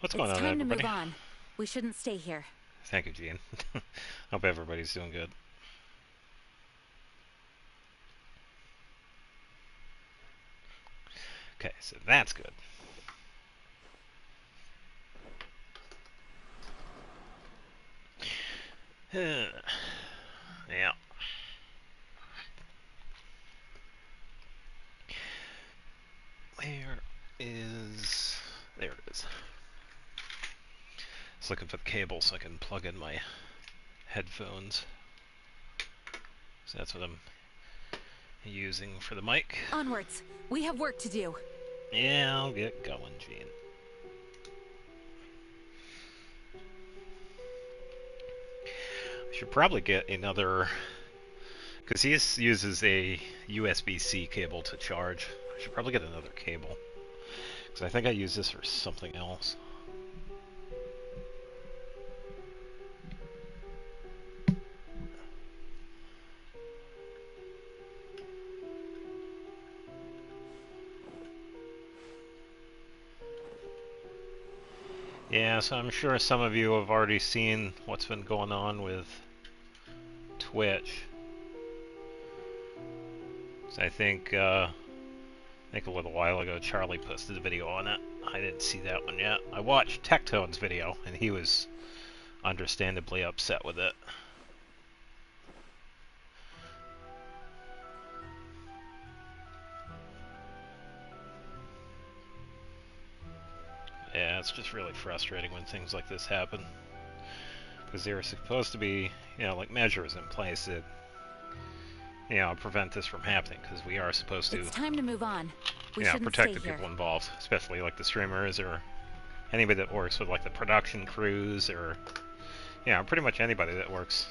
What's going It's on, time to move everybody? on. We shouldn't stay here. Thank you, Gene. Hope everybody's doing good. Okay, so that's good. Yeah. Where is... There it is. Just looking for the cable so I can plug in my headphones. So that's what I'm using for the mic. Onwards. We have work to do. Yeah, I'll get going, Gene. I should probably get another... Because he uses a USB-C cable to charge. I should probably get another cable. Because I think I use this for something else. Yeah, so I'm sure some of you have already seen what's been going on with Twitch. So I think a little while ago Charlie posted a video on it. I didn't see that one yet. I watched Tectone's video, and he was understandably upset with it. Yeah, it's just really frustrating when things like this happen. Because there are supposed to be, like measures in place that, prevent this from happening. Because we are supposed to, It's time to move on. We shouldn't protect stay the here. people involved, especially like the streamers or anybody that works with like the production crews or, pretty much anybody that works,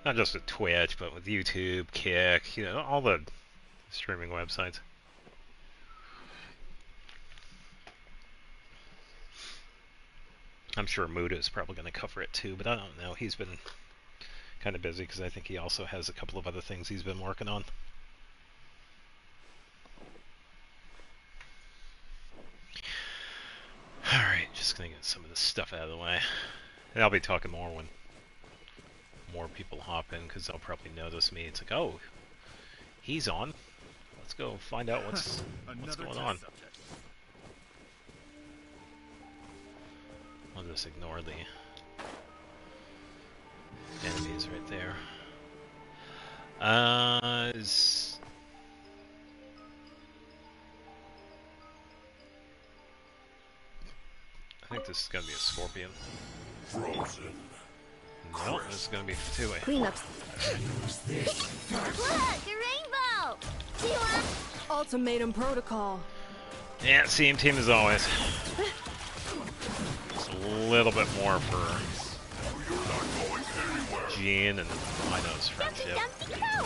not just with Twitch, but with YouTube, Kick, all the streaming websites. I'm sure Muda is probably going to cover it too, but I don't know. He's been kind of busy because I think he also has a couple of other things he's been working on. Alright, just gonna get some of this stuff out of the way. And I'll be talking more when more people hop in, because they'll probably notice me. It's like, oh, he's on. Let's go find out what's going on. I'll just ignore the enemies right there. I think this is gonna be a scorpion. Frozen. No, this is gonna be two-way. Cleanups. Look, a rainbow! Do you want? Ultimatum protocol. Yeah, same team as always. Just a little bit more for Gene and Rhino's friendship. Dumpty go!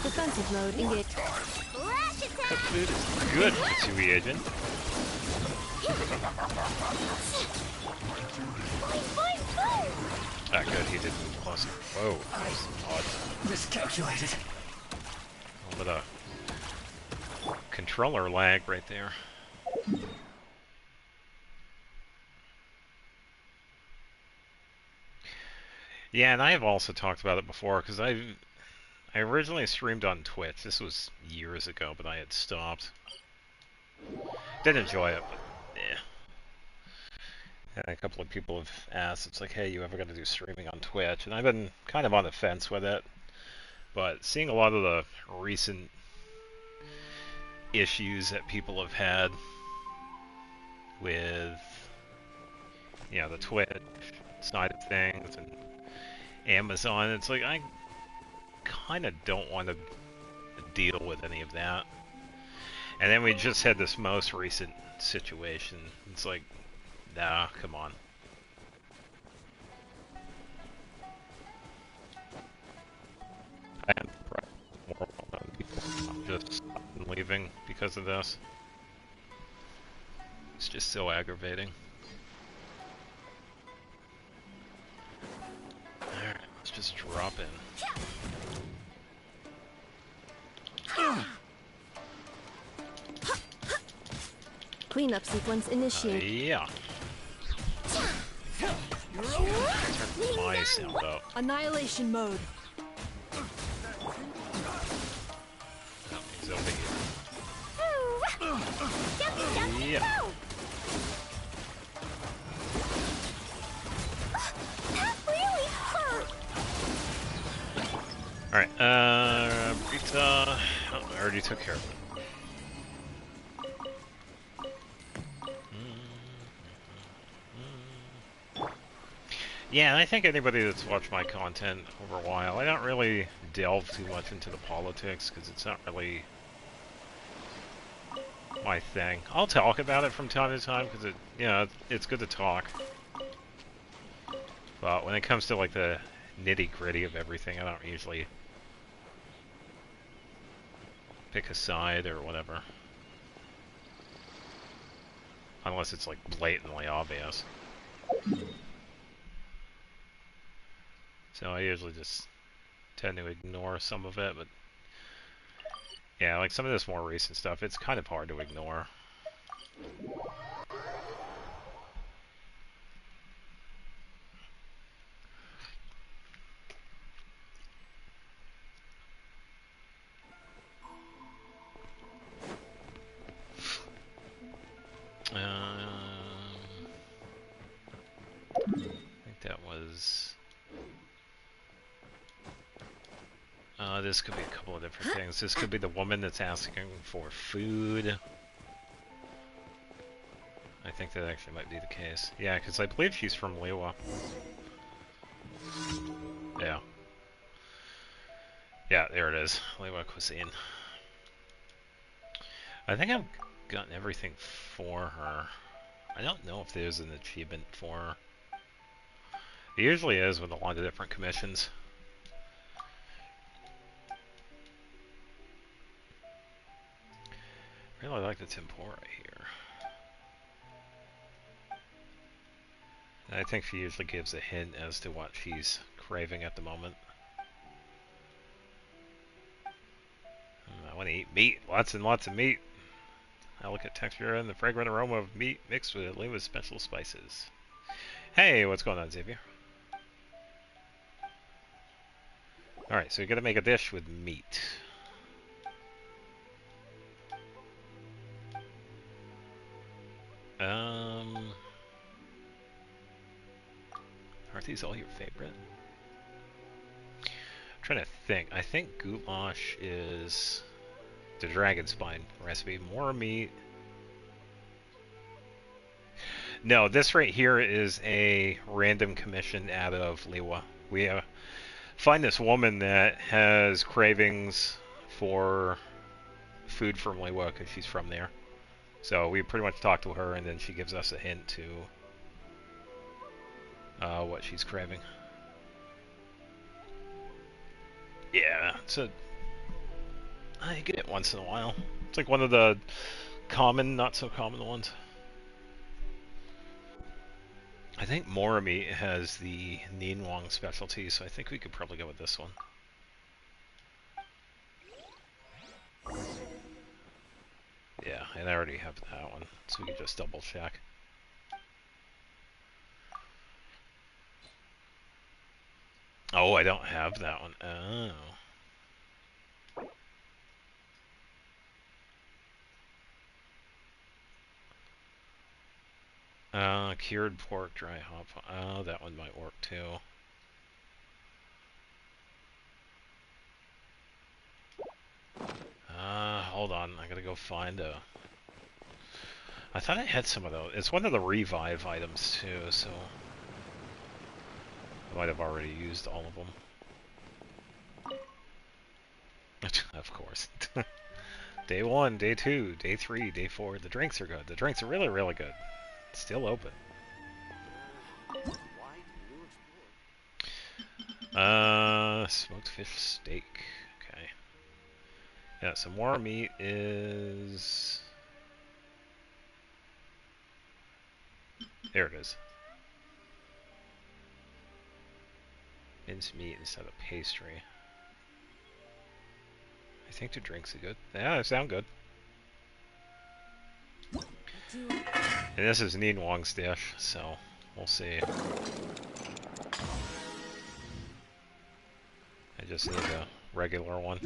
Defensive mode engaged. Flash attack! That food is good, Chewie agent. Boing, boing, boing! Ah, good, he did move closer. Whoa, that was odd. Miscalculated. A little bit of controller lag right there. Yeah, and I have also talked about it before, because I originally streamed on Twitch. This was years ago, but I had stopped. Did enjoy it, but yeah. And a couple of people have asked, it's like, hey, you ever gonna do streaming on Twitch? And I've been kind of on the fence with it, but seeing a lot of the recent issues that people have had with, the Twitch side of things and Amazon, it's like, I kind of don't want to deal with any of that. And then we just had this most recent situation. It's like, nah, come on. I am more on people just leaving because of this. It's just so aggravating. Alright, let's just drop in. Cleanup sequence initiated. Yeah. Turn my sound up. Annihilation mode. Oh, he's over here. Jumpy, Yeah. go! That really hurt. Alright, Rita... Oh, I already took care of it. Yeah, and I think anybody that's watched my content over a while, I don't really delve too much into the politics, because it's not really my thing. I'll talk about it from time to time, because it's good to talk. But when it comes to like the nitty-gritty of everything, I don't usually pick a side or whatever. Unless it's like blatantly obvious. So I usually just tend to ignore some of it, but yeah, like some of this more recent stuff, it's kind of hard to ignore. I think that was... this could be a couple of different things. This could be the woman that's asking for food. I think that actually might be the case. Yeah, because I believe she's from Liwa. Yeah. Yeah, there it is. Liwa cuisine. I think I've gotten everything for her. I don't know if there's an achievement for her. It usually is with a lot of different commissions. Really like the tempura here. And I think she usually gives a hint as to what she's craving at the moment. I want to eat meat. Lots and lots of meat. I look at texture and the fragrant aroma of meat mixed with Liwa's special spices. Hey, what's going on, Xavier? Alright, so you gotta make a dish with meat. Aren't these all your favorite? I'm trying to think. I think goulash is the dragon spine recipe. More meat. No, this right here is a random commission out of Liwa. We find this woman that has cravings for food from Liwa because she's from there. So we pretty much talk to her, and then she gives us a hint to what she's craving. Yeah, I get it once in a while. It's like one of the common, not so common ones. I think Morami has the Ninwang specialty, so I think we could probably go with this one. Yeah, and I already have that one, so we can just double check. Oh, I don't have that one. Oh. Cured pork, dry hop. Oh, that one might work too. Hold on. I gotta go find a... I thought I had some of those. It's one of the revive items too, so... I might have already used all of them. Of course. Day 1, Day 2, Day 3, Day 4. The drinks are good. The drinks are really, really good. It's still open. Smoked fish steak. Okay. Yeah, some more meat is... There it is. Minced meat instead of pastry. I think the drinks are good. Yeah, they sound good. do. And this is Neen Wong's dish, so we'll see. I just need a regular one.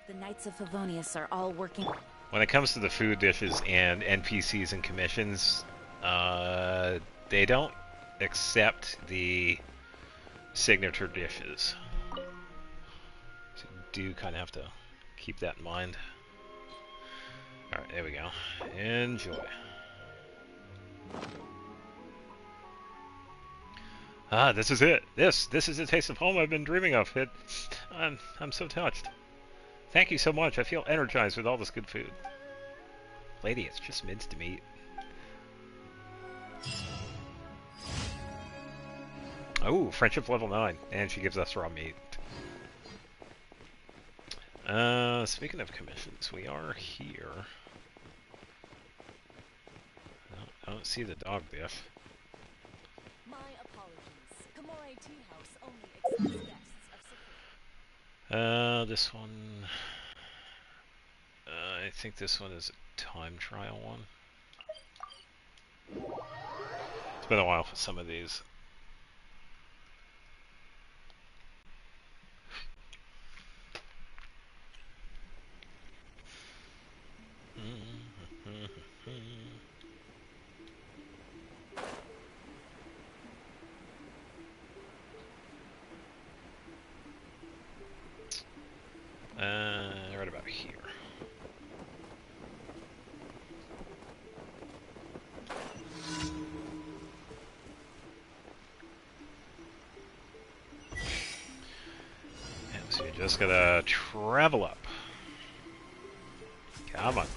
The Knights of Favonius are all working. When it comes to the food dishes and NPCs and commissions, they don't accept the signature dishes. So you do kind of have to keep that in mind. Alright, there we go. Enjoy. Ah, this is it. This is the taste of home I've been dreaming of. I'm so touched. Thank you so much. I feel energized with all this good food. Lady, it's just minced meat. Oh, friendship level 9. And she gives us raw meat. Speaking of commissions, we are here. I don't see the dog dish. My apologies. Kamore Tea House only accepts guests of Sakura. This one... I think this one is a time trial one. It's been a while for some of these. Right about here. And so you just gotta travel up. Come on.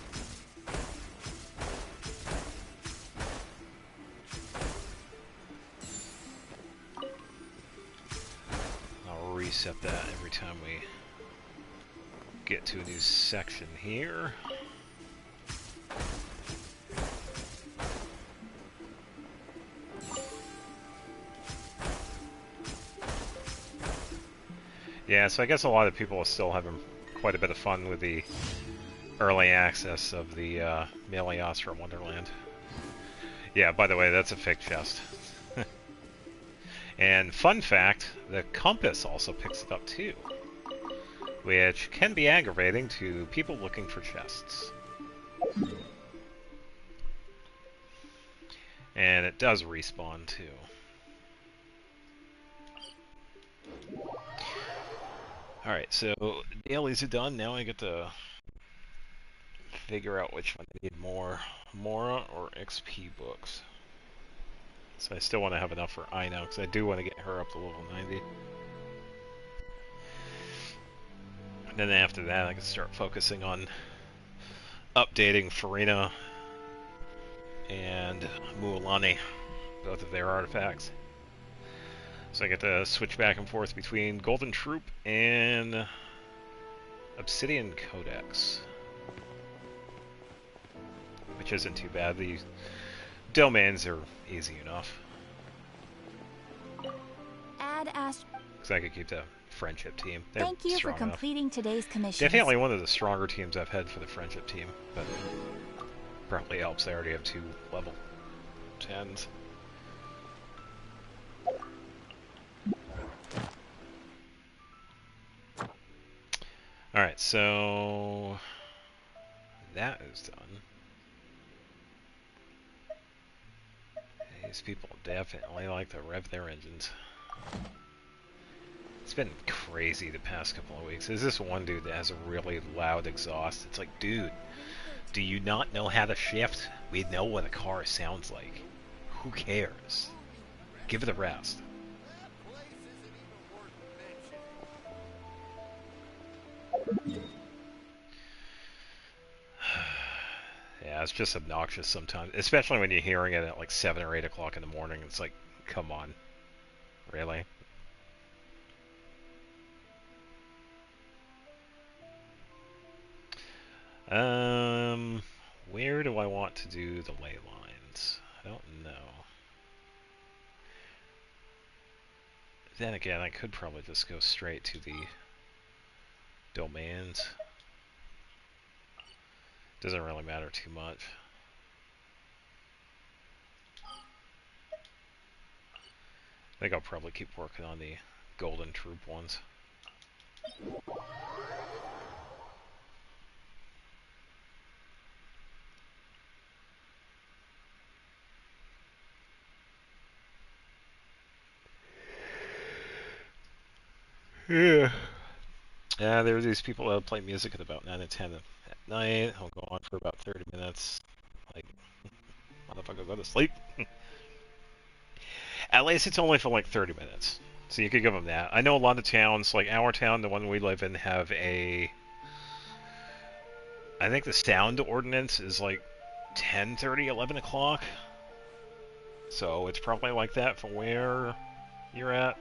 I'll reset that every time we get to a new section here. Yeah, so I guess a lot of people are still having quite a bit of fun with the early access of the Meliostra Wonderland. Yeah, by the way, that's a fake chest. And fun fact, the compass also picks it up too, which can be aggravating to people looking for chests. And it does respawn too. Alright, so dailies are done. Now I get to figure out which one I need more. Mora or XP books. So I still want to have enough for Ino, because I do want to get her up to level 90. And then after that I can start focusing on updating Farina and Mualani, both of their artifacts. So I get to switch back and forth between Golden Troop and Obsidian Codex, which isn't too bad. The domains are easy enough. Add Ash. Because I could keep the friendship team. They're Thank you for strong enough. completing today's commission. Definitely one of the stronger teams I've had for the friendship team, but probably helps. They already have 2 level 10s. Alright, so that is done. These people definitely like to rev their engines. It's been crazy the past couple of weeks. There's this one dude that has a really loud exhaust. It's like, dude, do you not know how to shift? We know what a car sounds like. Who cares? Give it a rest. Yeah, it's just obnoxious sometimes, especially when you're hearing it at like 7 or 8 o'clock in the morning. It's like, come on, really? Where do I want to do the ley lines? I don't know. Then again, I could probably just go straight to the domains. Doesn't really matter too much. think I'll probably keep working on the Golden Troop ones. Yeah. Yeah, there are these people that play music at about 9 and 10 at night. I'll go on for about 30 minutes. Like, motherfucker, go to sleep. At least it's only for like 30 minutes. So you could give them that. I know a lot of towns, like our town, the one we live in, have a... I think the sound ordinance is like 10:30, 11 o'clock. So it's probably like that for where you're at.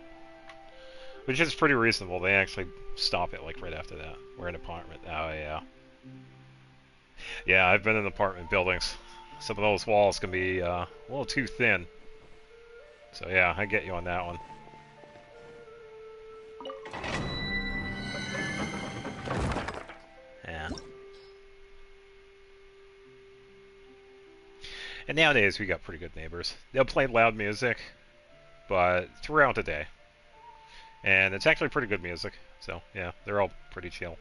Which is pretty reasonable. They actually stop it like right after that. We're in an apartment. Oh, yeah. Yeah, I've been in apartment buildings. Some of those walls can be a little too thin. So yeah, I get you on that one. Yeah. And nowadays we got pretty good neighbors. They'll play loud music, but throughout the day. And it's actually pretty good music. So yeah, they're all pretty chill.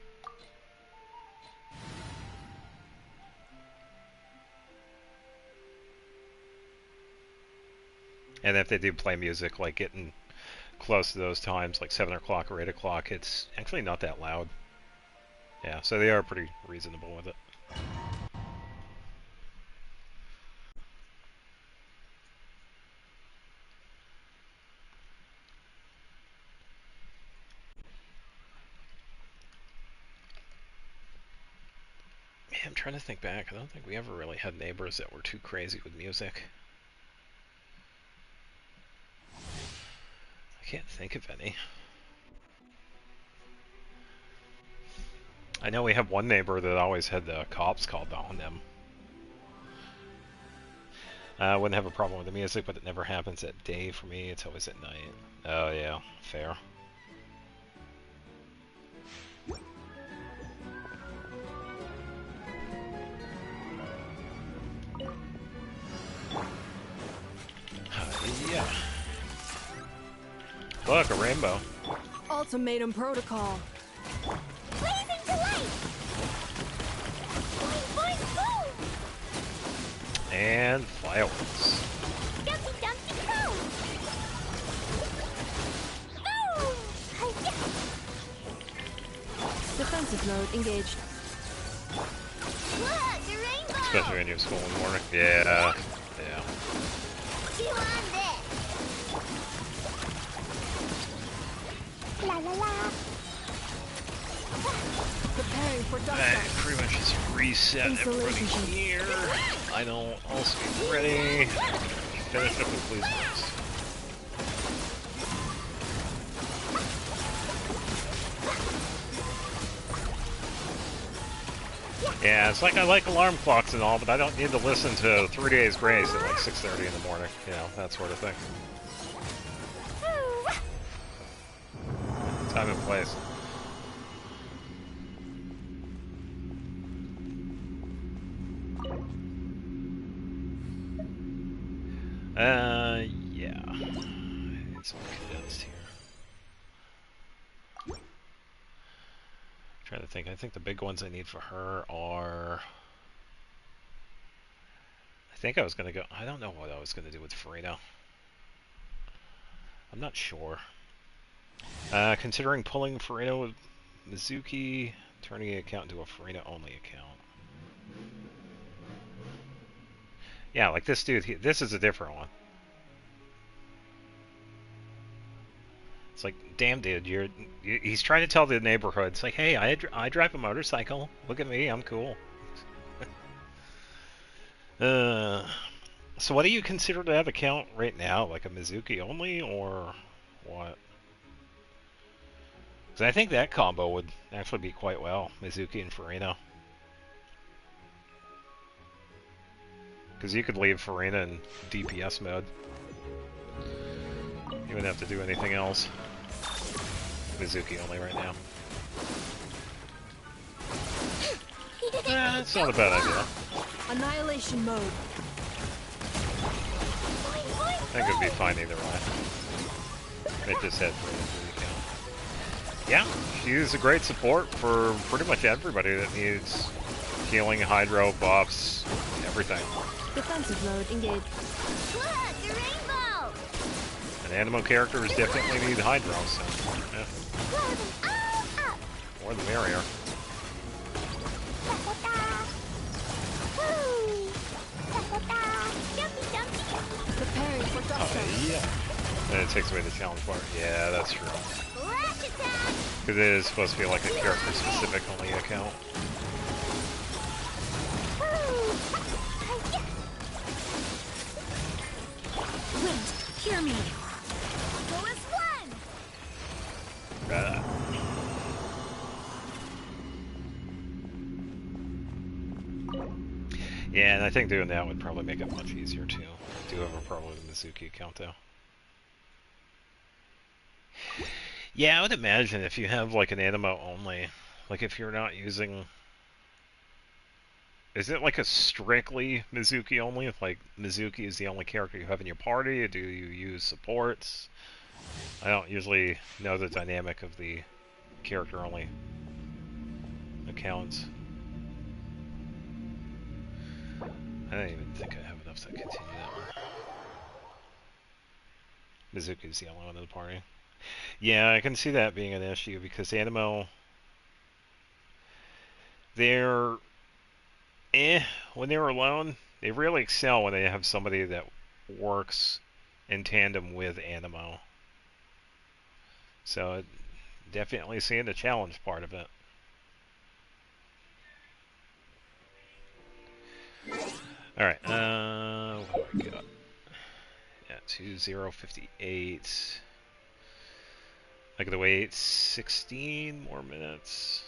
And if they do play music, like getting close to those times, like 7 o'clock or 8 o'clock, it's actually not that loud. Yeah, so they are pretty reasonable with it. Yeah, I'm trying to think back. I don't think we ever really had neighbors that were too crazy with music. I can't think of any. I know we have one neighbor that always had the cops called on them. I wouldn't have a problem with the music, but it never happens at day for me. It's always at night. Oh yeah, fair. Yeah. Look, a rainbow. Ultimatum protocol. Blazing to light! Boing, boing, boom! And fireworks. Dumpty, dumpty, go! Boom! Hi-ya! Defensive mode engaged. Look, the rainbow! Especially when you're at school in the morning. Yeah. Yeah. Chew on this! La la la! Preparing for dusk. Alright, pretty much just reset everybody here. I don't also be ready. Finish up with please next. Yeah, it's like I like alarm clocks and all, but I don't need to listen to 3 Days Grace at like 6:30 in the morning. You know, that sort of thing. Time and place. Yeah. It's all condensed here. Trying to think. I think the big ones I need for her are... I think I was going to go... I don't know what I was going to do with Farina. I'm not sure. Considering pulling Farina with Mizuki, turning the account into a Farina-only account. Yeah, like this dude, this is a different one. It's like, damn dude, he's trying to tell the neighborhood, it's like, hey, I drive a motorcycle. Look at me, I'm cool. So what do you consider that account right now? Like a Mizuki only, or what? Because I think that combo would actually be quite well, Mizuki and Farina. Because you could leave Farina in DPS mode. You wouldn't have to do anything else. Mizuki only right now. That's not a bad idea. Annihilation mode. I think it'd be fine either way. It just has range account. Yeah, she's a great support for pretty much everybody that needs healing, hydro, buffs, everything. Defensive mode engaged. Look, the rainbow! And animal characters definitely need hydro, so yeah. Blow them all up! More the merrier. Da da da! Woo! Da da da! Jumpy jumpy! Preparing for dust Oh, up. yeah. And it takes away the challenge part. Yeah, that's true. Flash attack! Because it is supposed to be like a character-specific only account. Woo! Hi-ya! Wind, hear me. Go as one! Uh, yeah, and I think doing that would probably make it much easier too. I do have a problem with the Mizuki account though. Yeah, I would imagine if you have like an animo only, like if you're not using... Is it like a strictly Mizuki only? If like Mizuki is the only character you have in your party, or do you use supports? I don't usually know the dynamic of the character only accounts. I don't even think I have enough to continue that one. Mizuki is the only one in the party. Yeah, I can see that being an issue because Animo, they're when they're alone. They really excel when they have somebody that works in tandem with Animo. So definitely seeing the challenge part of it. Alright, what do I got? Yeah, 2058. I gotta wait 16 more minutes.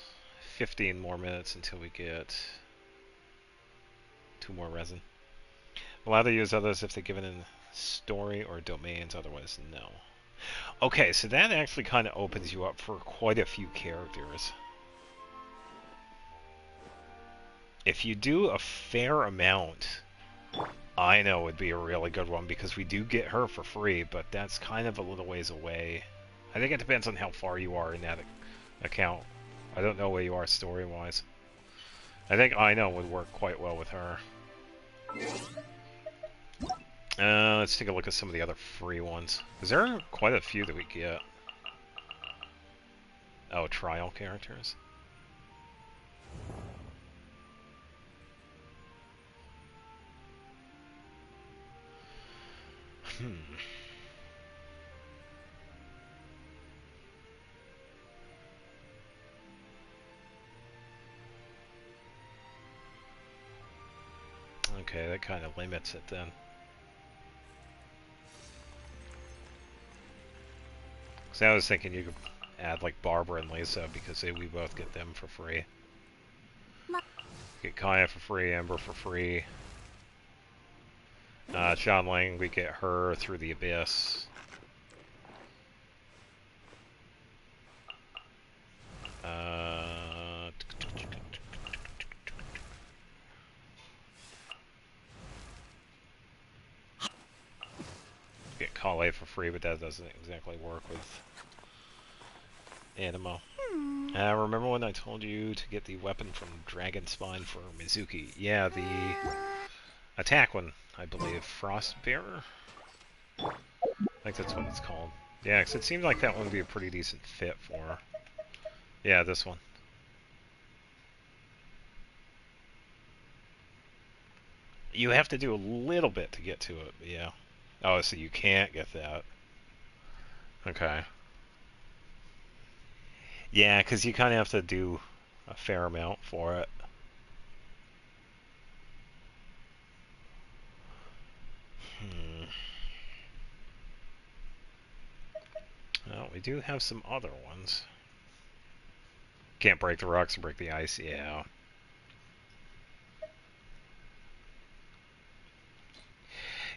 15 more minutes until we get 2 more resin. Allow to use others if they're given in story or domains, otherwise no. Okay, so that actually kind of opens you up for quite a few characters. If you do a fair amount, I know would be a really good one because we do get her for free, but that's kind of a little ways away. I think it depends on how far you are in that account. I don't know where you are story-wise. I think I know would work quite well with her. Let's take a look at some of the other free ones. Is there quite a few that we get? Oh, trial characters. Okay, that kind of limits it then. Because I was thinking you could add like Barbara and Lisa because we both get them for free. Get Kaya for free, Ember for free. Sean Lang, we get her through the Abyss. Get Kale for free, but that doesn't exactly work with Animo. Remember when I told you to get the weapon from Dragon Spine for Mizuki? Yeah, the attack one, I believe. Frostbearer? I think that's what it's called. Yeah, because it seemed like that one would be a pretty decent fit for her. Yeah, this one. You have to do a little bit to get to it, but yeah. Oh, so you can't get that. Okay. Yeah, because you kind of have to do a fair amount for it. Well, we do have some other ones. Can't break the rocks and break the ice, yeah.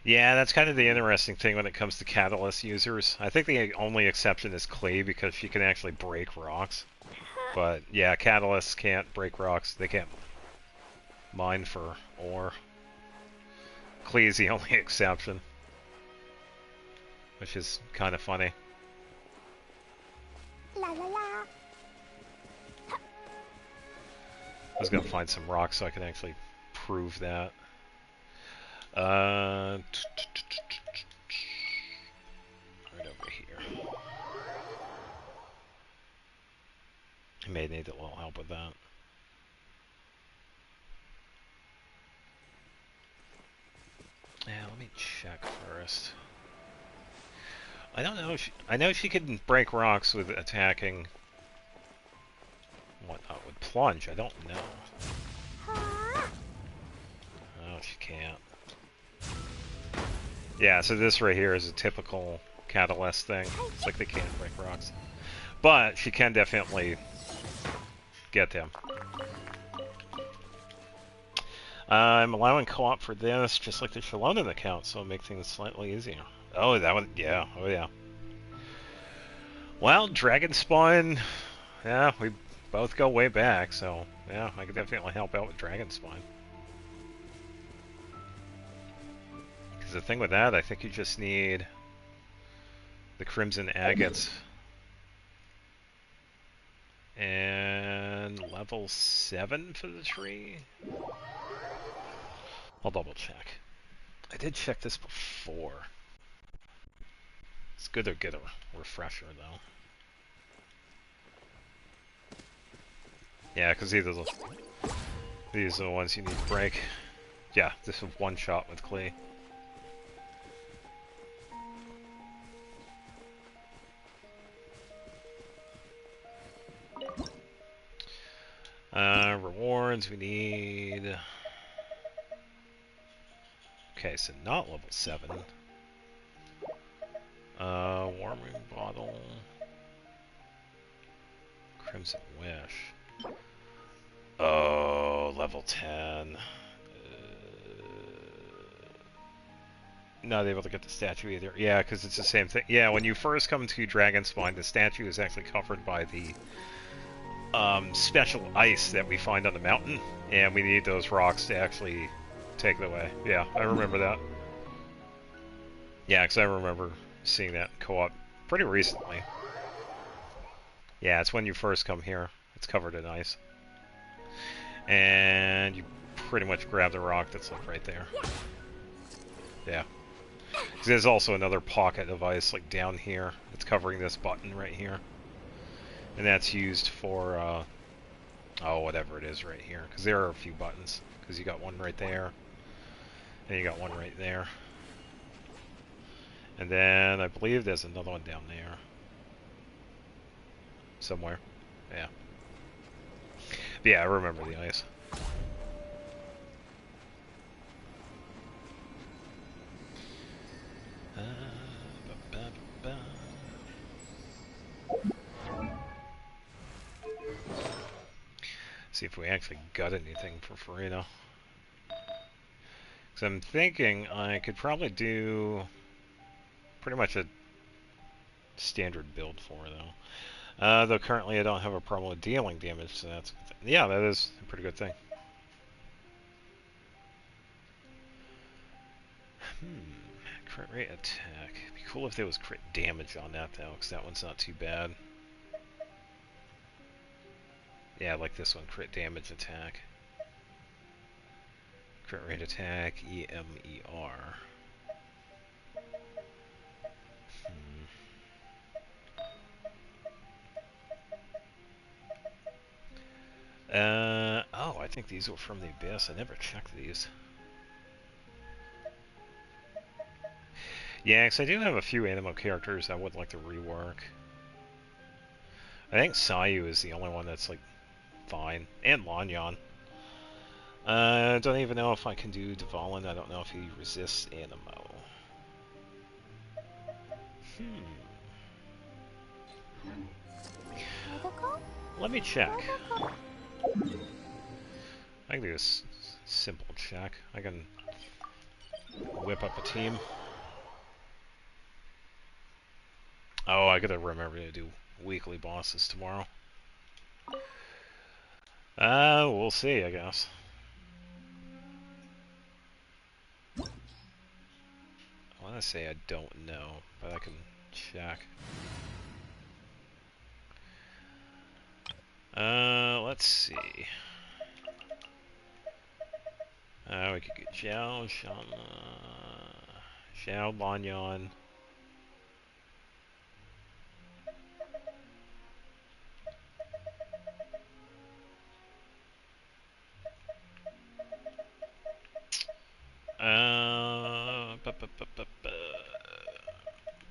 Yeah, that's kind of the interesting thing when it comes to Catalyst users. I think the only exception is Clay because she can actually break rocks. But yeah, Catalysts can't break rocks. They can't mine for ore. Clay is the only exception. Which is kind of funny. I was gonna find some rocks so I can actually prove that. Right over here. I may need a little help with that. Yeah, let me check first. I don't know. I know she can break rocks with attacking. Whatnot with plunge. I don't know. Huh? Oh, she can't. Yeah, so this right here is a typical catalyst thing. It's like they can't break rocks, but she can definitely get them. I'm allowing co-op for this, just like the Shallonen account, so it'll make things slightly easier. Oh, that one, yeah, oh yeah. Well, Dragon Spawn, yeah, we both go way back, so yeah, I could definitely help out with Dragon Spawn. Because the thing with that, I think you just need the Crimson Agates and level 7 for the tree. I'll double check. I did check this before. It's good to get a refresher, though. Yeah, because these are the ones you need to break. Yeah, this is one shot with Klee. Rewards, we need... Okay, so not level 7. Warming bottle. Crimson Wish. Oh, level 10. Not able to get the statue either. Yeah, because it's the same thing. Yeah, when you first come to Dragonspawn, the statue is actually covered by the special ice that we find on the mountain, and we need those rocks to actually take it away. Yeah, I remember that. Yeah, because I remember seeing that co-op pretty recently. Yeah, it's when you first come here. It's covered in ice. And you pretty much grab the rock that's like right there. Yeah. There's also another pocket of ice like down here. It's covering this button right here. And that's used for, oh, whatever it is right here. Because there are a few buttons. Because you got one right there. And you got one right there. And then I believe there's another one down there. Somewhere. Yeah. But yeah, I remember the ice. See if we actually got anything for Farina. Because I'm thinking I could probably do pretty much a standard build for her, though. Though currently I don't have a problem with dealing damage, so that's a good thing. Yeah, that is a pretty good thing. Crit rate attack. It'd be cool if there was crit damage on that, though, because that one's not too bad. Yeah, like this one, crit damage attack. Crit rate attack, EMER. Oh, I think these were from the Abyss. I never checked these. Yeah, because I do have a few Animo characters I would like to rework. I think Sayu is the only one that's, like, fine. And Lanyan. I don't even know if I can do Dvalin. I don't know if he resists Animo. Let me check. I can do a simple check. I can whip up a team. Oh, I gotta remember to do weekly bosses tomorrow. We'll see, I guess. I want to say I don't know, but I can check. Let's see. We could get Xiao, Xiao, Lanyan.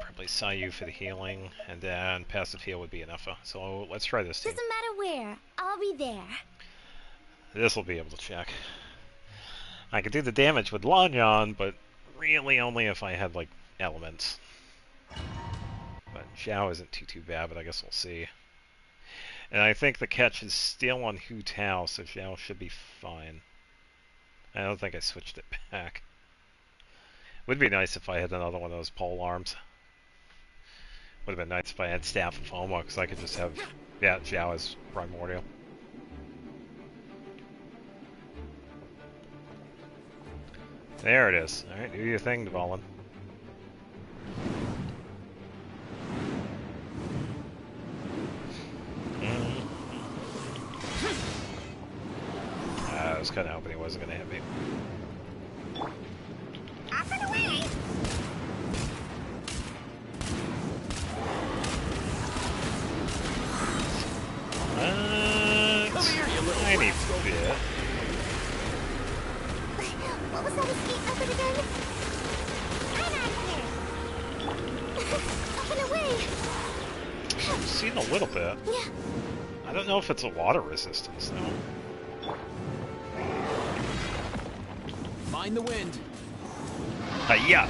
Probably Sayu for the healing, and then passive heal would be enough. So let's try this team. Doesn't matter where. I'll be there. This will be able to check. I could do the damage with Lanyan, but really only if I had, like, elements. But Xiao isn't too bad, but I guess we'll see. And I think the catch is still on Hu Tao, so Xiao should be fine. I don't think I switched it back. Would be nice if I had another one of those pole arms. Would have been nice if I had Staff of Homa, because I could just have, yeah, Xiao as primordial. There it is. Alright, do your thing, Dvalin. I was kind of hoping he wasn't going to hit me. Up and away! Tiny bit. What was that escape method again? I'm out of here! Up and away! I've seen a little bit. Yeah. I don't know if it's a water resistance, though. Mind the wind. Yeah.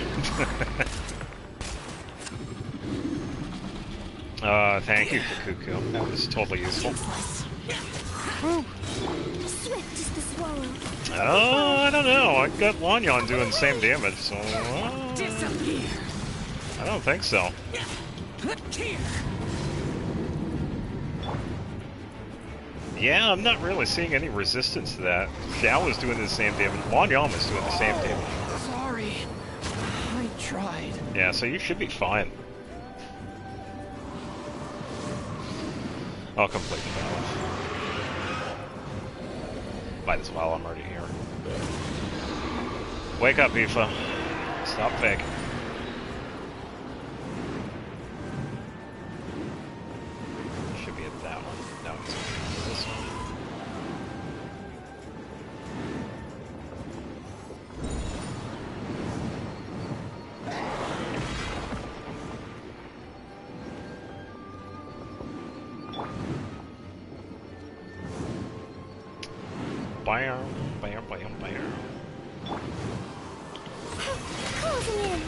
Thank you for Cuckoo. That was totally useful. Swift is the swallow. Oh, I don't know. I got Lanyan doing the same damage, so... Disappear. I don't think so. Here. Yeah, I'm not really seeing any resistance to that. Xiao was doing the same damage. Lanyan was doing the same damage. Sorry. I tried. Yeah, so you should be fine. I'll complete the battle. Might as well, I'm already here. Wake up, Aoife. Stop faking. Should be at that one. No, it's this one. Bam, bam, bam, bam. Closing in.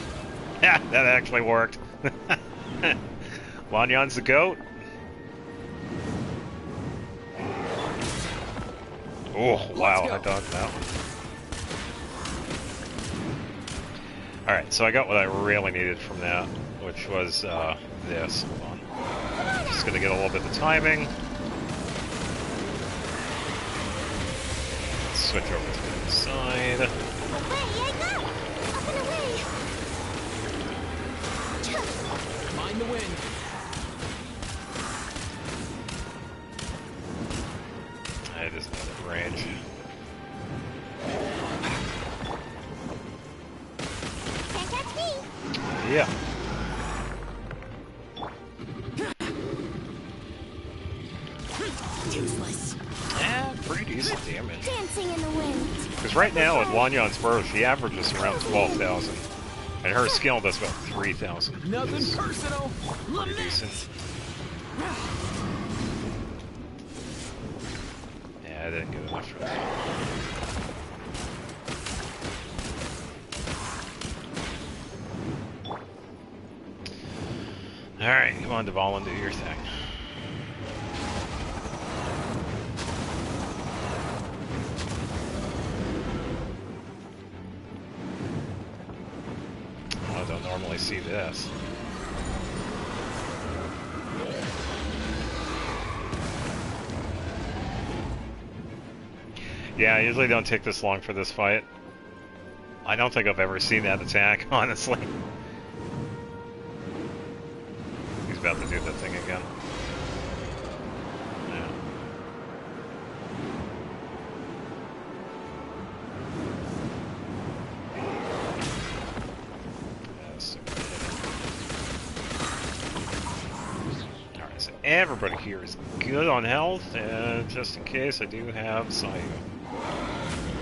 Yeah, that actually worked. Lanyan's the goat. Oh, wow, I dodged that one. Alright, so I got what I really needed from that, which was this. Hold on. Just gonna get a little bit of timing. Switch over to the side. Away I go! Up and away! Mind the wind. It isn't out of range. Can't catch me! Yeah. Useless. Yeah, pretty decent damage. Dancing in the wind. Because right now at Lanyan's burrow, she averages around 12,000. And her skill does about 3,000. Nothing personal. Pretty decent. Yeah, I didn't get enough for that. Alright, come on, Dvalin, do your thing. I don't normally see this. Yeah, I usually don't take this long for this fight. I don't think I've ever seen that attack, honestly. He's about to do that thing again. Yeah. everybody here is good on health, and just in case, I do have Sayu.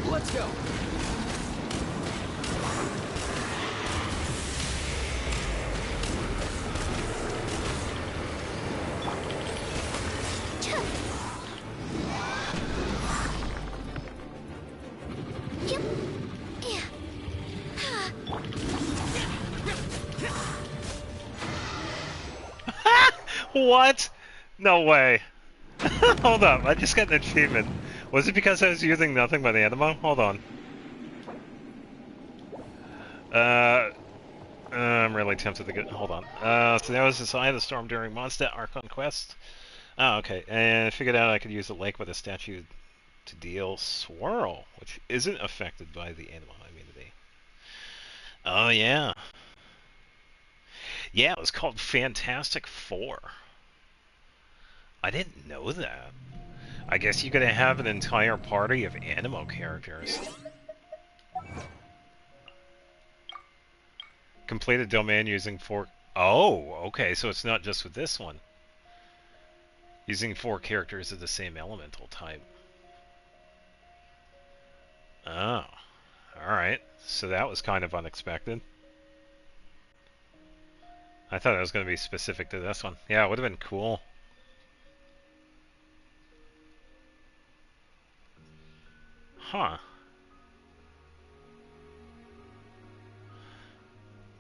Let's go. What? No way. Hold up, I just got an achievement. Was it because I was using nothing but animo? Hold on. I'm really tempted to get. Hold on. So that was the Eye of the Storm during Mondstadt Archon Quest. Oh, okay. And I figured out I could use the lake with a statue to deal Swirl, which isn't affected by the animo immunity. Oh, yeah. Yeah, it was called Fantastic Four. I didn't know that. I guess you could have an entire party of animo characters. Complete a domain using 4... Oh, okay, so it's not just with this one. Using 4 characters of the same elemental type. Oh, alright. So that was kind of unexpected. I thought it was going to be specific to this one. Yeah, it would have been cool. Huh.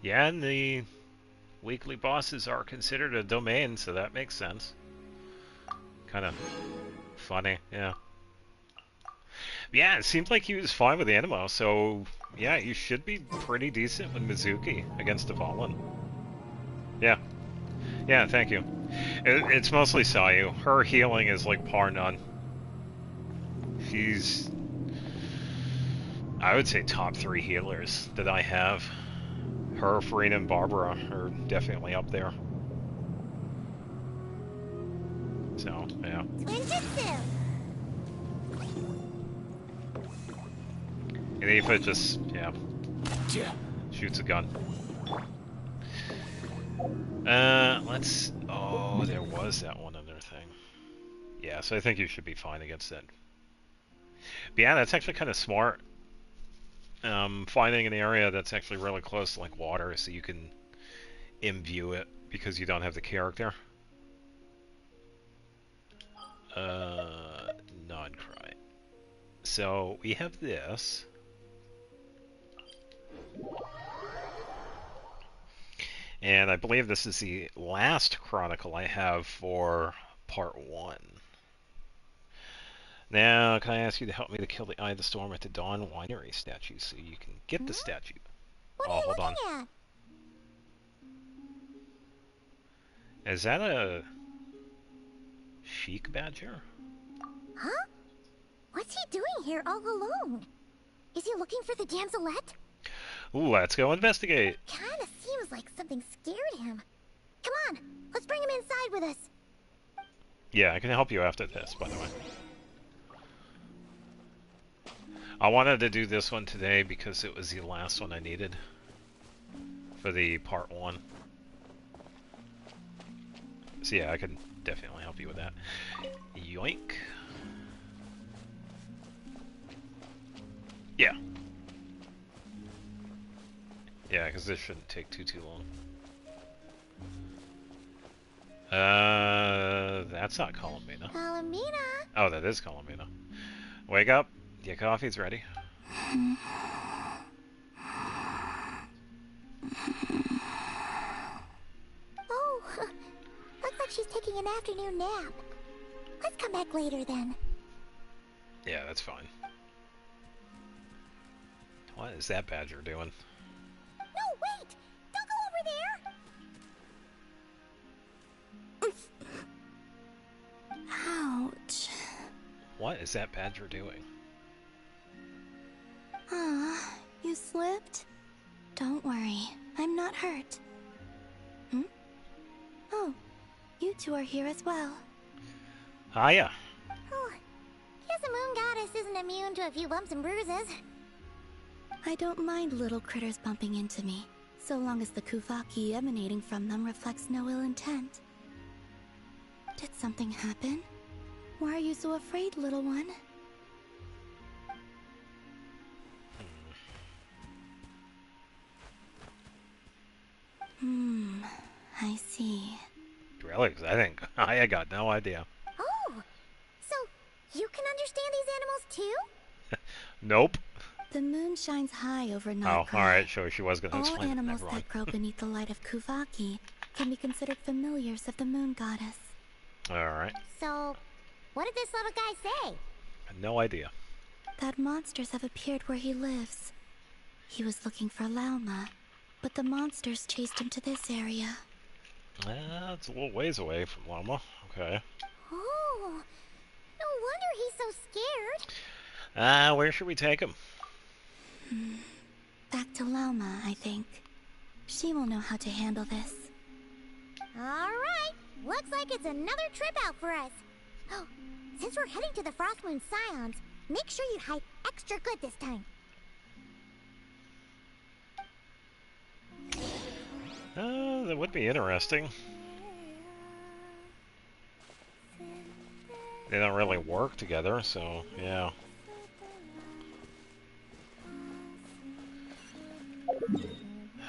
Yeah, and the weekly bosses are considered a domain, so that makes sense. Kind of funny, yeah. Yeah, it seemed like he was fine with animo, so yeah, you should be pretty decent with Mizuki against the Fallen. Yeah. Yeah, thank you. It's mostly Sayu. Her healing is like par none. She's... I would say top 3 healers that I have. Her, Farina, and Barbara are definitely up there. So, yeah. Ninjutsu! And if it just, yeah, Yeah. shoots a gun. Let's... Oh, there was that one other thing. Yeah, so I think you should be fine against that. But yeah, that's actually kind of smart. Finding an area that's actually really close to like water so you can imbue it because you don't have the character. Non-cry. So we have this. And I believe this is the last chronicle I have for part 1. Now, can I ask you to help me to kill the Eye of the Storm at the Dawn Winery statue so you can get the statue? What Oh, are you hold on. looking at? Is that a Sheik Badger? Huh? What's he doing here all alone? Is he looking for the damselette? Ooh, let's go investigate. Kinda seems like something scared him. Come on, let's bring him inside with us. Yeah, I can help you after this, by the way. I wanted to do this one today because it was the last one I needed for the part 1. So yeah, I can definitely help you with that. Yoink. Yeah. Yeah, because this shouldn't take too long. That's not Colomina. Palomina! Oh, that is Colomina. Wake up. Your coffee's ready. Oh, looks like she's taking an afternoon nap. Let's come back later then. Yeah, that's fine. What is that badger doing? No, wait! Don't go over there! Ouch. What is that badger doing? Ah, you slipped? Don't worry, I'm not hurt. Hmm? Oh, you two are here as well. Hiya. Oh, guess a moon goddess isn't immune to a few bumps and bruises. I don't mind little critters bumping into me, so long as the kuvaki emanating from them reflects no ill intent. something happen? Why are you so afraid, little one? I see. Really exciting. I got no idea. Oh, so you can understand these animals too? Nope. The moon shines high over Oh, Notcry. alright, so she was gonna All explain it. animals Never mind. that grow beneath the light of Kuvaki can be considered familiars of the moon goddess. Alright. So, what did this little guy say? No idea. That monsters have appeared where he lives. He was looking for Lauma, but the monsters chased him to this area. It's a little ways away from Llama. Okay. Oh, no wonder he's so scared. Where should we take him? Back to Lauma, I think. She will know how to handle this. Alright, looks like it's another trip out for us. Oh, since we're heading to the Frostmoon Scions, make sure you hide extra good this time. That would be interesting. They don't really work together, so yeah.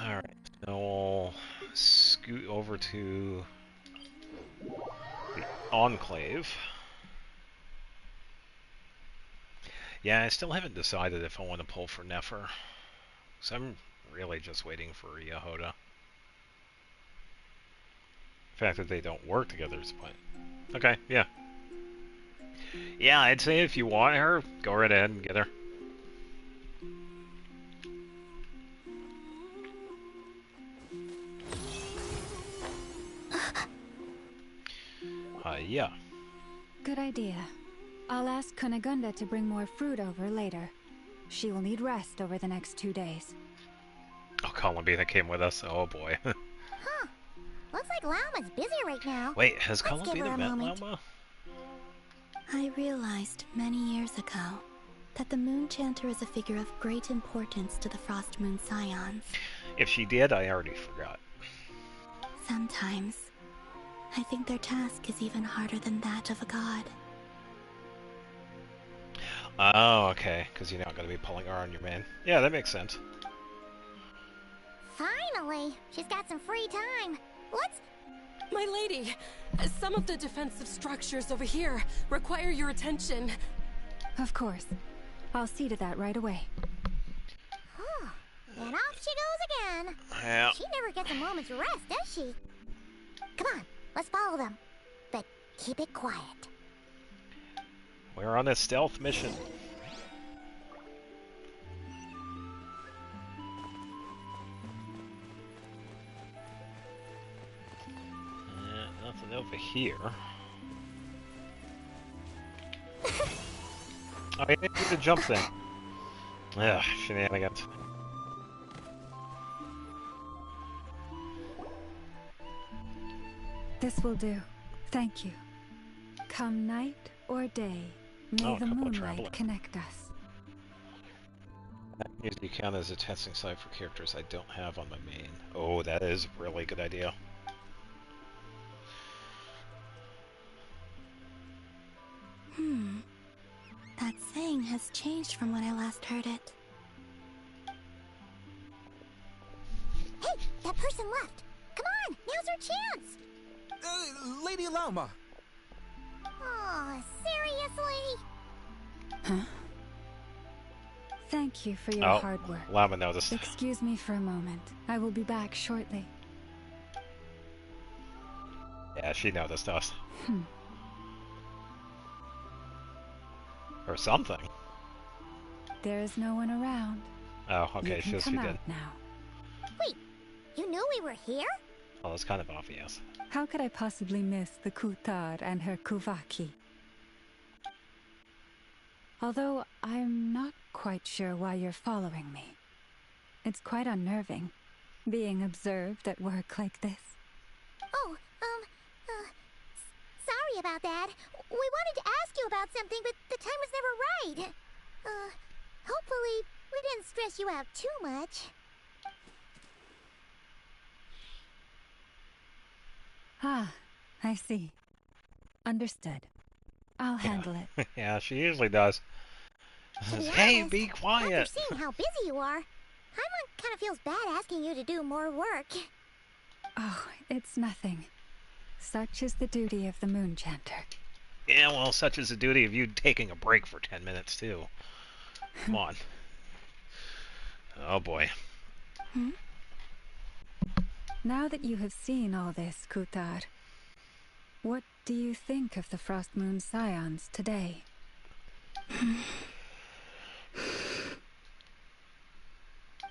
Alright, so we'll scoot over to the Enclave. Yeah, I still haven't decided if I want to pull for Nefer. So I'm really just waiting for Yahoda. The fact that they don't work together is the point. Okay, yeah. Yeah, I'd say if you want her, go right ahead and get her. Yeah. Good idea. I'll ask Kunigunda to bring more fruit over later. She will need rest over the next 2 days. Oh, Columbina came with us. Oh boy. Huh. Looks like Lauma's busy right now. Wait, has Let's give her Columbina a met moment. Lama? I realized many years ago that the Moon Chanter is a figure of great importance to the Frost Moon Scions. If she did, I already forgot. Sometimes, I think their task is even harder than that of a god. Oh, okay. Because you're not going to be pulling her on your man. Yeah, that makes sense. Finally, she's got some free time. Let's... My lady, some of the defensive structures over here require your attention. Of course. I'll see to that right away. Huh. And off she goes again. Yeah. She never gets a moment's rest, does she? Come on, let's follow them. But keep it quiet. We're on a stealth mission. Nothing over here. Oh, you didn't do the jump thing. Ugh, shenanigans. This will do. Thank you. Come night or day, may Oh, a the couple of traveler. moonlight connect us. That means you count as a testing site for characters I don't have on my main. Oh, that is a really good idea. That saying has changed from when I last heard it. Hey, that person left. Come on, now's our chance. Lady Lauma. Oh, seriously? Thank you for your Oh, hard work. Lama noticed. Excuse me for a moment. I will be back shortly. Yeah, she noticed us. Or something. There is no one around. Oh, okay, You can she come did. out now. Wait, you knew we were here? Well, it's kind of obvious. How could I possibly miss the Kutar and her Kuvaki? Although I'm not quite sure why you're following me. It's quite unnerving, being observed at work like this. Oh, sorry about that. We wanted to ask you about something, but the time was never right. Hopefully we didn't stress you out too much. Ah, I see. Understood. I'll handle it. Yeah, she usually does. To be Hey, honest, be after quiet! seeing how busy you are, Paimon kind of feels bad asking you to do more work. Oh, it's nothing. Such is the duty of the Moon Chanter. Yeah, well, such is the duty of you taking a break for 10 minutes, too. Come on. Oh, boy. Hmm? Now that you have seen all this, Kutar, what do you think of the Frost Moon Scions today?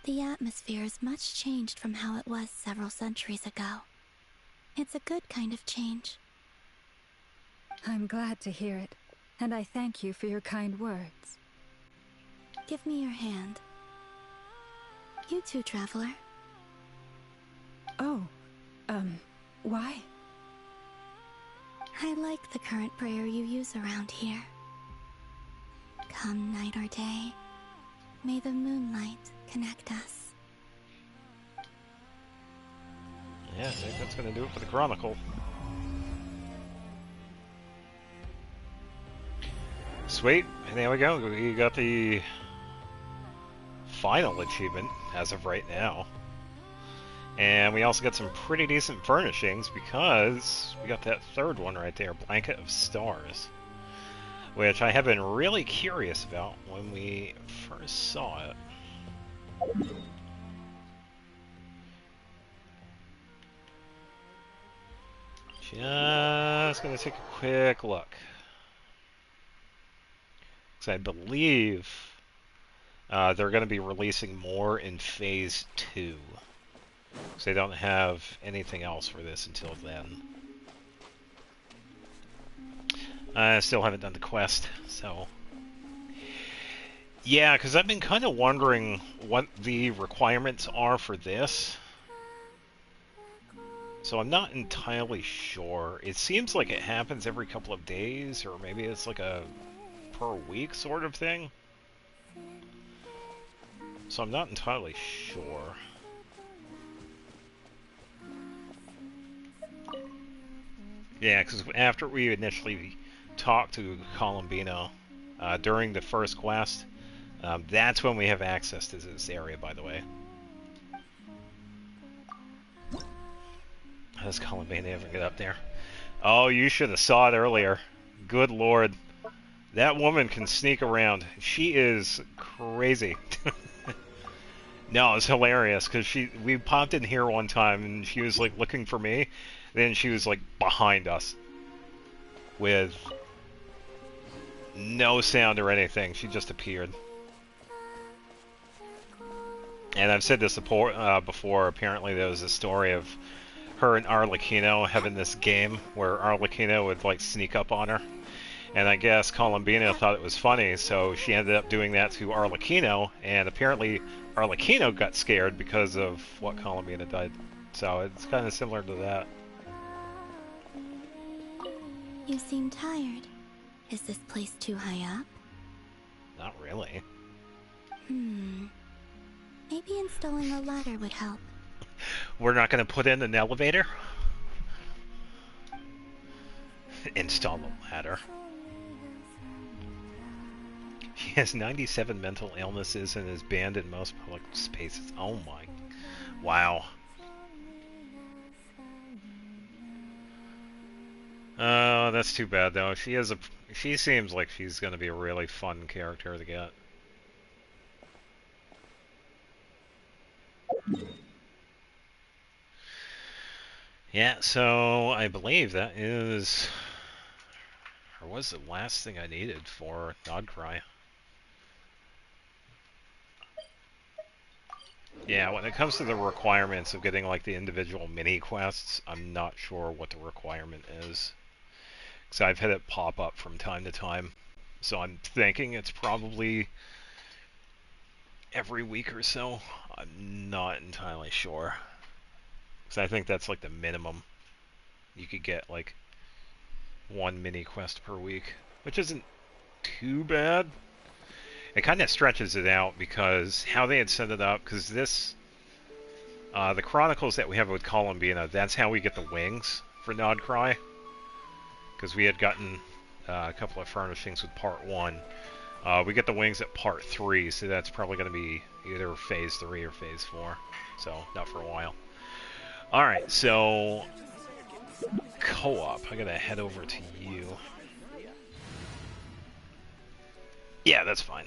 The atmosphere is much changed from how it was several centuries ago. It's a good kind of change. I'm glad to hear it, and I thank you for your kind words. Give me your hand. You too, traveler. Oh, why? I like the current prayer you use around here. Come night or day, may the moonlight connect us. Yeah, I think that's going to do it for the Chronicle. Sweet, and there we go. We got the final achievement as of right now. And we also got some pretty decent furnishings because we got that third one right there, Blanket of Stars, which I have been really curious about when we first saw it. Just going to take a quick look. Because I believe they're going to be releasing more in Phase 2. Because they don't have anything else for this until then. I still haven't done the quest, so... Yeah, because I've been kind of wondering what the requirements are for this. So I'm not entirely sure. It seems like it happens every couple of days, or maybe it's like a per week sort of thing. So I'm not entirely sure. Yeah, because after we initially talked to Columbino during the first quest, that's when we have access to this area, by the way. How does Columbino ever get up there? Oh, you should have saw it earlier. Good lord. That woman can sneak around. She is crazy. No, it's hilarious, because we popped in here one time, and she was, like, looking for me. Then she was, like, behind us. With no sound or anything. She just appeared. And I've said this before. Apparently there was a story of her and Arlecchino having this game where Arlecchino would, like, sneak up on her. And I guess Columbina thought it was funny, so she ended up doing that to Arlecchino, and apparently Arlecchino got scared because of what Columbina did. So it's kind of similar to that. You seem tired. Is this place too high up? Not really. Maybe installing a ladder would help. We're not going to put in an elevator? Install a ladder. He has 97 mental illnesses and is banned in most public spaces. Oh my. Wow. Oh, that's too bad though. She seems like she's going to be a really fun character to get. Yeah, so I believe that is, or was the last thing I needed for Nodcry. Yeah, when it comes to the requirements of getting like the individual mini quests, I'm not sure what the requirement is. Because I've had it pop up from time to time. So I'm thinking it's probably every week or so. I'm not entirely sure. Because I think that's like the minimum. You could get like one mini quest per week, which isn't too bad. It kind of stretches it out because how they had set it up, because this, the Chronicles that we have with Columbina, that's how we get the wings for Nodcry. because we had gotten a couple of furnishings with part 1. We get the wings at part 3, so that's probably going to be either phase 3 or phase 4. So, not for a while. Alright, so co-op. I gotta head over to you. Yeah, that's fine.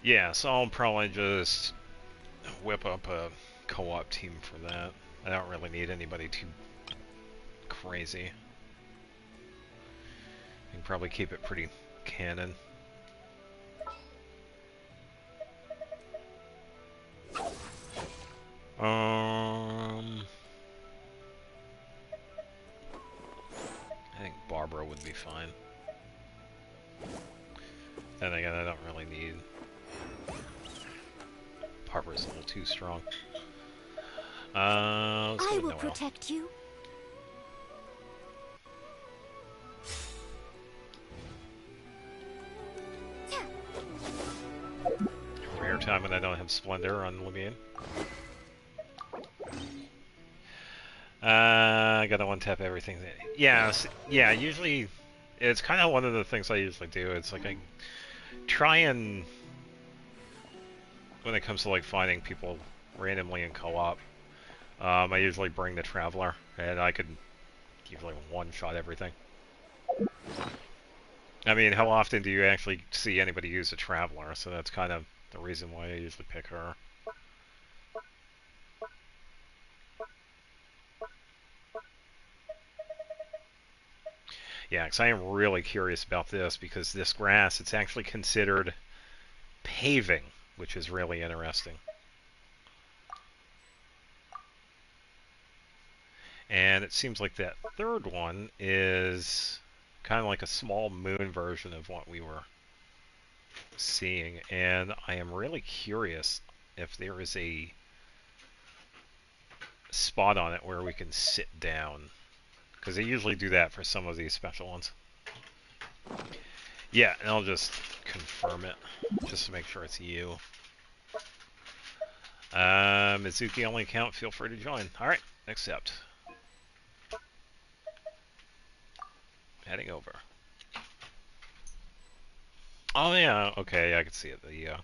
Yeah, so I'll probably just whip up a co-op team for that. I don't really need anybody too crazy. You can probably keep it pretty canon. I think Barbara would be fine. Then again, I don't really need... Barbara's a little too strong. I will protect you. Rare time when I don't have Splendor on Levine. I gotta one-tap everything. Yeah, yeah, usually... It's kind of one of the things I usually do. It's like I try and... When it comes to like finding people randomly in co-op, I usually bring the Traveler, and I could usually one-shot everything. I mean, how often do you actually see anybody use a Traveler? So that's kind of the reason why I usually pick her. Yeah, because I am really curious about this, because this grass, it's actually considered paving, which is really interesting. And it seems like that third one is kind of like a small moon version of what we were seeing. And I am really curious if there is a spot on it where we can sit down. Because they usually do that for some of these special ones. Yeah, and I'll just confirm it, just to make sure it's you. Mizuki only account, feel free to join. Alright, accept. Heading over. Oh yeah, okay, I can see it, the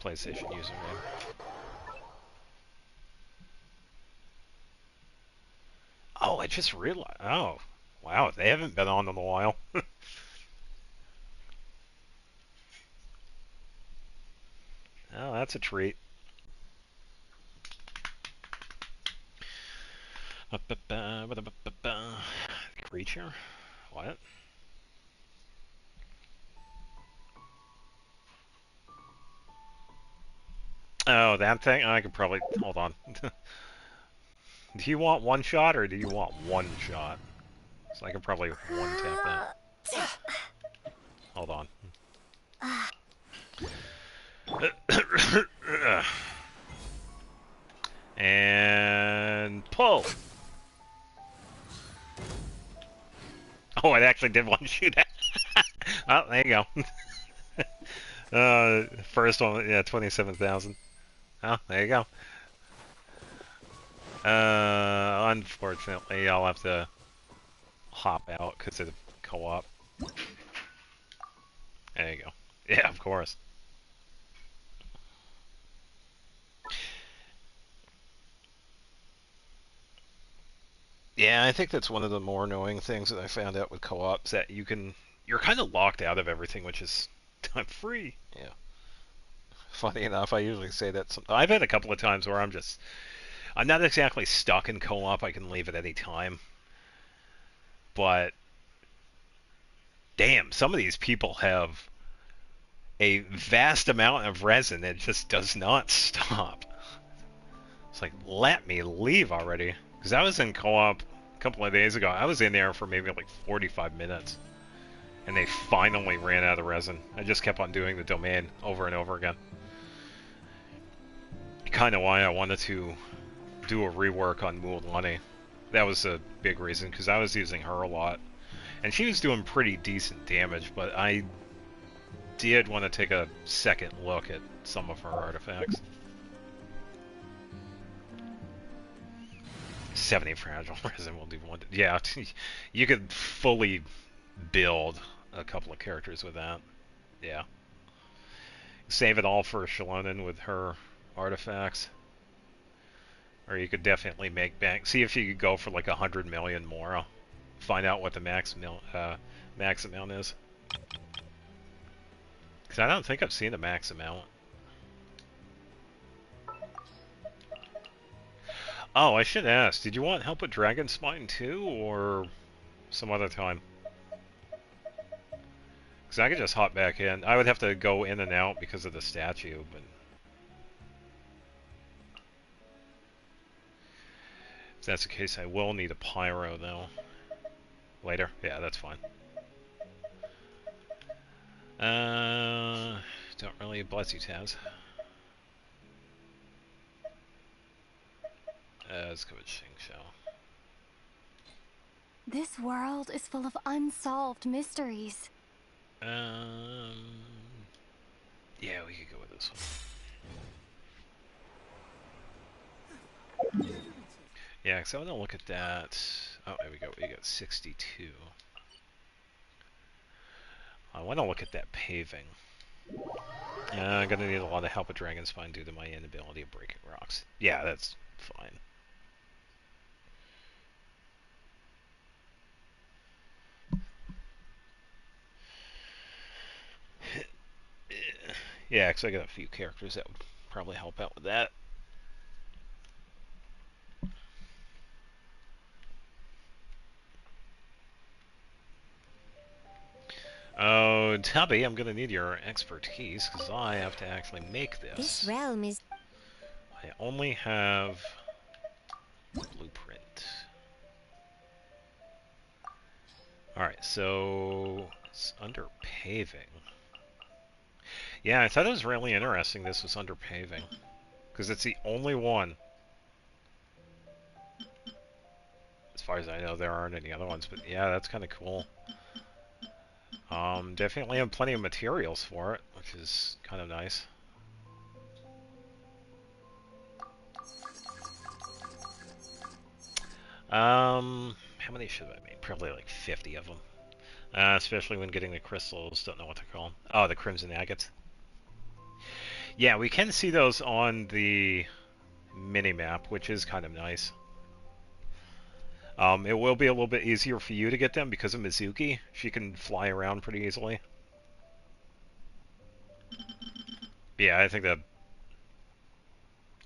PlayStation username. Oh, I just realized, oh, wow, they haven't been on in a while. Oh, that's a treat. Creature? What? Oh, that thing? I could probably... Hold on. Do you want one shot, or do you want one shot? So I can probably one-tap that. Hold on. And... pull! Oh, it actually did one shoot at. Oh, there you go. First one, yeah, 27,000. Oh, there you go. Unfortunately, I'll have to hop out because of the co-op. There you go. Yeah, of course. Yeah, I think that's one of the more annoying things that I found out with co-ops, that you're kind of locked out of everything, which is, I'm free. Yeah. Funny enough, I usually say that. I've had a couple of times where I'm not exactly stuck in co-op. I can leave at any time. But, damn, some of these people have a vast amount of resin that just does not stop. It's like, let me leave already. Because I was in co-op a couple of days ago. I was in there for maybe like 45 minutes. And they finally ran out of resin. I just kept on doing the domain over and over again. Kind of why I wanted to do a rework on Mulan. That was a big reason, because I was using her a lot. And she was doing pretty decent damage, but I did want to take a second look at some of her artifacts. 70 fragile resin will do one. Yeah, you could fully build a couple of characters with that. Yeah. Save it all for Shalonen with her artifacts. Or you could definitely make bank. See if you could go for like 100 million more. Find out what the max amount is. Because I don't think I've seen the max amount. Oh, I should ask. Did you want help with Dragon Spine too, or some other time? Because I could just hop back in. I would have to go in and out because of the statue, but... If that's the case, I will need a pyro, though. Later? Yeah, that's fine. Don't really bless you, Taz. Let's go with Xingqiu. This world is full of unsolved mysteries. Yeah, we could go with this one. Yeah, because I want to look at that. Oh, there we go. We got 62. I want to look at that paving. I'm going to need a lot of help with Dragon Spine due to my inability of breaking rocks. Yeah, that's fine. Yeah, because I got a few characters that would probably help out with that. Oh, Tubby, I'm going to need your expertise, because I have to actually make this. This realm is... I only have the blueprint. Alright, so it's under paving. Yeah, I thought it was really interesting this was under paving. Because it's the only one. As far as I know, there aren't any other ones, but yeah, that's kind of cool. Definitely have plenty of materials for it, which is kind of nice. How many should I make? Probably like 50 of them. Especially when getting the crystals, don't know what they're called. Oh, the crimson agates. Yeah, we can see those on the mini-map, which is kind of nice. It will be a little bit easier for you to get them because of Mizuki. She can fly around pretty easily. Yeah, I think the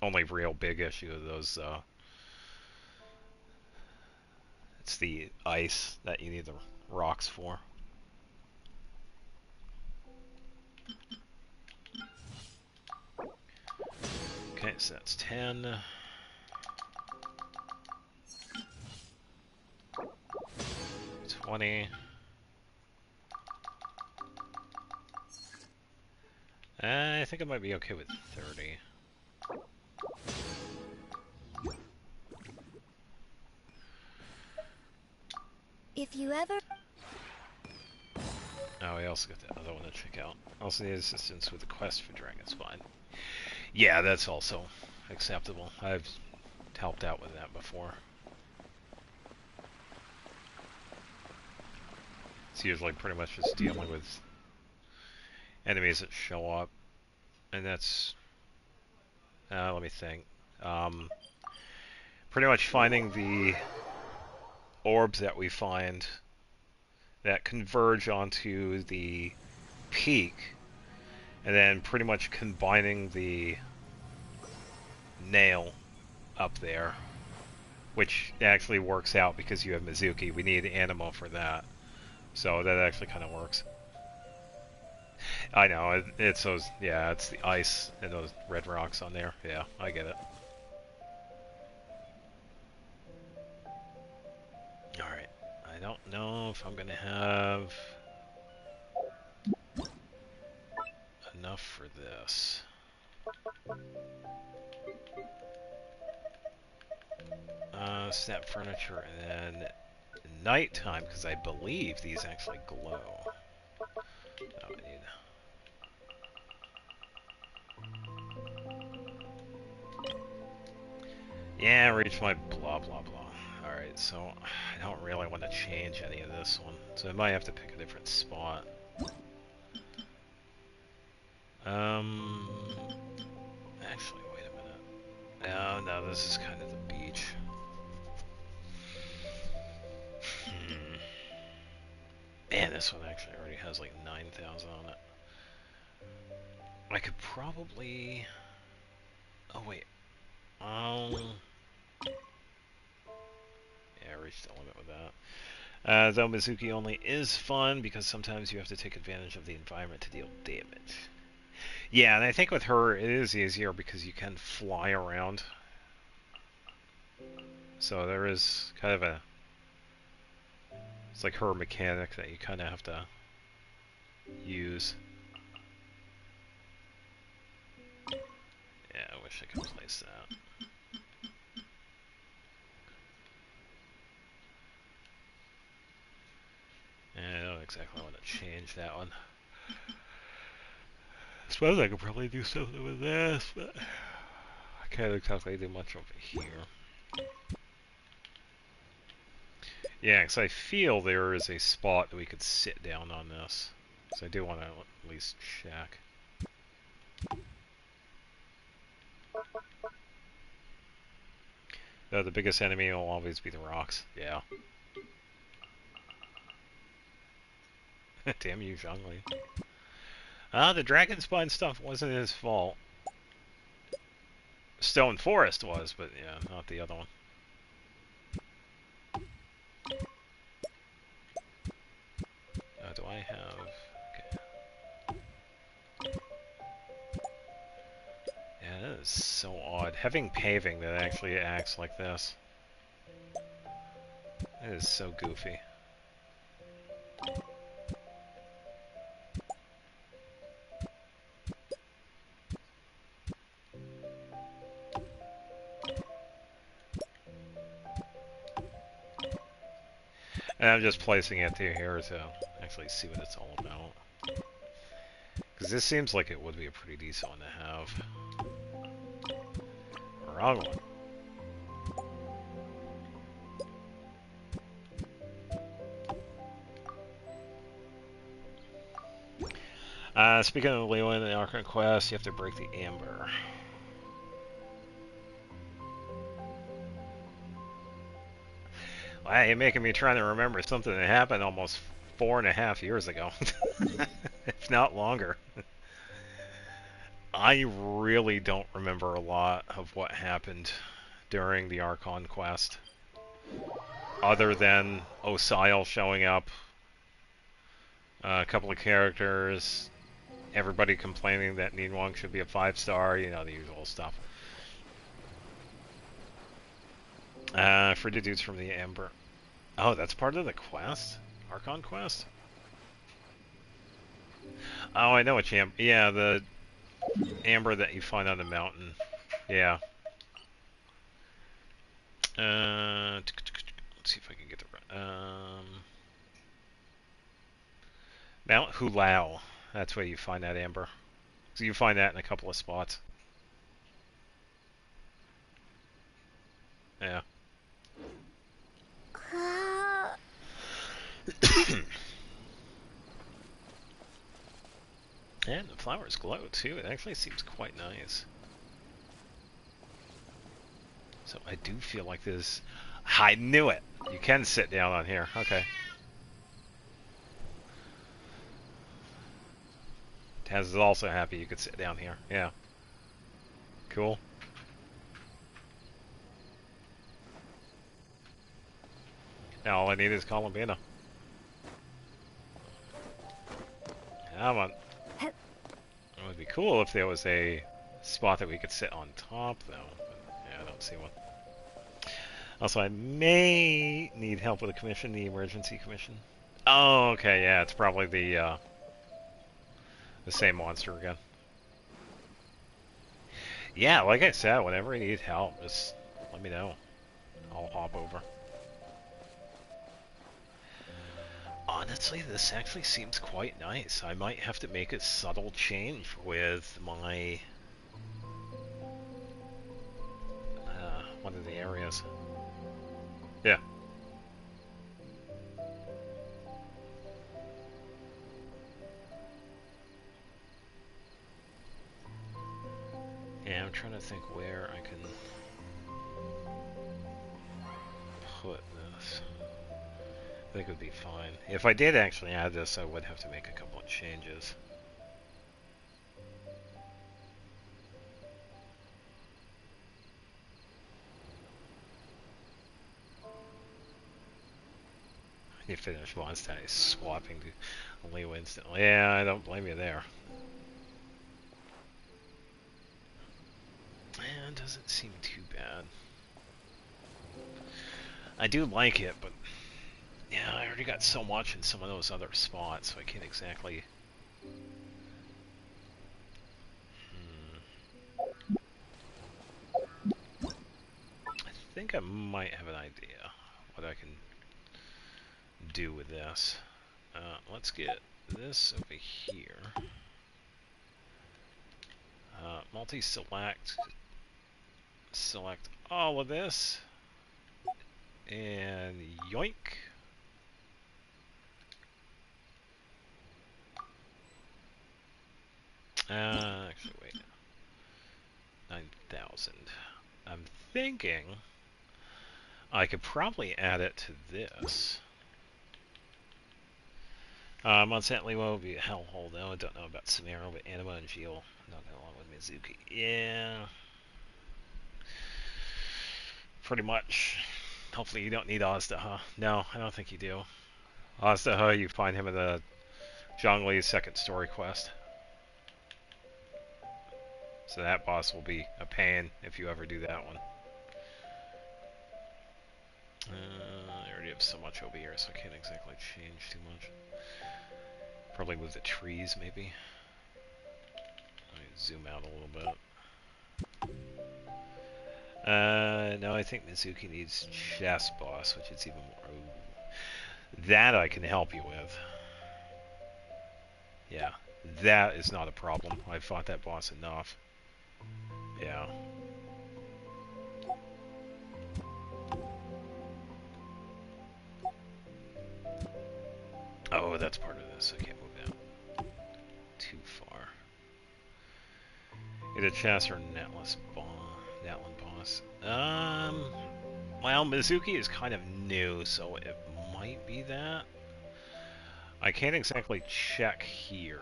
only real big issue of those, it's the ice that you need the rocks for. Okay, so that's 10. 20. I think I might be okay with 30. If you ever... Oh, we also got that other one to check out. Also need assistance with the quest for Dragon Spine. Yeah, that's also acceptable. I've helped out with that before. It's usually pretty much just dealing with enemies that show up. And that's... let me think. Pretty much finding the orbs that we find that converge onto the peak, and then pretty much combining the nail up there, which actually works out because you have Mizuki. We need Animo for that, so that actually kind of works. I know, it's those, yeah, it's the ice and those red rocks on there. Yeah, I get it. Alright, I don't know if I'm gonna have enough for this. Snap furniture, and then nighttime, because I believe these actually glow. Oh, I need... Yeah, reach my blah blah blah. Alright, so I don't really want to change any of this one, so I might have to pick a different spot. Actually, wait a minute. Oh, no, this is kind of the beach. Man, this one actually already has like 9,000 on it. I could probably... Oh, wait. Yeah, I reached the limit with that. Though Mizuki only is fun because sometimes you have to take advantage of the environment to deal damage. Yeah, and I think with her it is easier because you can fly around. So there is kind of a... It's like her mechanic that you kind of have to use. Yeah, I wish I could place that. I don't exactly want to change that one. I suppose I could probably do something with this, but I can't exactly do much over here. Yeah, because I feel there is a spot that we could sit down on this. So I do want to at least check. Though the biggest enemy will always be the rocks. Yeah. Damn you, Zhongli. The dragon spawn stuff wasn't his fault. Stone Forest was, but yeah, not the other one. Do I have... Okay. Yeah, that is so odd. Having paving that actually acts like this. That is so goofy. And I'm just placing it here to actually see what it's all about. Because this seems like it would be a pretty decent one to have. Wrong one. Speaking of Leland and the Archon Quest, you have to break the Amber. Wow, you're making me trying to remember something that happened almost 4.5 years ago. If not longer. I really don't remember a lot of what happened during the Archon Quest. Other than Osile showing up, a couple of characters, everybody complaining that Nidwong should be a 5-star, you know, the usual stuff. For the dudes from the Amber. Oh, that's part of the quest? Archon quest? Oh, I know what you... Yeah, the Amber that you find on the mountain. Yeah. Let's see if I can get the... Mount Hulao. That's where you find that Amber. So you find that in a couple of spots. Yeah. And the flowers glow too. It actually seems quite nice. So I do feel like this... I knew it! You can sit down on here. Okay. Taz is also happy you could sit down here. Yeah. Cool. Now all I need is Columbina. Come on. It would be cool if there was a spot that we could sit on top, though. But, yeah, I don't see one. Also, I may need help with the commission, the emergency commission. Oh, okay, yeah, it's probably the same monster again. Yeah, like I said, whenever you need help, just let me know. I'll hop over. Honestly, this actually seems quite nice. I might have to make a subtle change with my... one of the areas. Yeah. Yeah, I'm trying to think where I can put this. I think it would be fine. If I did actually add this, I would have to make a couple of changes. You finish once, that is swapping to Leo instantly. Yeah, I don't blame you there. It doesn't seem too bad. I do like it, but yeah, I already got so much in some of those other spots, so I can't exactly. I think I might have an idea what I can do with this. Let's get this over here. Multi-select. Select all of this. And yoink. Actually, wait. 9,000. I'm thinking I could probably add it to this. Monsant Limo would be a hellhole, though. I don't know about Samaro, but Anima and Gio. Not that long with Mizuki. Yeah. Pretty much. Hopefully you don't need Ozdaha. No, I don't think you do. Ozdaha, you find him in the Zhongli's second story quest. So that boss will be a pain if you ever do that one. I already have so much over here, so I can't exactly change too much. Probably move the trees, maybe. Let me zoom out a little bit. No, I think Mizuki needs chess boss, which is even more. Ooh. That I can help you with. Yeah, that is not a problem. I've fought that boss enough. Yeah. Oh, that's part of this. I can't move that too far. Either chess or Netless Natlan boss. Well, Mizuki is kind of new, so it might be that. I can't exactly check here.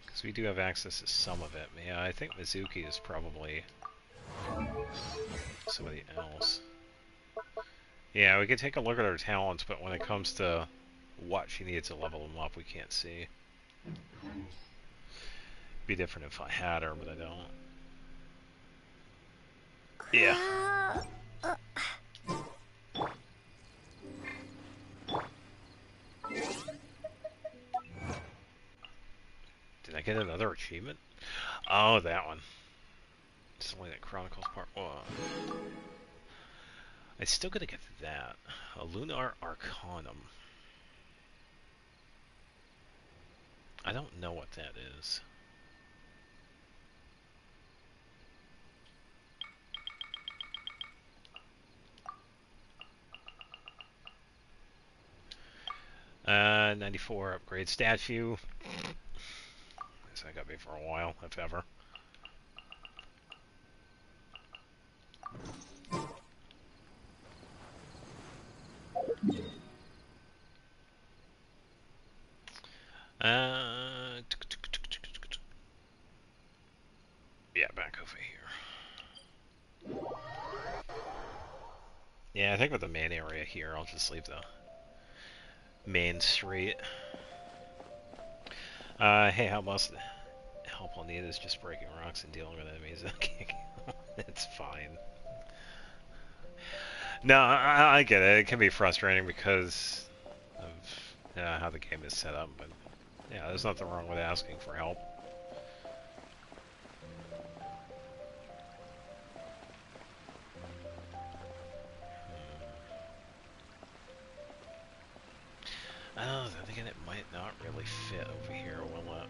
Because we do have access to some of it. Yeah, I think Mizuki is probably somebody else. Yeah, we could take a look at her talents, but when it comes to what she needs to level them up, we can't see. Be different if I had her, but I don't. Yeah. Did I get another achievement? Oh, that one. It's only that Chronicles part 1. I still gotta get that. A Lunar Arcanum. I don't know what that is. Uh, 94 upgrade statue. Guess that got me for a while, if ever. Yeah, back over here. Yeah, I think with the main area here, I'll just leave the main street. Hey, how much help I'll need is just breaking rocks and dealing with enemies. It's fine. No, I get it. It can be frustrating because of how the game is set up, but yeah, there's nothing wrong with asking for help. Oh, then again, it might not really fit over here, will it?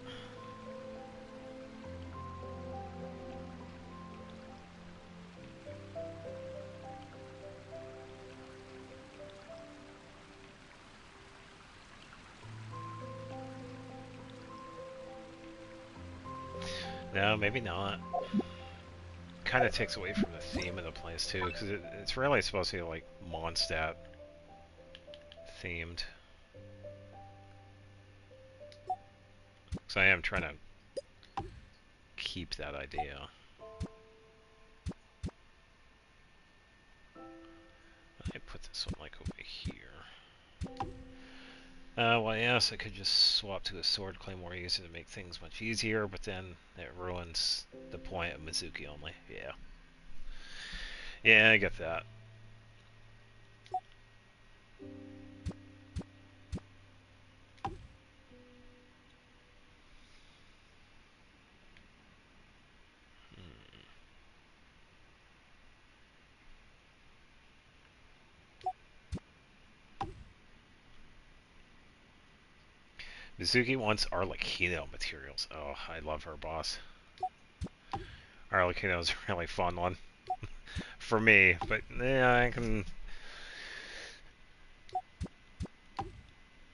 No, maybe not. Kind of takes away from the theme of the place too, because it's really supposed to be like Mondstadt themed. So I am trying to keep that idea. I put this one like over here. Well, yes, I could just swap to a sword claymore user to make things much easier, but then it ruins the point of Mizuki only. Yeah. Yeah, I get that. Mizuki wants Arlecchino materials. Oh, I love her, boss. Arlecchino's a really fun one. For me, but yeah, I can...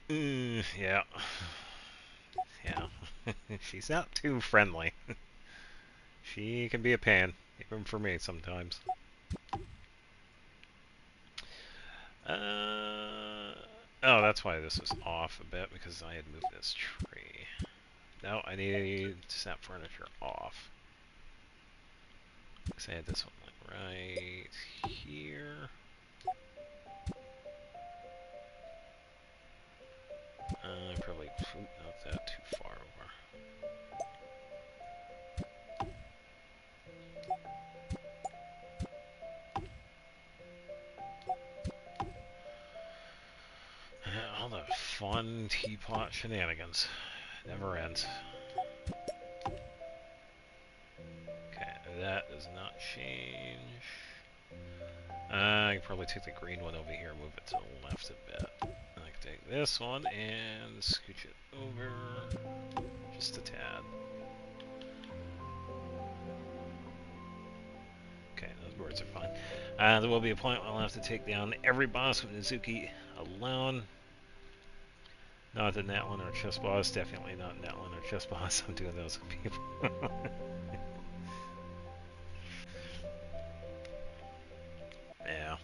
yeah. Yeah. She's not too friendly. She can be a pain, even for me sometimes. Oh, that's why this was off a bit, because I had moved this tree. No, I need snap furniture off. Because I had this one like right here. Probably not that too far over. All the fun teapot shenanigans. Never ends. Okay, that does not change. I can probably take the green one over here and move it to the left a bit. I can take this one and scooch it over just a tad. Okay, those birds are fine. There will be a point where I'll have to take down every boss with Mizuki alone. Not the Natlin or Chess Boss, definitely not Natlin or Chess Boss. I'm doing those with people. Yeah.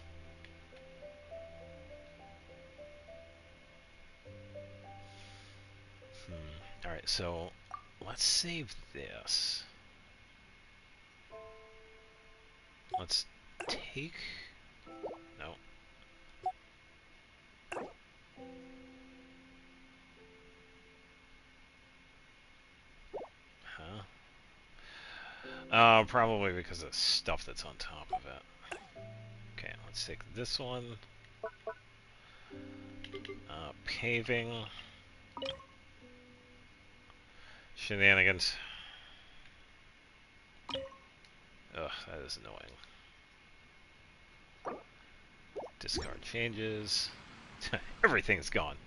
Alright, so let's save this. Let's take... No. Huh? Probably because of stuff that's on top of it. Okay, let's take this one. Paving. Shenanigans. Ugh, that is annoying. Discard changes. Everything's gone.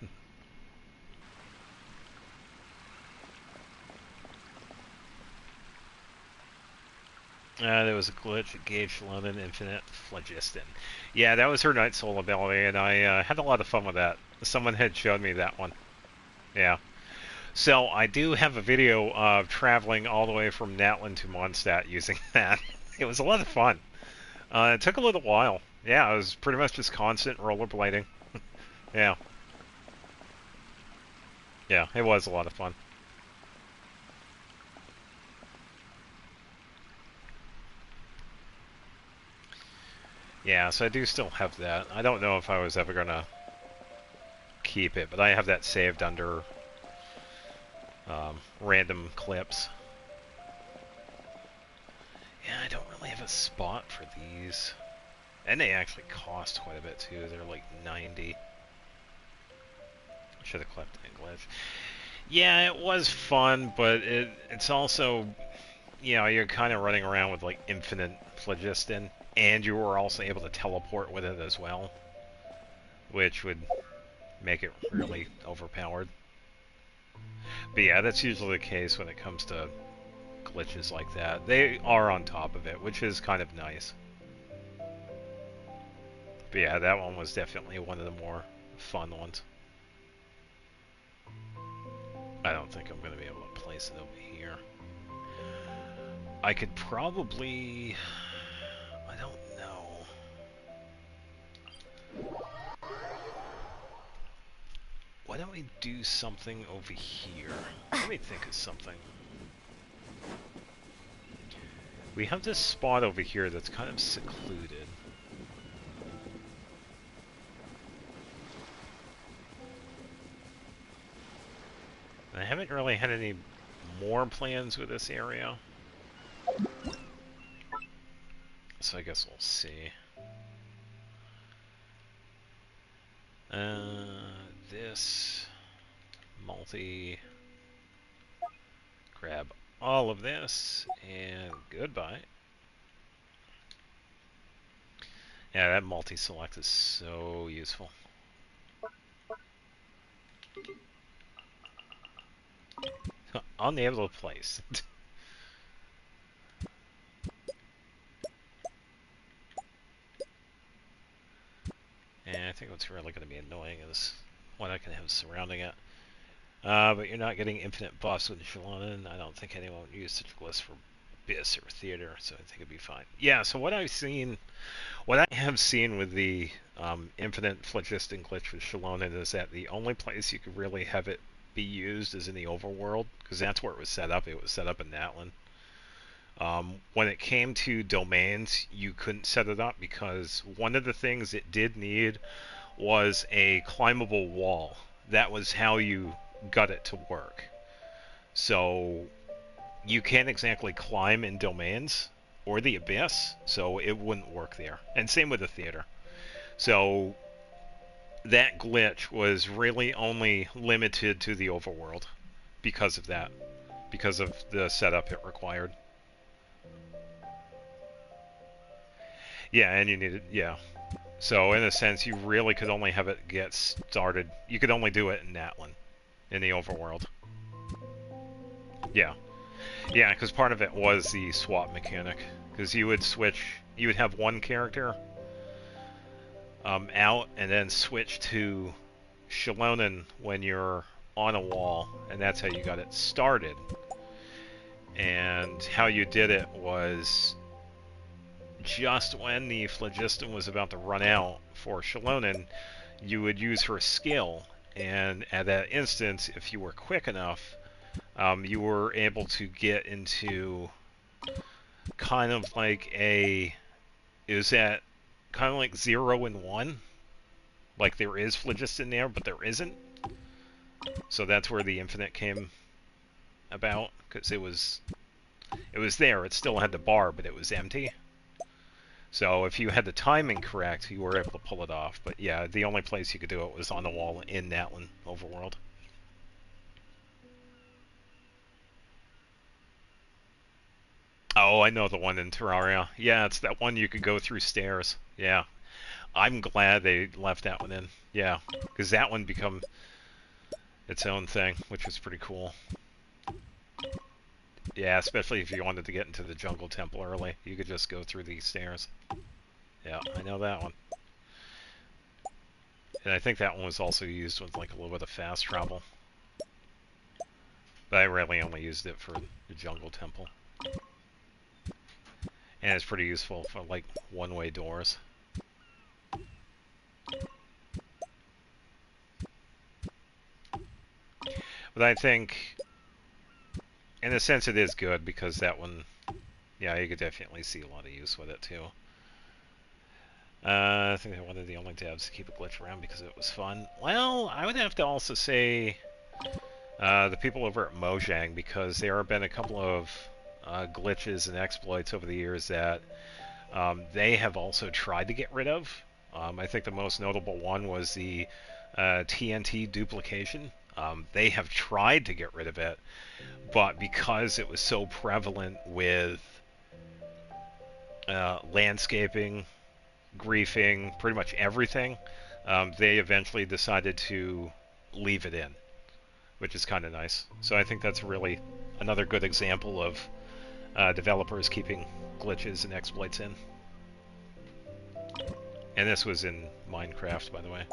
There was a glitch at Gage London Infinite Phlogiston. Yeah, that was her Night Soul ability, and I had a lot of fun with that. Someone had showed me that one. Yeah. So I do have a video of traveling all the way from Natlin to Mondstadt using that. It was a lot of fun. It took a little while. Yeah, it was pretty much just constant rollerblading. Yeah. Yeah, it was a lot of fun. Yeah, so I do still have that. I don't know if I was ever gonna keep it, but I have that saved under random clips. Yeah, I don't really have a spot for these. And they actually cost quite a bit too. They're like 90. Should have clipped English. Yeah, it was fun, but it's also, you know, you're kind of running around with like infinite phlogiston, and you were also able to teleport with it as well, which would make it really overpowered. But yeah, that's usually the case when it comes to glitches like that. They are on top of it, which is kind of nice. But yeah, that one was definitely one of the more fun ones. I don't think I'm going to be able to place it over here. I could probably... I don't know. Why don't we do something over here? Let me think of something. We have this spot over here that's kind of secluded. I haven't really had any more plans with this area. So I guess we'll see. This multi, grab all of this, and goodbye. Yeah, that multi-select is so useful. Unable to place. And I think what's really going to be annoying is what I can have surrounding it. But you're not getting infinite buffs with Shalonen. I don't think anyone would use such a list for Abyss or Theater, so I think it'd be fine. Yeah, so what I have seen with the infinite phlogiston glitch with Shalonen is that the only place you could really have it be used is in the overworld, because that's where it was set up. It was set up in Natlan. When it came to domains, you couldn't set it up because one of the things it did need was a climbable wall. That was how you got it to work. So you can't exactly climb in domains or the Abyss, so it wouldn't work there. And same with the Theater. So that glitch was really only limited to the overworld because of that, because of the setup it required. Yeah, and you needed, yeah. So in a sense, you really could only have it get started. You could only do it in Natlan, in the overworld. Yeah. Yeah, because part of it was the swap mechanic. Because you would switch, you would have one character out, and then switch to Shalonen when you're on a wall, and that's how you got it started. And how you did it was just when the phlogiston was about to run out for Shalonen, you would use her skill, and at that instance, if you were quick enough, you were able to get into kind of like a... Is that kind of like 0 and 1? Like there is phlogiston there, but there isn't. So that's where the infinite came about, because it was there. It still had the bar, but it was empty. So if you had the timing correct, you were able to pull it off. But yeah, the only place you could do it was on the wall in Natlan Overworld. Oh, I know the one in Terraria. Yeah, it's that one you could go through stairs. Yeah. I'm glad they left that one in. Yeah, because that one become its own thing, which was pretty cool. Yeah, especially if you wanted to get into the jungle temple early. You could just go through these stairs. Yeah, I know that one. And I think that one was also used with like a little bit of fast travel. But I really only used it for the jungle temple. And it's pretty useful for like one-way doors. But I think, in a sense, it is good because that one, yeah, you could definitely see a lot of use with it too. I think they're one of the only devs to keep a glitch around because it was fun. Well, I would have to also say the people over at Mojang, because there have been a couple of glitches and exploits over the years that they have also tried to get rid of. I think the most notable one was the TNT duplication. They have tried to get rid of it, but because it was so prevalent with landscaping, griefing, pretty much everything, they eventually decided to leave it in, which is kind of nice. So I think that's really another good example of developers keeping glitches and exploits in. And this was in Minecraft, by the way.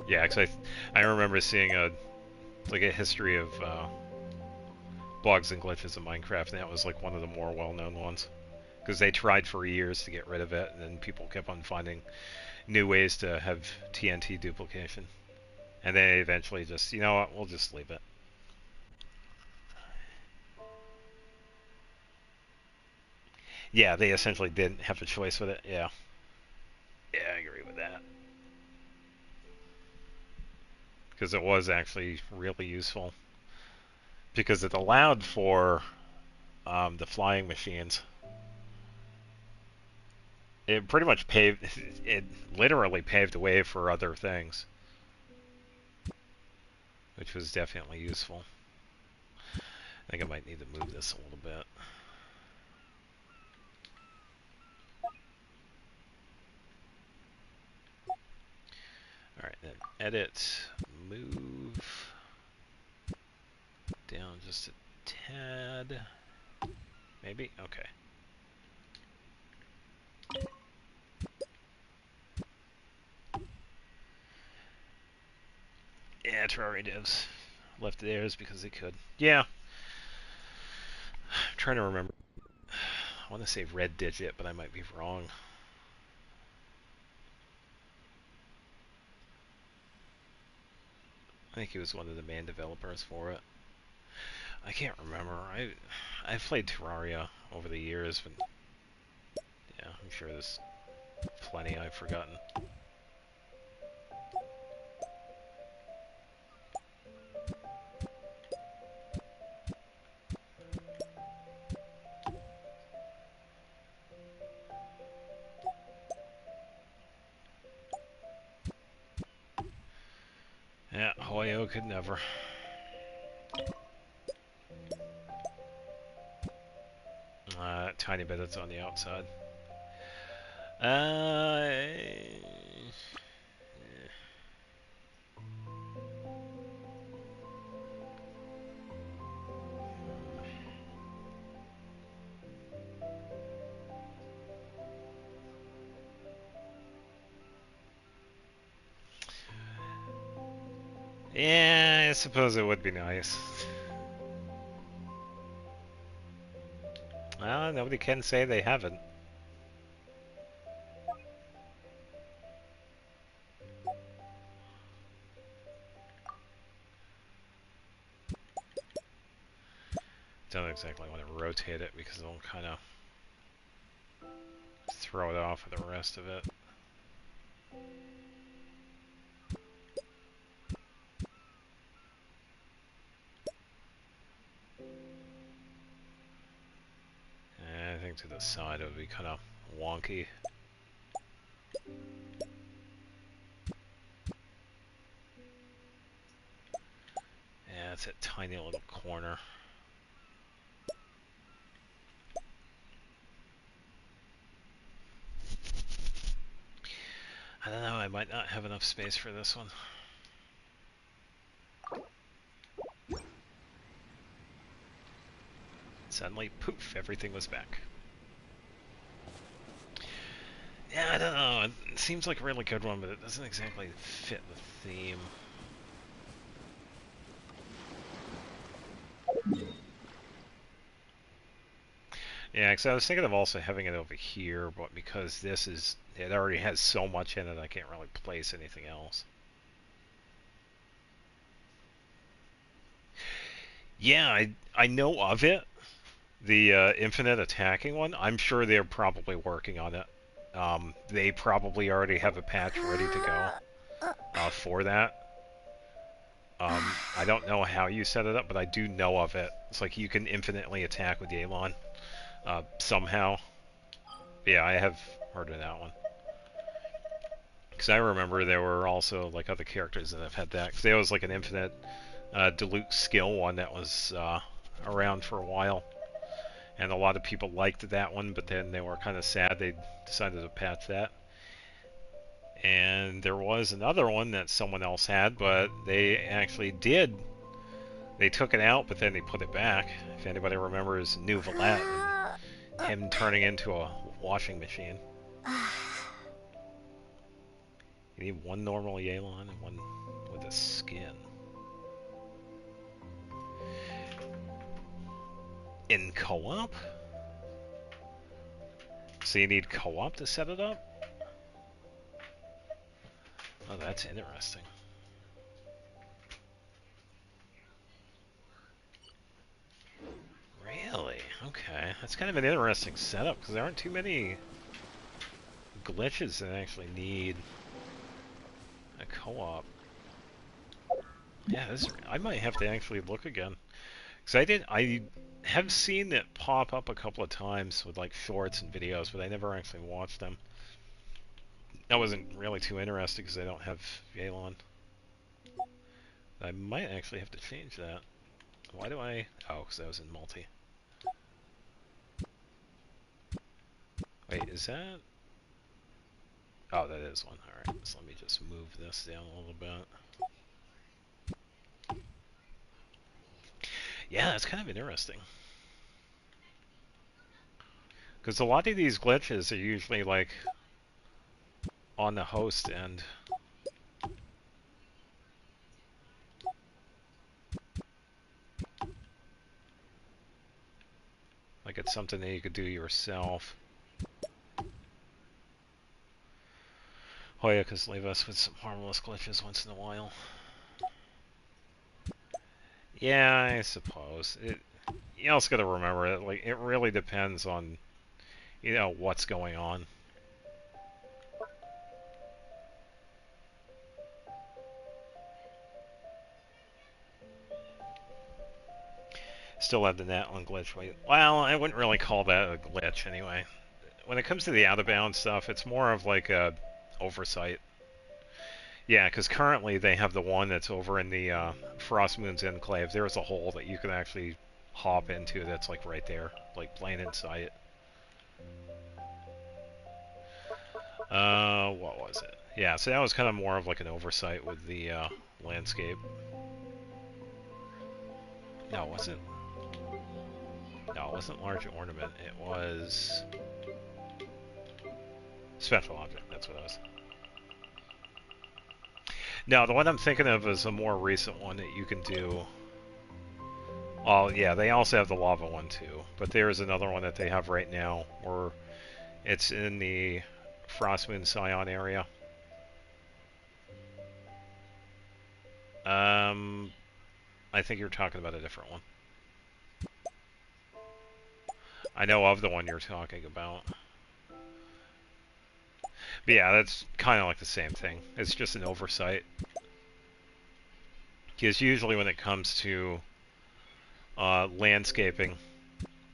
Yeah, because I remember seeing a history of bugs and glitches in Minecraft, and that was like one of the more well-known ones. Because they tried for years to get rid of it, and then people kept on finding new ways to have TNT duplication. And they eventually just, you know what, we'll just leave it. Yeah, they essentially didn't have a choice with it, yeah. Yeah, I agree with that. Because it was actually really useful. Because it allowed for the flying machines. It pretty much paved, it literally paved the way for other things. Which was definitely useful. I think I might need to move this a little bit. Alright, then edit, move down just a tad. Maybe? Okay. Yeah, Terraria devs left theirs because they could. Yeah. I'm trying to remember. I want to say Red Digit, but I might be wrong. I think he was one of the main developers for it. I can't remember. I've played Terraria over the years, but yeah, I'm sure there's plenty I've forgotten. Yeah, Hoyo could never. Tiny bit that's on the outside. Yeah, I suppose it would be nice. Well, nobody can say they haven't. Don't exactly want to rotate it because it'll kind of throw it off with the rest of it. And I think to the side it would be kind of wonky. Yeah, it's that tiny little corner. I don't know, I might not have enough space for this one. Suddenly, poof, everything was back. Yeah, I don't know, it seems like a really good one, but it doesn't exactly fit the theme. Yeah, because I was thinking of also having it over here, but because this is, it already has so much in it, I can't really place anything else. Yeah, I know of it, the infinite attacking one. I'm sure they're probably working on it. They probably already have a patch ready to go for that. I don't know how you set it up, but I do know of it. It's like you can infinitely attack with Yelan somehow. Yeah, I have heard of that one. Because I remember there were also like other characters that have had that. Because there was like an infinite dilute skill one that was around for a while. And a lot of people liked that one, but then they were kind of sad they decided to patch that. And there was another one that someone else had, but they actually did. They took it out, but then they put it back. If anybody remembers New Valette and him turning into a washing machine. You need one normal Yelan and one with a skin. In co-op? So you need co-op to set it up? Oh, that's interesting. Really? Okay. That's kind of an interesting setup, because there aren't too many glitches that actually need a co-op. Yeah, I might have to actually look again. Because I have seen it pop up a couple of times with like shorts and videos, but I never actually watched them. I wasn't really too interested because I don't have Yelan. I might actually have to change that. Why do I... Oh, because I was in multi. Wait, is that... Oh, that is one. Alright, so let me just move this down a little bit. Yeah, that's kind of interesting. Because a lot of these glitches are usually like on the host end. Like it's something that you could do yourself. Hoya could leave us with some harmless glitches once in a while. Yeah, I suppose. You also got to remember that like it really depends on what's going on. Still have the net on glitch. Well, I wouldn't really call that a glitch anyway. When it comes to the out of bounds stuff, it's more of like a oversight. Yeah, because currently they have the one that's over in the Frost Moon's Enclave. There's a hole that you can actually hop into that's like right there, like plain in sight. What was it? Yeah, so that was kind of more of like an oversight with the landscape. No, it wasn't. No, it wasn't large ornament. It was special object. That's what it was. No, the one I'm thinking of is a more recent one that you can do. Oh, yeah, they also have the lava one too. But there's another one that they have right now where it's in the Frostmoon Scion area. I think you're talking about a different one. I know of the one you're talking about. But yeah, that's kind of like the same thing. It's just an oversight. Because usually when it comes to landscaping,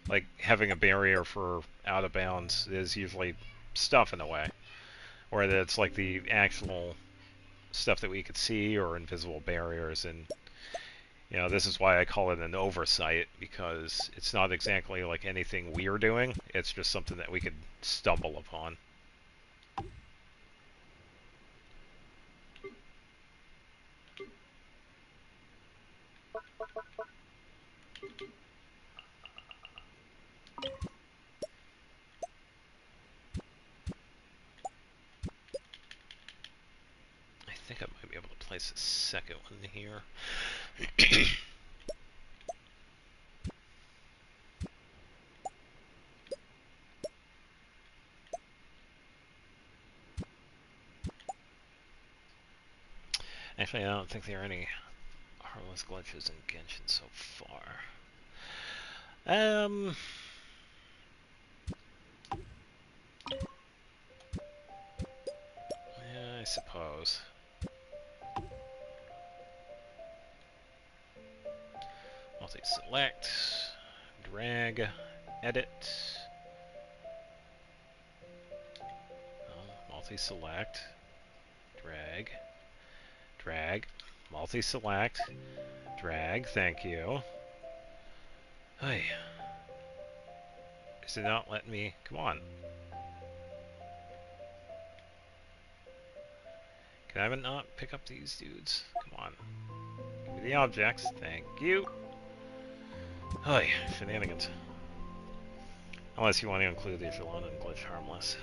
like having a barrier for out of bounds is usually stuff in the way. Or that it's like the actual stuff that we could see or invisible barriers. And, this is why I call it an oversight, because it's not exactly like anything we're doing. It's just something that we could stumble upon. I think I might be able to place a second one here. Actually, I don't think there are any harmless glitches in Genshin so far. Yeah, I suppose. Multi-select, drag, edit. Multi-select, drag, drag, multi-select, drag, thank you. Hey. Is it not letting me? Come on. Can I not pick up these dudes? Come on. Give me the objects. Thank you. Hey, shenanigans. Unless you want to include the Echelon and glitch harmless.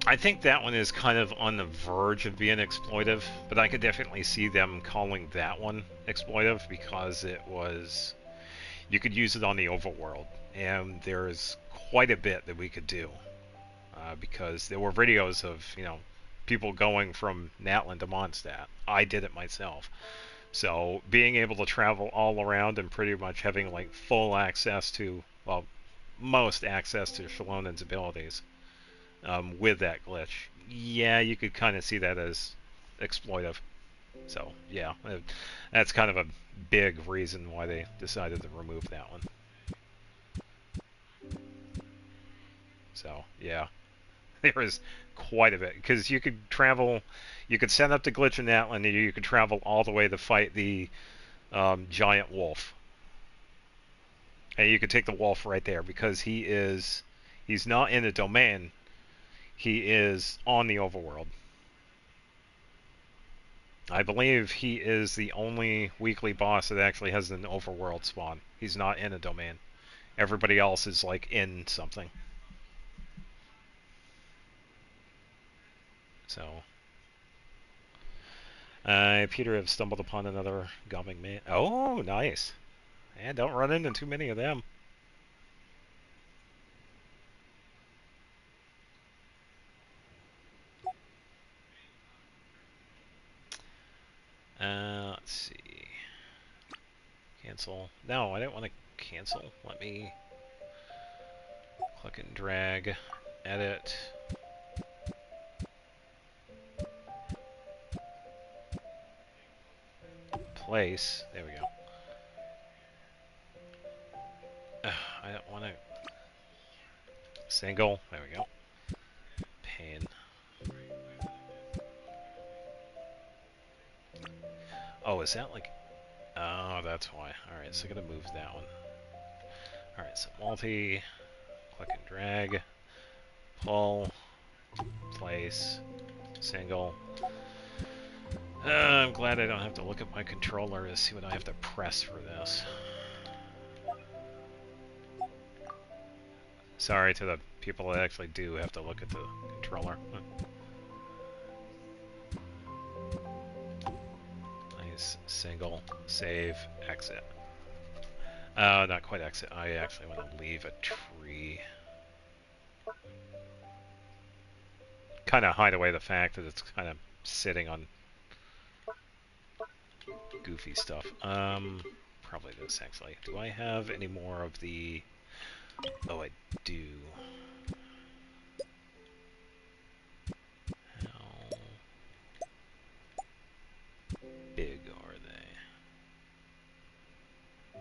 I think that one is kind of on the verge of being exploitive, but I could definitely see them calling that one exploitive because it was, you could use it on the overworld, and there's quite a bit that we could do because there were videos of, you know, people going from Natlan to Mondstadt. I did it myself. So being able to travel all around and pretty much having like full access to, well, most access to Shalonen's abilities with that glitch, yeah, you could kind of see that as exploitive. So yeah, that's kind of a big reason why they decided to remove that one. So yeah, there was quite a bit because you could travel, you could set up the glitch in that one, and you could travel all the way to fight the giant wolf, and you could take the wolf right there because he's not in the domain, he is on the overworld. I believe he is the only weekly boss that actually has an overworld spawn. He's not in a domain. Everybody else is like in something. So I appear to have stumbled upon another gobbling man. Oh, nice. And don't run into too many of them. Let's see. Cancel. No, I didn't want to cancel. Let me click and drag. Edit. Place. There we go. I don't want to. Single. There we go. Pain. Oh, is that like... Oh, that's why. Alright, so I gotta move that one. Alright, so multi, click and drag, pull, place, single. I'm glad I don't have to look at my controller to see what I have to press for this. Sorry to the people that actually do have to look at the controller. Nice. Single, save, exit. Not quite exit. I actually want to leave a tree. Kind of hide away the fact that it's kind of sitting on goofy stuff. Probably this actually. Do I have any more of the... Oh, I do. How big are they?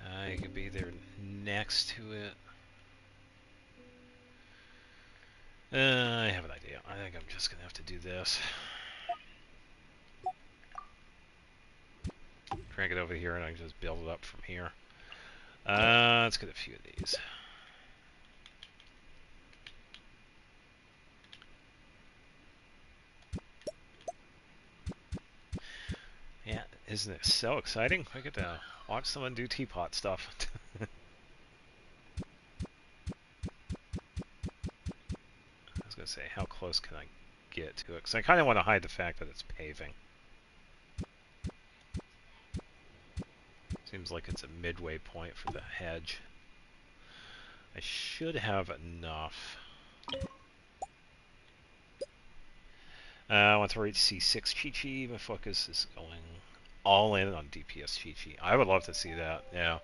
I could be there next to it. I have an idea. I think I'm just gonna have to do this. Drag it over here and I can just build it up from here. Let's get a few of these. Yeah, isn't it so exciting? I get to watch someone do teapot stuff. I was gonna say, how close can I get to it? Because I kind of want to hide the fact that it's paving. Seems like it's a midway point for the hedge. I should have enough. I want to reach C6 Chi-Chi. My focus is going all in on DPS Chi-Chi. I would love to see that, yeah.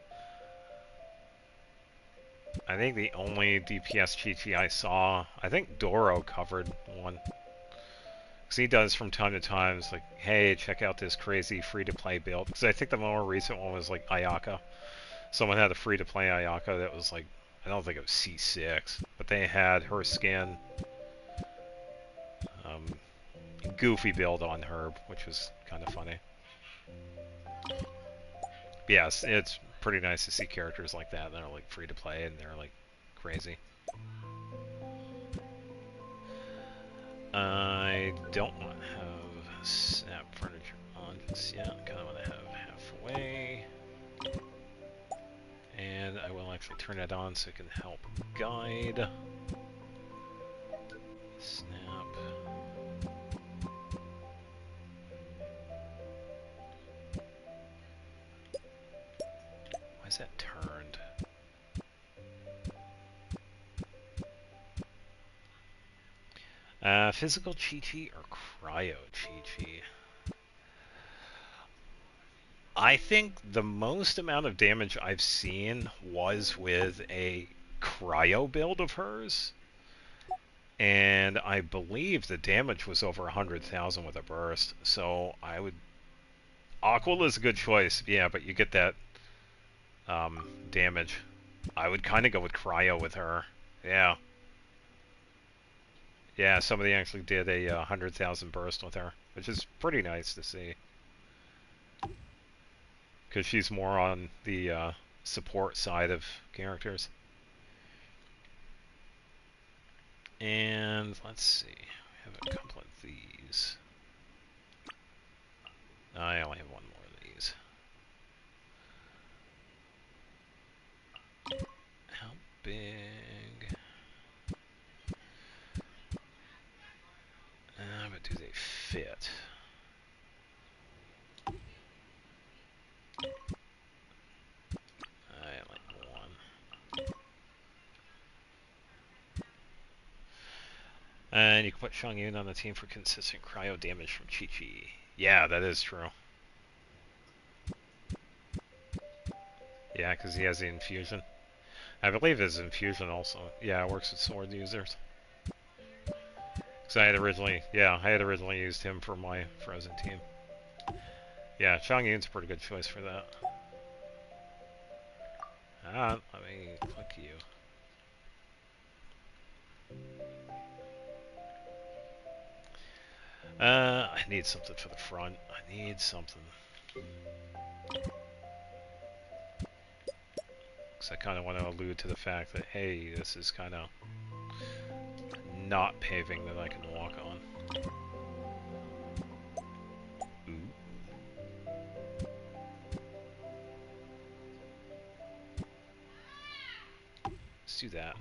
I think the only DPS Chi-Chi I saw, I think Doro covered one. Because he does from time to time, it's like, hey, check out this crazy free-to-play build. Because I think the more recent one was like Ayaka. Someone had a free-to-play Ayaka that was like, I don't think it was C6, but they had her skin, goofy build on her, which was kind of funny. Yes, it's pretty nice to see characters like that that are like free-to-play and they're like crazy. I don't want to have snap furniture on just yet. I kind of want to have halfway. And I will actually turn it on so it can help guide. Snap. Why is that turned? Physical Chi-Chi or Cryo Chi-Chi? I think the most amount of damage I've seen was with a Cryo build of hers. And I believe the damage was over 100,000 with a burst. So I would... Aquila is a good choice, yeah, but you get that damage. I would kind of go with Cryo with her. Yeah. Yeah, somebody actually did a 100,000 burst with her, which is pretty nice to see. Because she's more on the support side of characters. And let's see, I have a couple of these. I only have one more of these. How big? But do they fit? I like one. And you can put Shang-Yun on the team for consistent cryo damage from Chi-Chi. Yeah, that is true. Yeah, because he has the infusion. I believe his infusion also, yeah, it works with sword users. Because I had originally used him for my Frozen team. Yeah, Shang-Yun's a pretty good choice for that. Let me click you. I need something for the front. I need something. Because I kind of want to allude to the fact that, hey, this is kind of not paving that I can walk on. Ooh. Let's do that.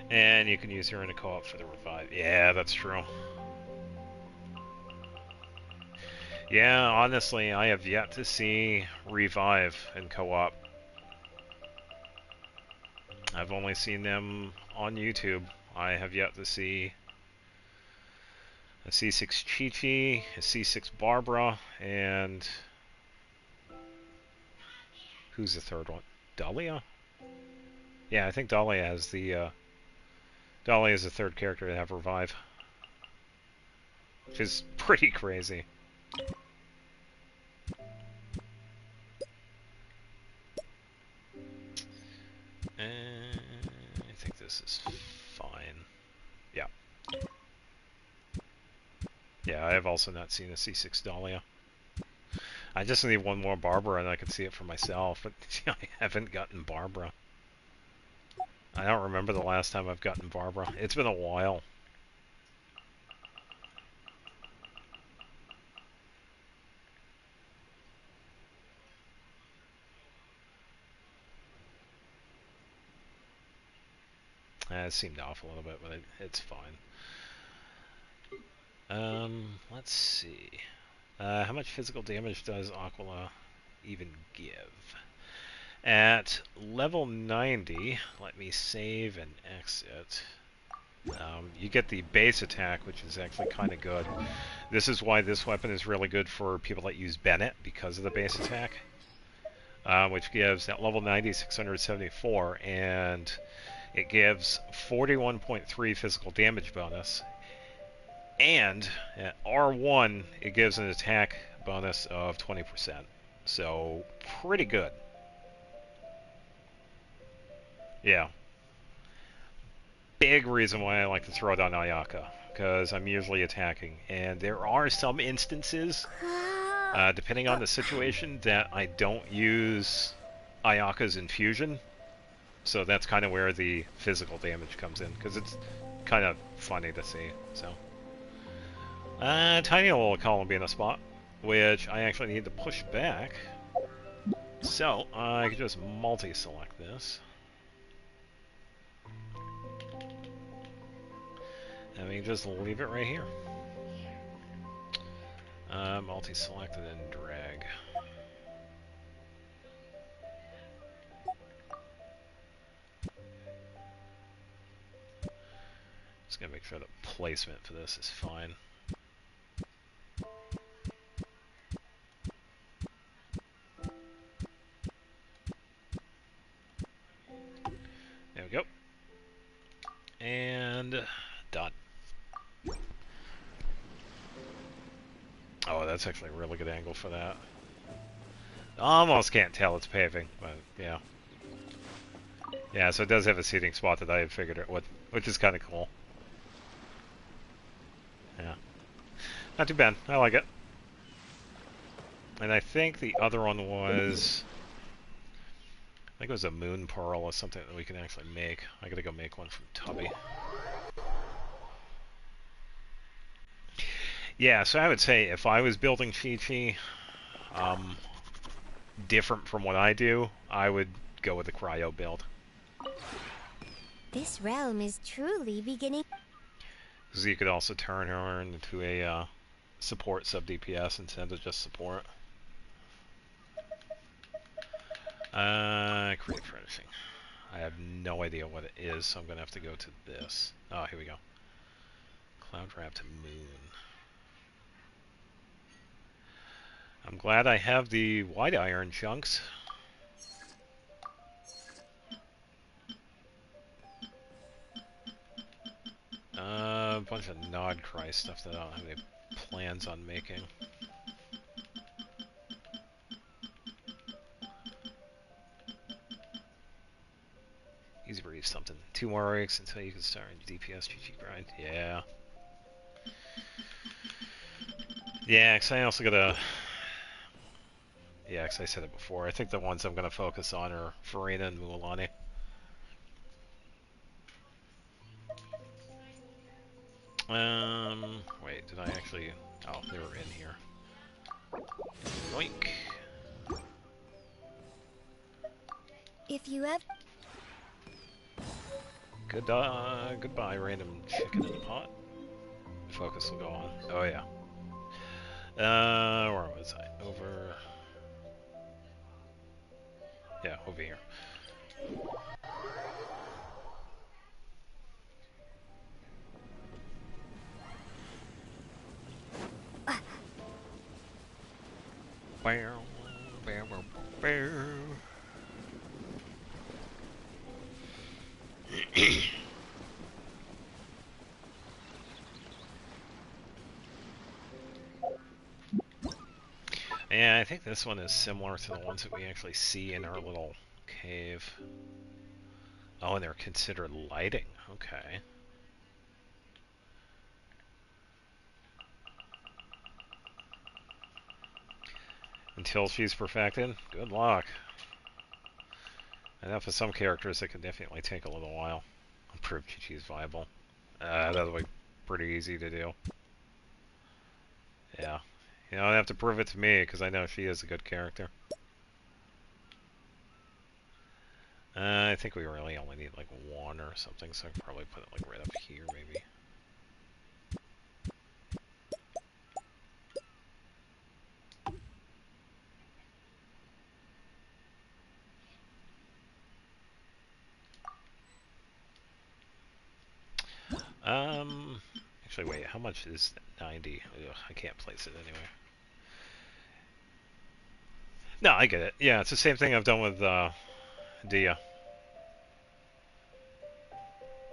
And you can use her in a co-op for the revive. Yeah, that's true. Yeah, honestly, I have yet to see revive in co-op. I've only seen them on YouTube. I have yet to see a C6 Chi-Chi, a C6 Barbara, and who's the third one? Dahlia? Yeah, I think Dahlia has the Dahlia is the third character to have revive, which is pretty crazy. I think this is fine. Yeah. Yeah, I have also not seen a C6 Dahlia. I just need one more Barbara and I can see it for myself, but I haven't gotten Barbara. I don't remember the last time I've gotten Barbara. It's been a while. It seemed off a little bit, but it's fine. Let's see. How much physical damage does Aquila even give? At level 90, let me save and exit. You get the base attack, which is actually kind of good. This is why this weapon is really good for people that use Bennett, because of the base attack. Which gives, at level 90, 674, and it gives 41.3 physical damage bonus. And at R1, it gives an attack bonus of 20%. So, pretty good. Yeah. Big reason why I like to throw it on Ayaka, because I'm usually attacking. And there are some instances, depending on the situation, that I don't use Ayaka's infusion. So that's kind of where the physical damage comes in, because it's kind of funny to see. So, tiny little column in a spot, which I actually need to push back. So I can just multi-select this. Let me just leave it right here. Multi-select and then drag. Just gotta make sure the placement for this is fine. There we go. And done. Oh, that's actually a really good angle for that. Almost can't tell it's paving, but yeah. Yeah, so it does have a seating spot that I had figured out, which is kind of cool. Yeah. Not too bad. I like it. And I think the other one was... I think it was a moon pearl or something that we can actually make. I gotta go make one from Tubby. Yeah, so I would say if I was building Chi-Chi, different from what I do, I would go with the cryo build. This realm is truly beginning. Because you could also turn her into a support sub-DPS instead of just support. Create furnishing. I have no idea what it is, so I'm going to have to go to this. Oh, here we go. Cloud Wrapped Moon. I'm glad I have the white iron chunks. A bunch of Nod Cry stuff that I don't have any plans on making. Easy breeze something. 2 more weeks until you can start DPS GG grind. Yeah. Yeah, because I also gotta... Yeah, because I said it before. I think the ones I'm gonna focus on are Farina and Mualani. Wait, did I actually... Oh, they were in here. Yoink. If you ever... Goodbye, random chicken in the pot. Focus will go on. Oh, yeah. Where was I? Over... Yeah, over here. Bow, bow, bow, bow. Yeah, I think this one is similar to the ones that we actually see in our little cave. Oh, and they're considered lighting. Okay. Until she's perfected. Good luck. I know for some characters it can definitely take a little while. Prove she's viable. That'll be pretty easy to do. Yeah. You don't have to prove it to me, because I know she is a good character. I think we really only need like 1 or something, so I can probably put it like right up here, maybe. Actually, wait, how much is 90? Ugh, I can't place it anywhere. No, I get it. Yeah, it's the same thing I've done with Dia.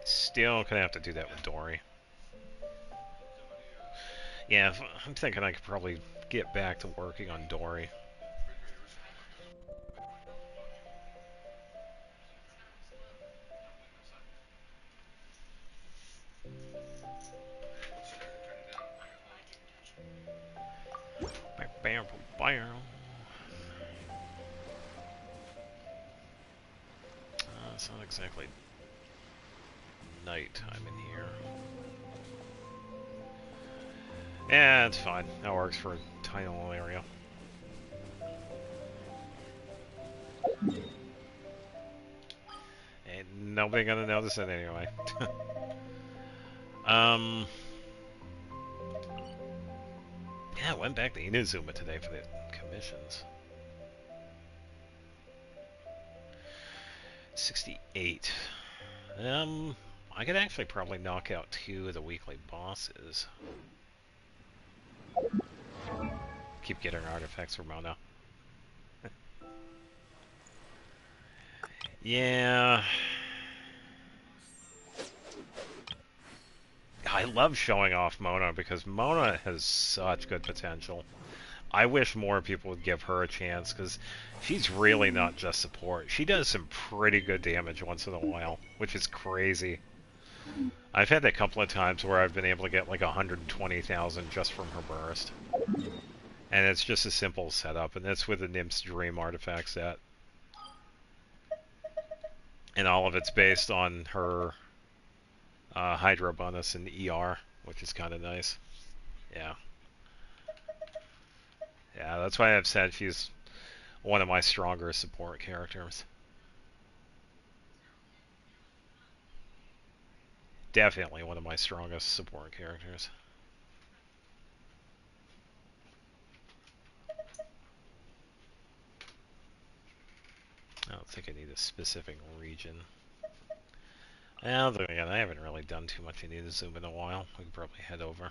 Still gonna have to do that with Dory. Yeah, I'm thinking I could probably get back to working on Dory. It's not exactly nighttime in here. Yeah, it's fine. That works for a tiny little area. Ain't nobody gonna notice it anyway. Um, yeah, I went back to Inazuma today for the commissions. 68. I could actually probably knock out 2 of the weekly bosses. Keep getting artifacts for Mona. Yeah. I love showing off Mona because Mona has such good potential. I wish more people would give her a chance because she's really not just support. She does some pretty good damage once in a while, which is crazy. I've had a couple of times where I've been able to get like 120,000 just from her burst. And it's just a simple setup, and that's with the Nymph's Dream artifact set. And all of it's based on her Hydro bonus and ER, which is kind of nice. Yeah. Yeah, that's why I've said she's one of my stronger support characters. Definitely one of my strongest support characters. I don't think I need a specific region. Again, I haven't really done too much in Inazuma in a while. We can probably head over.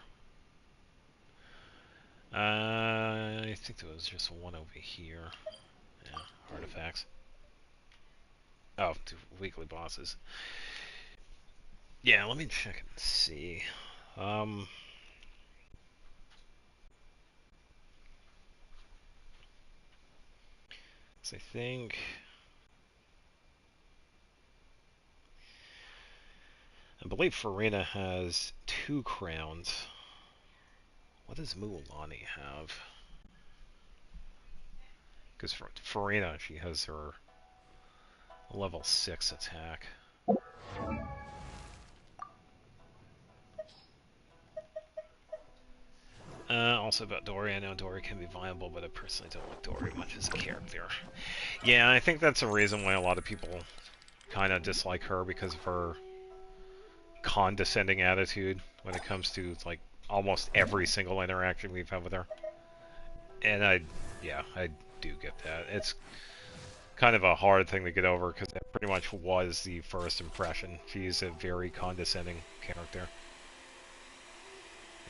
I think there was just one over here. Yeah, artifacts. Oh, 2 weekly bosses. Yeah, let me check and see. So I believe Farina has 2 crowns. What does Mualani have? Because for Farina, she has her level 6 attack. Also about Dory, I know Dory can be viable, but I personally don't like Dory much as a character. Yeah, I think that's a reason why a lot of people kind of dislike her, because of her condescending attitude when it comes to like almost every single interaction we've had with her. And I do get that. It's kind of a hard thing to get over because that pretty much was the first impression. She's a very condescending character.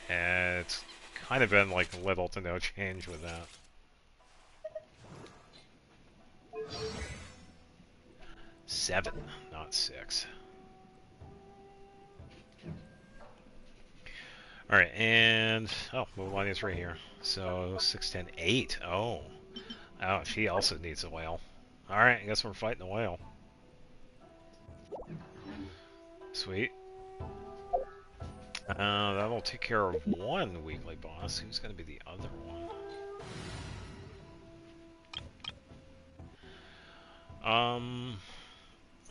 And it's kind of been like little to no change with that. Seven, not 6. Alright, and... oh, Mualani's right here. So, 6, 10, 8. Oh. Oh, she also needs a whale. Alright, I guess we're fighting a whale. Sweet. That'll take care of one weekly boss. Who's going to be the other one?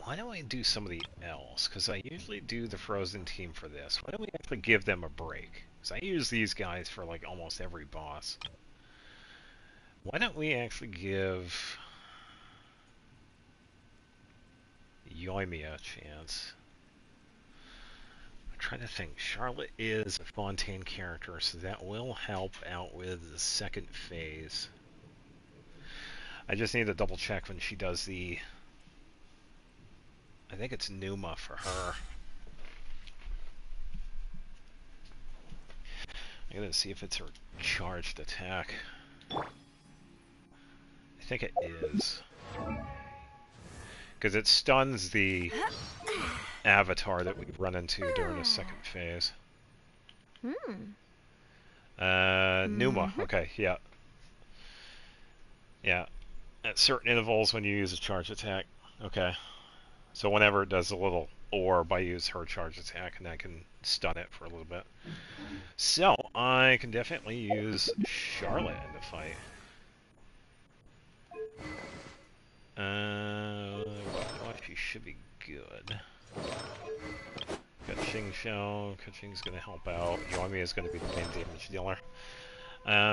Why don't I do somebody else? Because I usually do the Frozen team for this. Why don't we actually give them a break? Because I use these guys for like almost every boss. Why don't we actually give Yoimiya a chance? I'm trying to think. Charlotte is a Fontaine character, so that will help out with the second phase. I just need to double check when she does the... I think it's Numa for her. I'm gonna see if it's her charged attack. I think it is. Because it stuns the avatar that we run into during the second phase. Numa. Okay, yeah. Yeah. At certain intervals when you use a charge attack. Okay. So whenever it does a little orb, I use her charge attack, and I can stun it for a little bit. So, I can definitely use Charlotte in the fight. She should be good. Got Xing Xiao. Keqing's going to help out. Yomi is going to be the main damage dealer.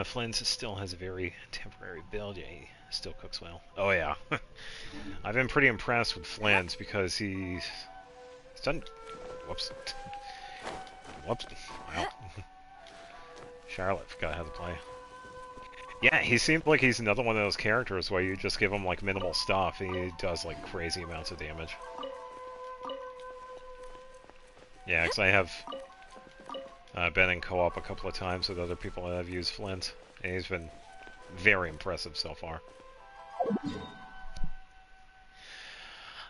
Flynn's still has a very temporary build. Yeah, he still cooks well. Oh yeah. I've been pretty impressed with Flynn's because he's done... whoops. Whoops. Wow. Charlotte forgot how to play. Yeah, he seemed like he's another one of those characters where you just give him like minimal stuff, and he does like crazy amounts of damage. Yeah, because I have been in co-op a couple of times with other people that have used Flint, and he's been very impressive so far.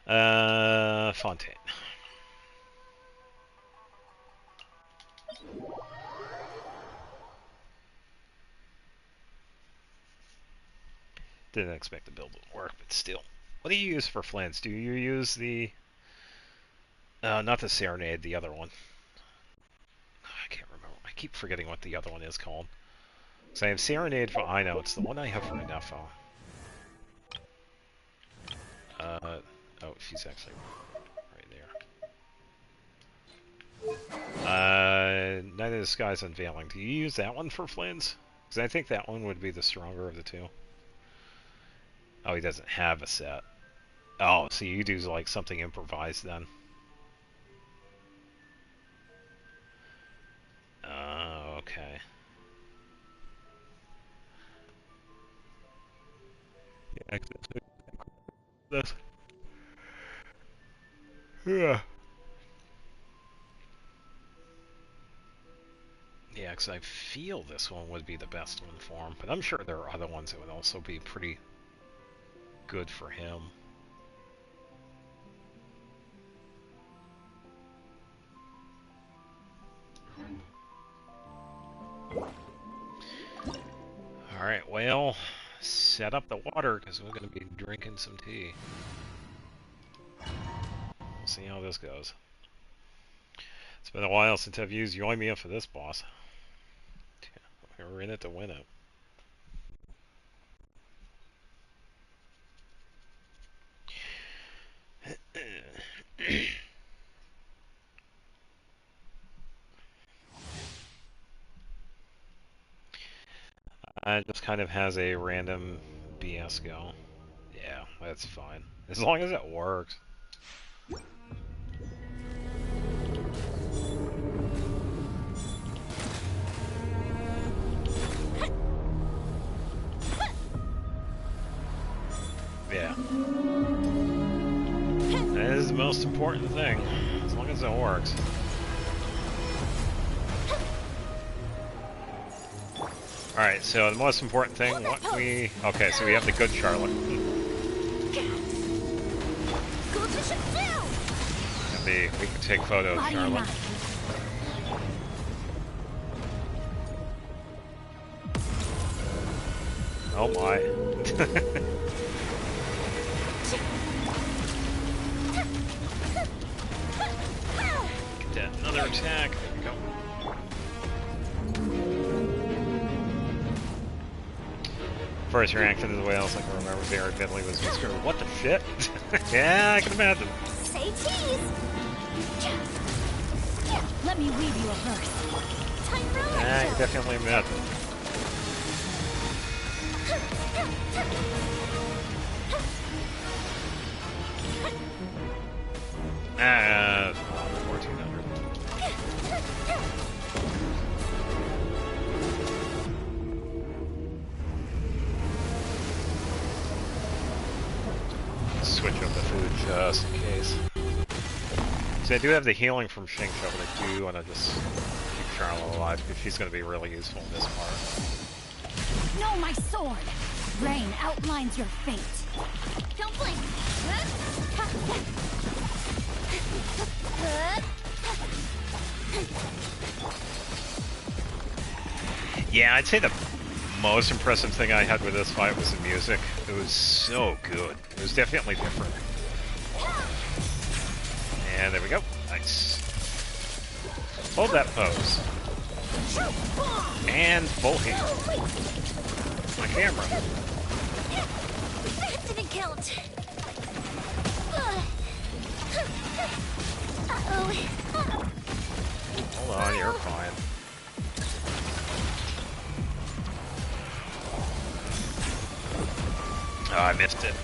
Fontaine. Didn't expect the build to work, but still. What do you use for Flints? Do you use the... not the Serenade, the other one. I can't remember. I keep forgetting what the other one is called. So I have Serenade for Ino. It's the one I have for Inefo. Oh, she's actually right there. Night of the Sky's Unveiling. Do you use that one for Flints? Because I think that one would be the stronger of the two. Oh, he doesn't have a set. Oh, so you do like something improvised then. Oh, okay. Yeah, this. Yeah. Yeah, because I feel this one would be the best one for him, but I'm sure there are other ones that would also be pretty good for him. Alright, well, set up the water, because we're going to be drinking some tea. We'll see how this goes. It's been a while since I've used Yoimiya for this boss. We're in it to win it. It just kind of has a random BS go. Yeah, that's fine. As long as it works. Yeah. That is the most important thing. As long as it works. Alright, so the most important thing, what can we... Okay, so we have the good Charlotte. And we can take photos of Charlotte. Oh my. Get that another attack. There we go. First reaction to the whales, like I remember very vividly, was Mr. What the shit? Yeah, I can imagine. Say cheese! Let me weave you a verse. Time for a Yeah, I lecture. can definitely imagine. Ah, 1400. Switch up the food just in case. So I do have the healing from Xingqiu, but I do want to just keep Charlotte alive because she's going to be really useful in this part. Know my sword. Rain outlines your fate. Don't blink. Yeah, I'd say the most impressive thing I had with this fight was the music. It was so good. It was definitely different. And there we go. Nice. Hold that pose. And full heal. My camera. That didn't count. Hold on, you're fine. Oh, I missed it.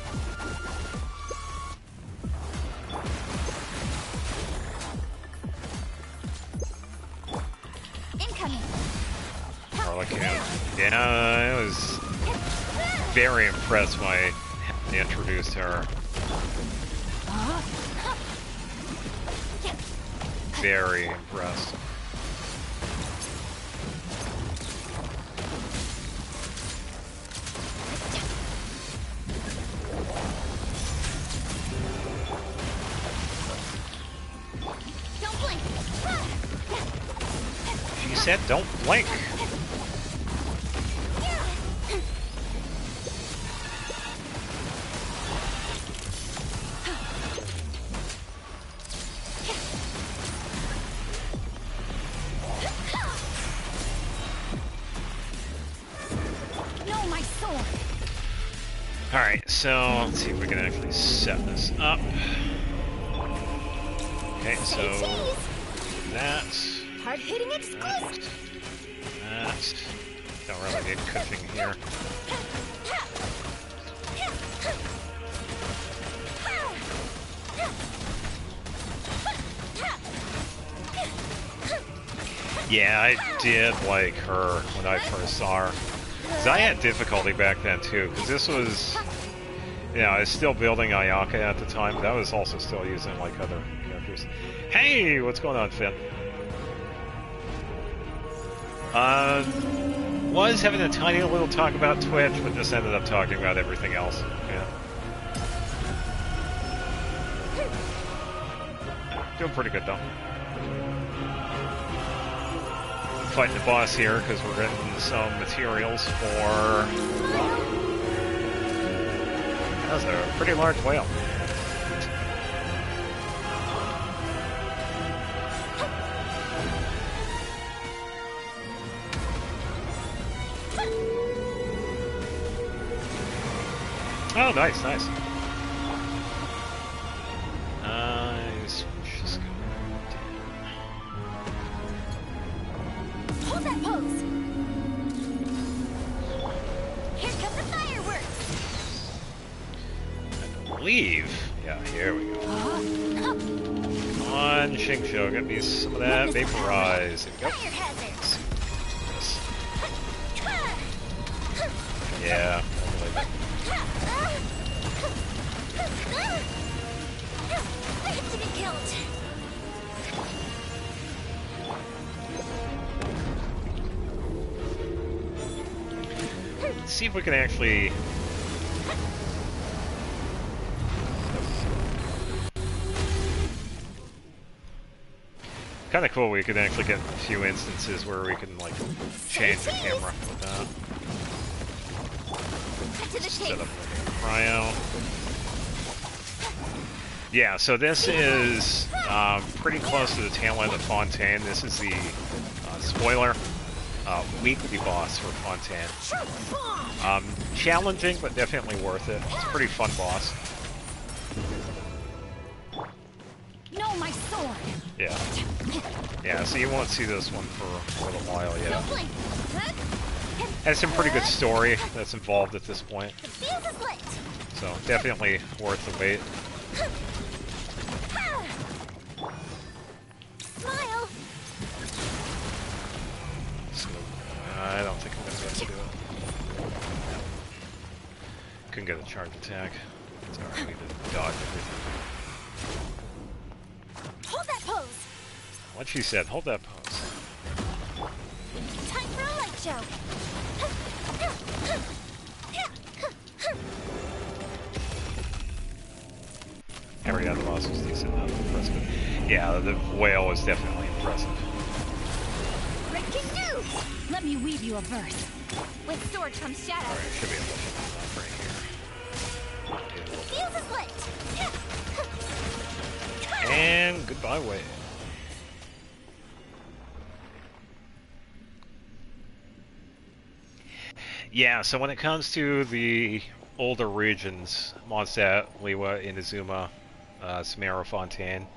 Incoming. Harlequin. Yeah, I was very impressed when I introduced her. Very impressed. Don't blink. She said don't blink. No, my sword. Alright, so let's see if we can actually set this up. Okay, so that. Hard hitting exclusive. That. Don't really need cooking here. Yeah, I did like her when I first saw her. 'Cause I had difficulty back then too, because this was, you know, I was still building Ayaka at the time, but I was also still using like other characters. Hey, what's going on, Finn? Was having a tiny little talk about Twitch, but just ended up talking about everything else. Yeah. Doing pretty good though. Fighting the boss here because we're getting some materials for. That was a pretty large whale. Oh, nice, nice. Nice. Just go Hold that pose. Here come the fireworks. down. I believe. Yeah, here we go. Come on, Shingsho, get me some of that vaporize. There we go. Fire hazards. Yeah. I have to be killed. Let's see if we can actually. Kind of cool. We could actually get a few instances where we can like change the camera with that. Cut to the Set chase. up cryo. Yeah, so this is pretty close to the tail end of Fontaine. This is the spoiler weekly boss for Fontaine. Challenging, but definitely worth it. It's a pretty fun boss. No, my sword. Yeah. Yeah, so you won't see this one for a little while yet. Don't blink. Has some pretty good story that's involved at this point. The fuse is lit. So definitely worth the wait. Smile. So, I don't think I'm going to be able to do it. Couldn't get a charge attack. It's alright, we did dodge everything. Hold that pose. What she said, hold that pose. Time for a light show. Every other boss was decent, not impressive. Yeah, the whale was definitely impressive. Breaking news. Let me weave you a verse. With sword comes shadow. Alright, should be able to hit that right The fuse is lit. here. And goodbye, whale. Yeah, so when it comes to the older regions, Mondstadt, Liwa, Inazuma, Samara, Fontaine,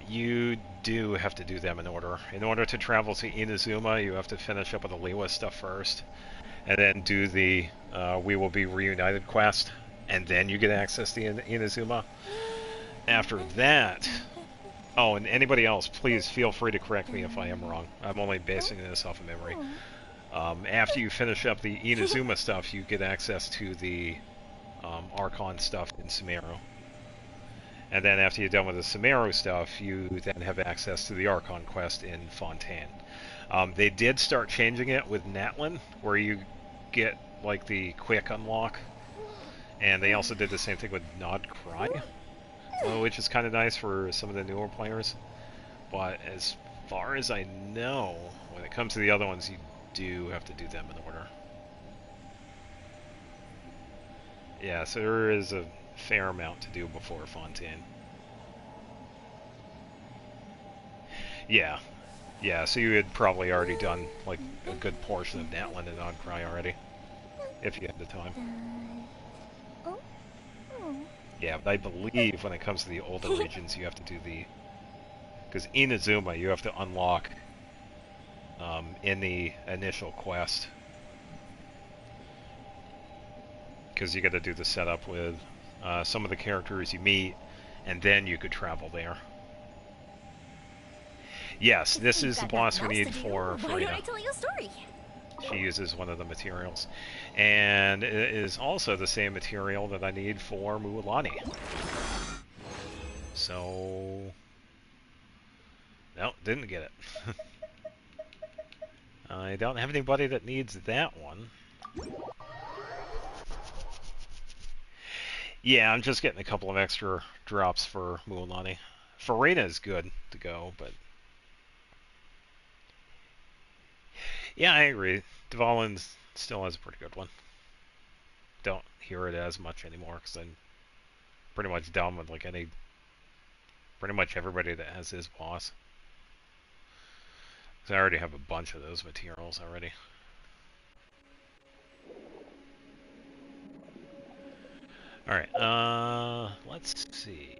you do have to do them in order. In order to travel to Inazuma, you have to finish up with the Liwa stuff first, and then do the We Will Be Reunited quest, and then you get access to Inazuma. After that, Oh, and anybody else, please feel free to correct me if I am wrong. I'm only basing this off of memory. After you finish up the Inazuma stuff, you get access to the Archon stuff in Sumeru. And then after you're done with the Sumeru stuff, you then have access to the Archon quest in Fontaine. They did start changing it with Natlin, where you get like the quick unlock. And they also did the same thing with Nod Cry, which is kind of nice for some of the newer players. But as far as I know, when it comes to the other ones, you do have to do them in order. Yeah, so there is a fair amount to do before Fontaine. Yeah. Yeah, so you had probably already done like a good portion of Natlin and Cry already, if you had the time. Yeah, but I believe when it comes to the older regions, you have to do the... Because Inazuma, you have to unlock in the initial quest. Because you got to do the setup with some of the characters you meet, and then you could travel there. Yes, this is the boss we need for Why don't I Frida. tell you a story? She uses one of the materials. And it is also the same material that I need for Mualani. So... No, didn't get it. I don't have anybody that needs that one. Yeah, I'm just getting a couple of extra drops for Mualani. Farina is good to go, but... Yeah, I agree. Dvalin still has a pretty good one. Don't hear it as much anymore, because I'm pretty much done with like pretty much everybody that has his boss. Because I already have a bunch of those materials already. Alright, let's see.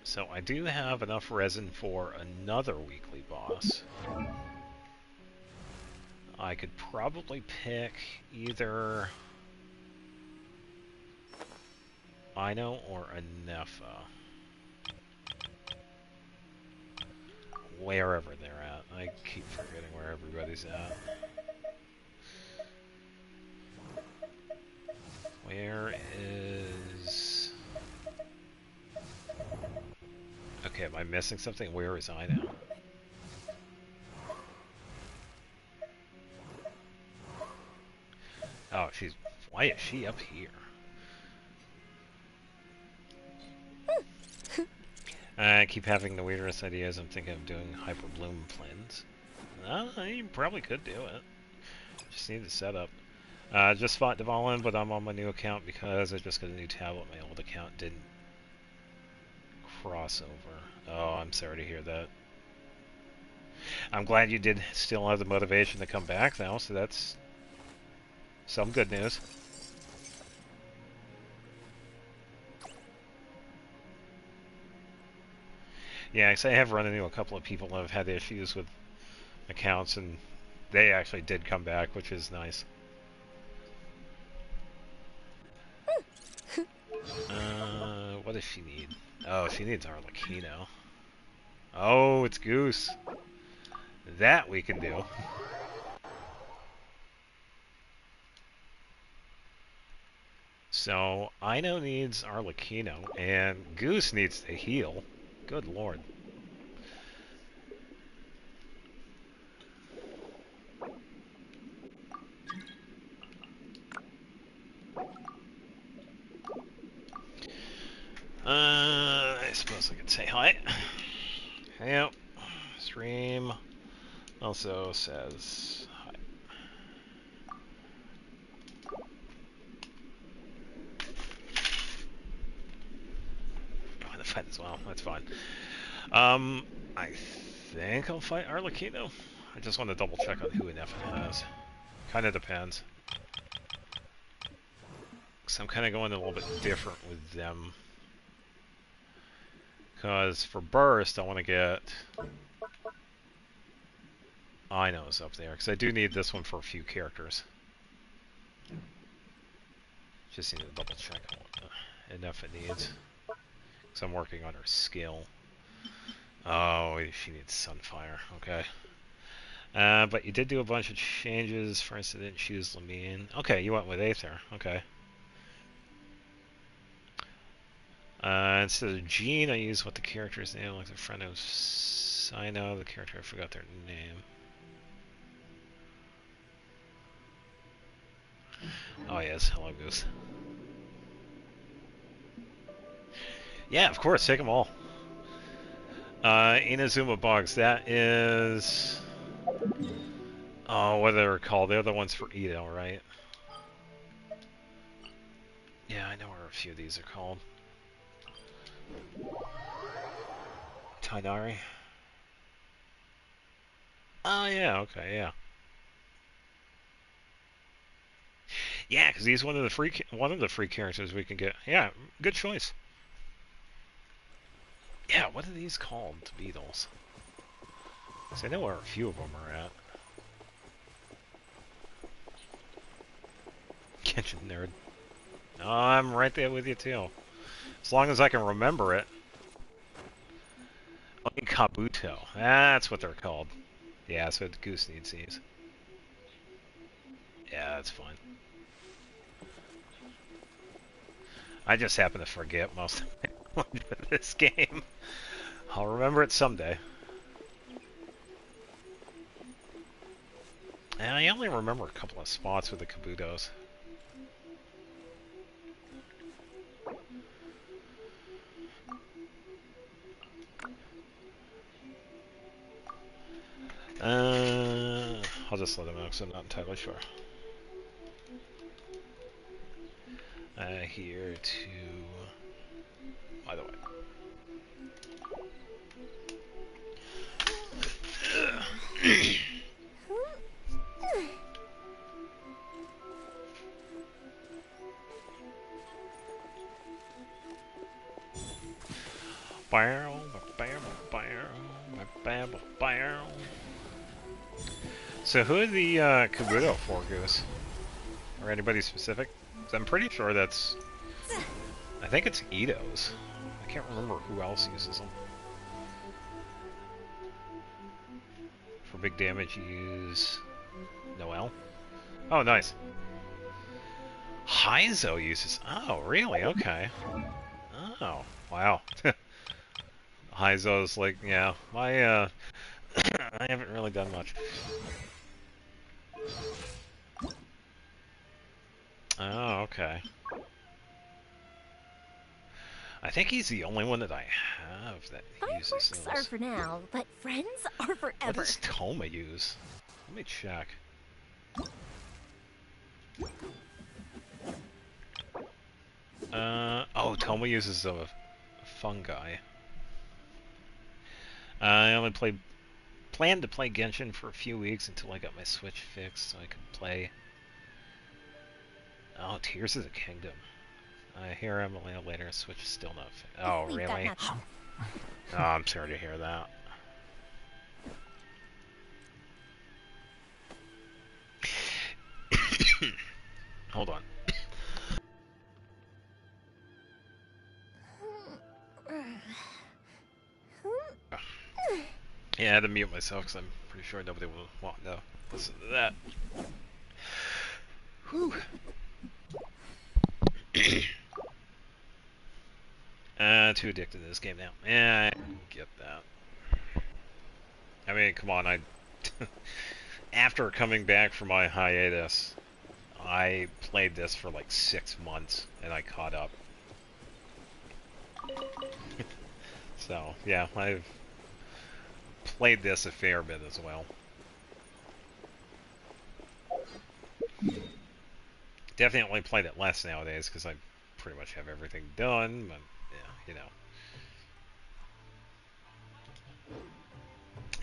So I do have enough resin for another weekly boss. I could probably pick either Ino or Anefa. Wherever they're at. I keep forgetting where everybody's at. Where is... Okay, am I missing something? Where is Ino? Oh, she's... Why is she up here? I keep having the weirdest ideas. I'm thinking of doing Hyper Bloom Plans. You probably could do it. Just need the setup. Just fought Dvalin, but I'm on my new account because I just got a new tablet. My old account didn't cross over. Oh, I'm sorry to hear that. I'm glad you did still have the motivation to come back now, so that's some good news. Yeah, because I have run into a couple of people that have had issues with accounts, and they actually did come back, which is nice. What does she need? Oh, she needs Arlecchino. Oh, it's Goose. That we can do. So, Ino needs Arlecchino, and Goose needs to heal. Good lord. I suppose I could say hi. Yep. Stream also says hi. I'm gonna fight as well. That's fine. I think I'll fight Arlecchino. I just want to double check on who Inefa has. Kind of depends. Because I'm kind of going a little bit different with them. Because for Burst, I want to get Ino's up there. Because I do need this one for a few characters. Just need to double check on what Inefa needs. Because I'm working on her skill. Oh, she needs Sunfire. Okay. But you did do a bunch of changes. For instance, didn't choose Lamine. Okay, you went with Aether. Okay. Instead of Jean, I used what the character's name, like the friend of Sino, the character I forgot their name. Oh yes, hello Goose. Yeah, of course, take them all. Inazuma Bugs, that is... Oh, what are they called? They're the ones for Edo, right? Yeah, I know where a few of these are called. Tainari. Oh yeah, okay, yeah. Yeah, because he's one of the free characters we can get. Yeah, good choice. Yeah, what are these called? The Beatles. Because I know where a few of them are at. Genshin nerd. Oh, I'm right there with you too. As long as I can remember it. Kabuto. That's what they're called. Yeah, so Goose needs these. Yeah, that's fine. I just happen to forget most of this game. I'll remember it someday. And I only remember a couple of spots with the Kabutos. I'll just let them know because I'm not entirely sure. Here to... By the way. So who are the Kabuto for, Goose? Or anybody specific? 'Cause I'm pretty sure that's... I think it's Ito's. I can't remember who else uses them. For big damage, you use... Noelle? Oh, nice. Heizo uses... Oh, really? Okay. Oh, wow. Heizo's like, yeah, I haven't really done much. Oh, okay. I think he's the only one that I have that uses Fireworks those. are for now, but friends are forever. What does Toma use? Let me check. Oh, Toma uses a fungi. I only planned to play Genshin for a few weeks until I got my Switch fixed so I could play. Oh, Tears of the Kingdom. I hear I'm a little later. Switch is still not fixed. Oh, Leave that really? nuts. Oh, I'm sorry to hear that. Hold on. Yeah, I had to mute myself because I'm pretty sure nobody will want to listen to that. Whew. Too addicted to this game now. Yeah, I get that. I mean, come on, after coming back from my hiatus, I played this for like 6 months, and I caught up. So, yeah, I've played this a fair bit as well. Definitely played it less nowadays, because I pretty much have everything done, but, yeah, you know.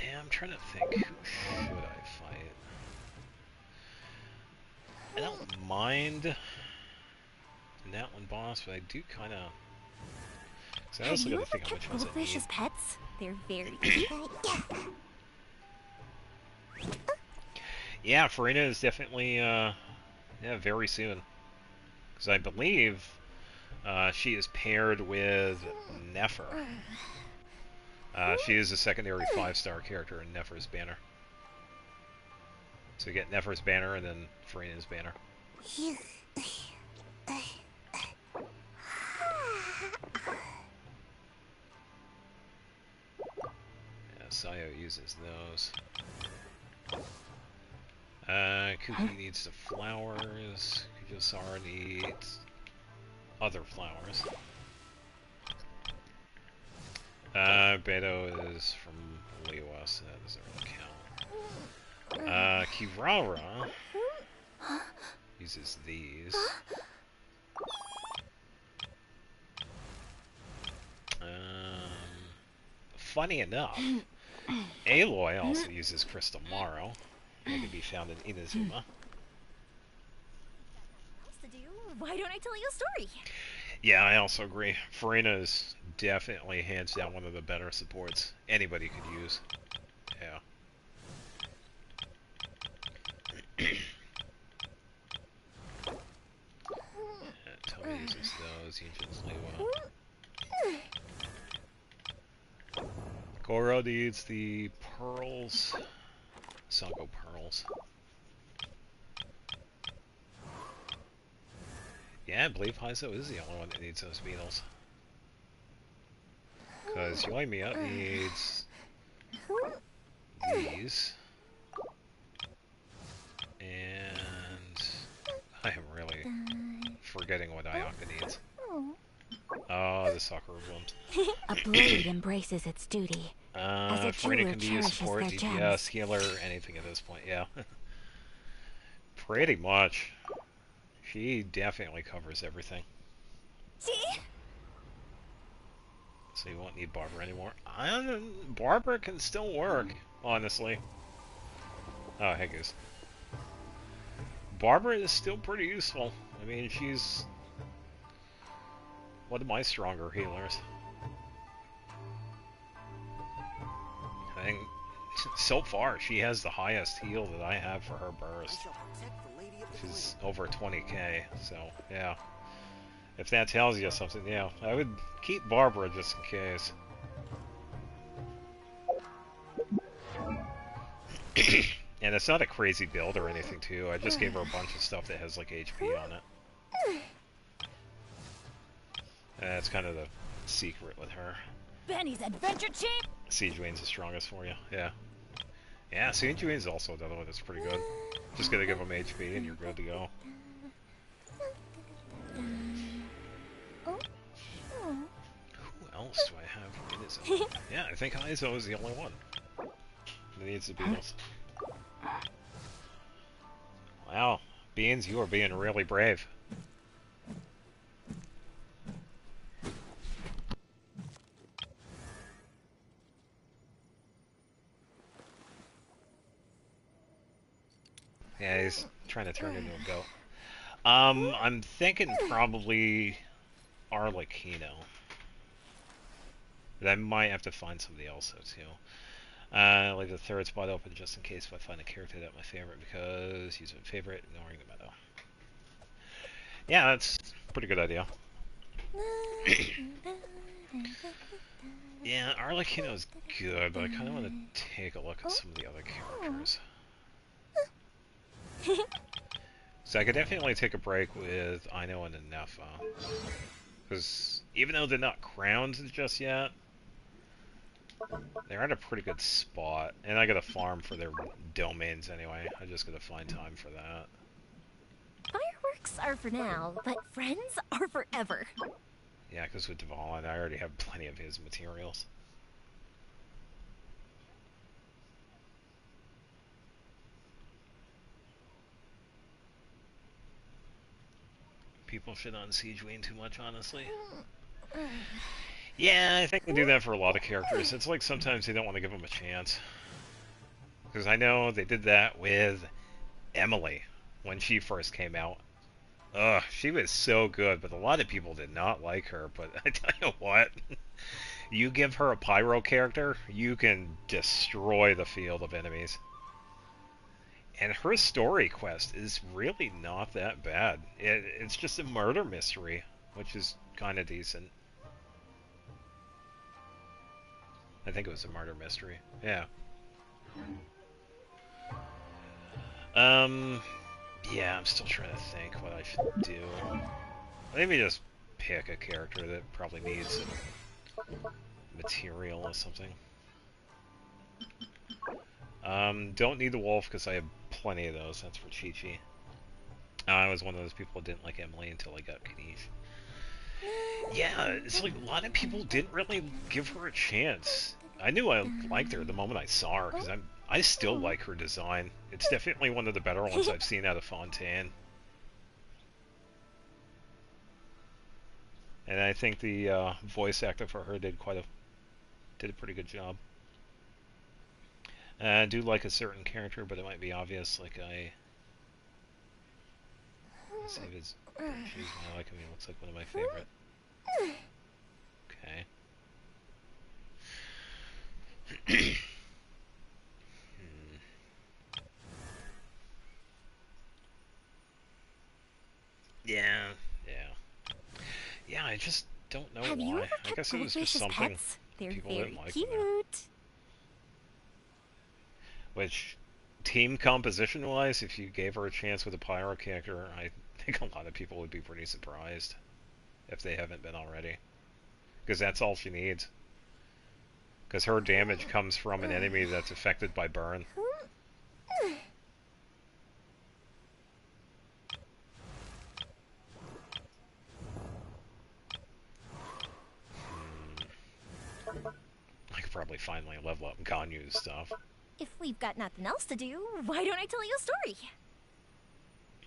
Yeah, I'm trying to think, who should I fight? I don't mind that one boss, but I do kind of... So I Have also you got to ever think how much kept ones I goldfish need. as pets? They're very cute. Yeah, Farina is definitely, yeah, very soon. Because I believe she is paired with Nefer. She is a secondary 5-star character in Nefer's banner. So you get Nefer's banner and then Farina's banner. Yeah, Sayo uses those. Kuki needs the flowers. Kujosara needs other flowers. Beto is from Lewa, so that doesn't really count. Kirara uses these. Funny enough, Aloy also uses Crystal Marrow. It can be found in Inazuma. Why don't I tell you a story? Yeah, I also agree. Farina is definitely hands down one of the better supports anybody could use. Yeah. Toby uses those, Ancients Lewa. Goro needs the pearls. Sanko pearls. Yeah, I believe Heizo is the only one that needs those beetles. Because Yoimiya needs these. And I am really forgetting what Ayaka needs. Oh, the Sakura blooms. A blade embraces its duty. As a Farina jeweler can be used cherishes support, their DPS, gems. healer, anything at this point, yeah. Pretty much. She definitely covers everything. See? So you won't need Barbara anymore. Barbara can still work, honestly. Oh, hey goose. Barbara is still pretty useful. I mean, she's one of my stronger healers. I think so far she has the highest heal that I have for her burst. She's over 20k, so yeah. If that tells you something, yeah, I would keep Barbara just in case. And it's not a crazy build or anything too, I just gave her a bunch of stuff that has like HP on it. That's kind of the secret with her. Benny's adventure champ. Siege Wayne's the strongest for you, yeah. Yeah, Siege Wayne's also another one that's pretty good. Just gotta give him HP and you're good to go. Who else do I have in his own? Yeah, I think Heizo is the only one that needs the beetles. Wow, Beans, you are being really brave. Yeah, he's trying to turn into a goat. I'm thinking probably Arlecchino. But I might have to find somebody else though too. Leave the third spot open just in case if I find a character that's my favorite because he's my favorite, ignoring the meta. Yeah, that's a pretty good idea. Yeah, Arlecchino's good, but I kind of want to take a look at some of the other characters. So I could definitely take a break with Aino and Nefa. Because even though they're not crowned just yet, they're at a pretty good spot. And I gotta farm for their domains anyway. I just gotta find time for that. Fireworks are for now, but friends are forever. Yeah, because with Dvalin, I already have plenty of his materials. People shit on Siege Wayne too much, honestly. Yeah, I think they do that for a lot of characters. It's like sometimes they don't want to give them a chance. Because I know they did that with Emily when she first came out. Ugh, she was so good, but a lot of people did not like her. But I tell you what, you give her a pyro character, you can destroy the field of enemies. And her story quest is really not that bad. It's just a murder mystery, which is kind of decent. I think it was a murder mystery. Yeah. Yeah, I'm still trying to think what I should do. Maybe just pick a character that probably needs some material or something. Don't need the wolf because I have plenty of those. That's for Chi-Chi. I was one of those people who didn't like Emily until I got Kanish. Yeah, it's like a lot of people didn't really give her a chance. I knew I liked her the moment I saw her because I still like her design. It's definitely one of the better ones I've seen out of Fontaine. And I think the voice actor for her did a pretty good job. I do like a certain character, but it might be obvious. Like let's see if it's. I like him. He looks like one of my favorite. Okay. Yeah, yeah. Yeah, I just don't know Have why. you ever I kept guess it was goldfish just as something pets? They're people very didn't like. cute. Which, team composition-wise, if you gave her a chance with a pyro character, I think a lot of people would be pretty surprised if they haven't been already. Because that's all she needs. Because her damage comes from an enemy that's affected by burn. I could probably finally level up Ganyu's stuff. If we've got nothing else to do, why don't I tell you a story?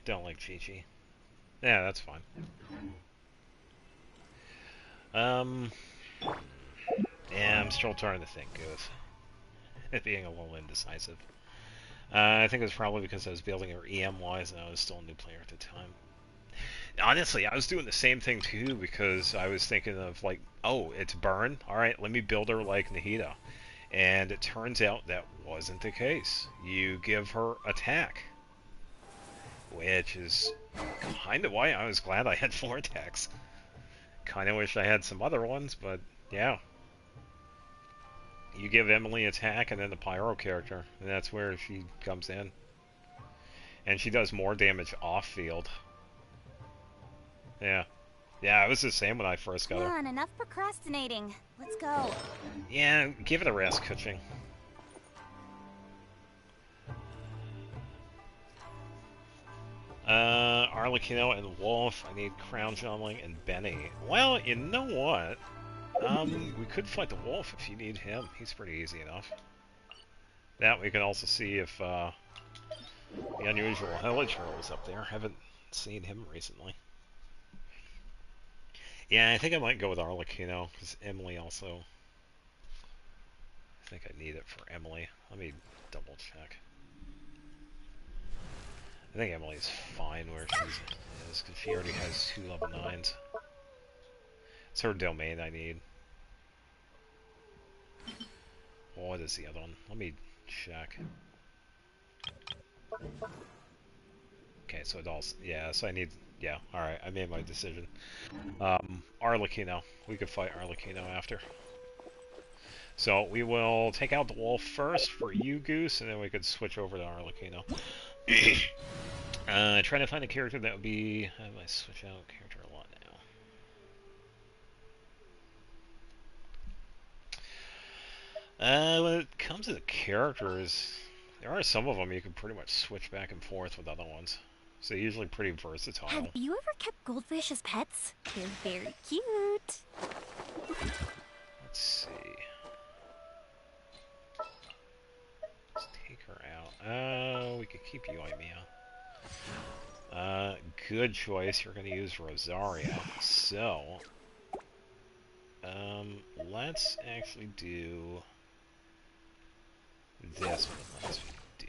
Don't like Chi-Chi. Yeah, that's fine. Yeah, I'm still trying to think, Goose. It being a little indecisive. I think it was probably because I was building her EM-wise and I was still a new player at the time. Honestly, I was doing the same thing too because I was thinking of like, oh, it's burn? Alright, let me build her like Nahida. And it turns out that wasn't the case. You give her attack. Which is kind of why I was glad I had 4 attacks. Kind of wish I had some other ones, but yeah. You give Emily attack and then the Pyro character, and that's where she comes in. And she does more damage off-field. Yeah. Yeah, it was the same when I first got Come her. on, enough procrastinating. Let's go. Yeah, give it a rest, Kuching. Arlecchino and Wolf. I need Crown Jomling and Benny. Well, you know what? We could fight the Wolf if you need him. He's pretty easy enough. That we can also see if the unusual Hella Turtle is up there. Haven't seen him recently. Yeah, I think I might go with Arlecchino because Emily also. I think I need it for Emily. Let me double check. I think Emily's fine where she is because she already has 2 level 9s. It's her domain I need. What is the other one? Let me check. Okay, so it also, yeah, so I need, yeah, alright, I made my decision. Arlecchino. We could fight Arlecchino after. So we will take out the wolf first for you, Goose, and then we could switch over to Arlecchino. Trying to find a character that would be, how do I switch out character a lot now? When it comes to the characters, there are some of them you can pretty much switch back and forth with other ones. So they're usually pretty versatile. Have you ever kept goldfish as pets? They're very cute. Let's see. Let's take her out. We could keep you, Aimea. Good choice. You're going to use Rosario. So, let's actually do this one. Let's do.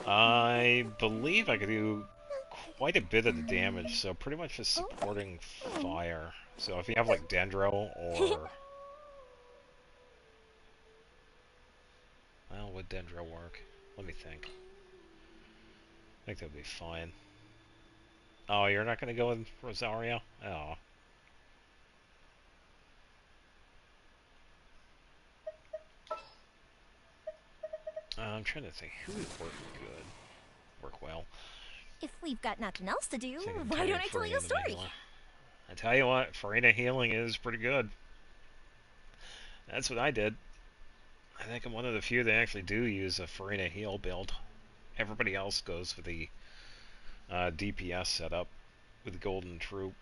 I believe I could do quite a bit of the damage, so pretty much just supporting fire. So if you have like Dendro or... Well, would Dendro work? Let me think. I think that would be fine. Oh, you're not going to go with Rosario? Oh. I'm trying to think who would work good, work well. If we've got nothing else to do, I think I'm why tired don't of I tell you Farina a the story? healer. I tell you what, Farina healing is pretty good. That's what I did. I think I'm one of the few that actually do use a Farina heal build. Everybody else goes for the DPS setup with Golden Troop.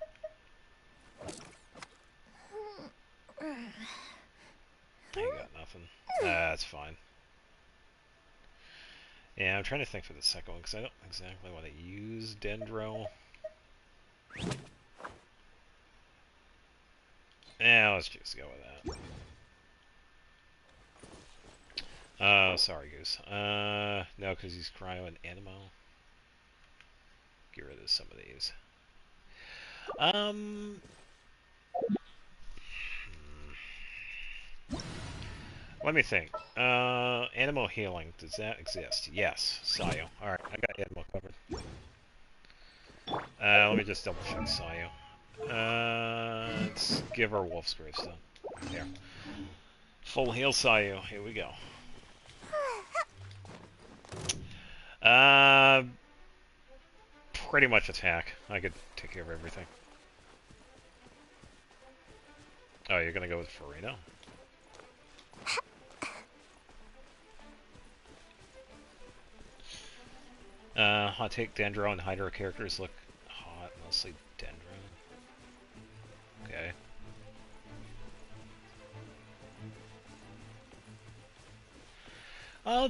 I ain't got nothing. That's fine. Yeah, I'm trying to think for the second one because I don't exactly want to use Dendro. Yeah, let's just go with that. Sorry, Goose. No, because he's Cryo and Animo. Get rid of some of these. Let me think. Animal healing, does that exist? Yes, Sayo. Alright, I got animal covered. Let me just double check Sayo. Let's give her Wolf's Gravestone. There. Full heal Sayo, here we go. Pretty much attack. I could take care of everything. Oh, you're gonna go with Farina? Hot take, Dendro and Hydra characters look hot, mostly Dendro. Okay.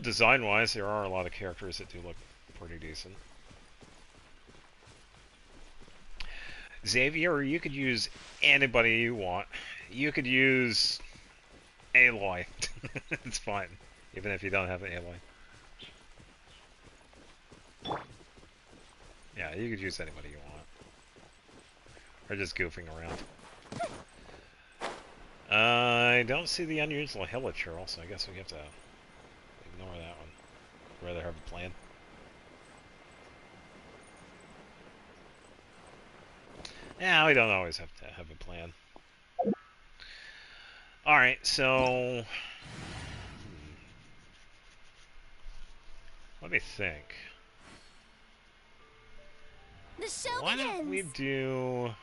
Design-wise, there are a lot of characters that do look pretty decent. Xavier, you could use anybody you want. You could use Aloy. It's fine, even if you don't have an Aloy. Yeah, you could use anybody you want. Or just goofing around. I don't see the unusual Hilichurl, so I guess we have to ignore that one. I'd rather have a plan. Yeah, we don't always have to have a plan. Alright, so... Let me think. The show Why begins. don't we do...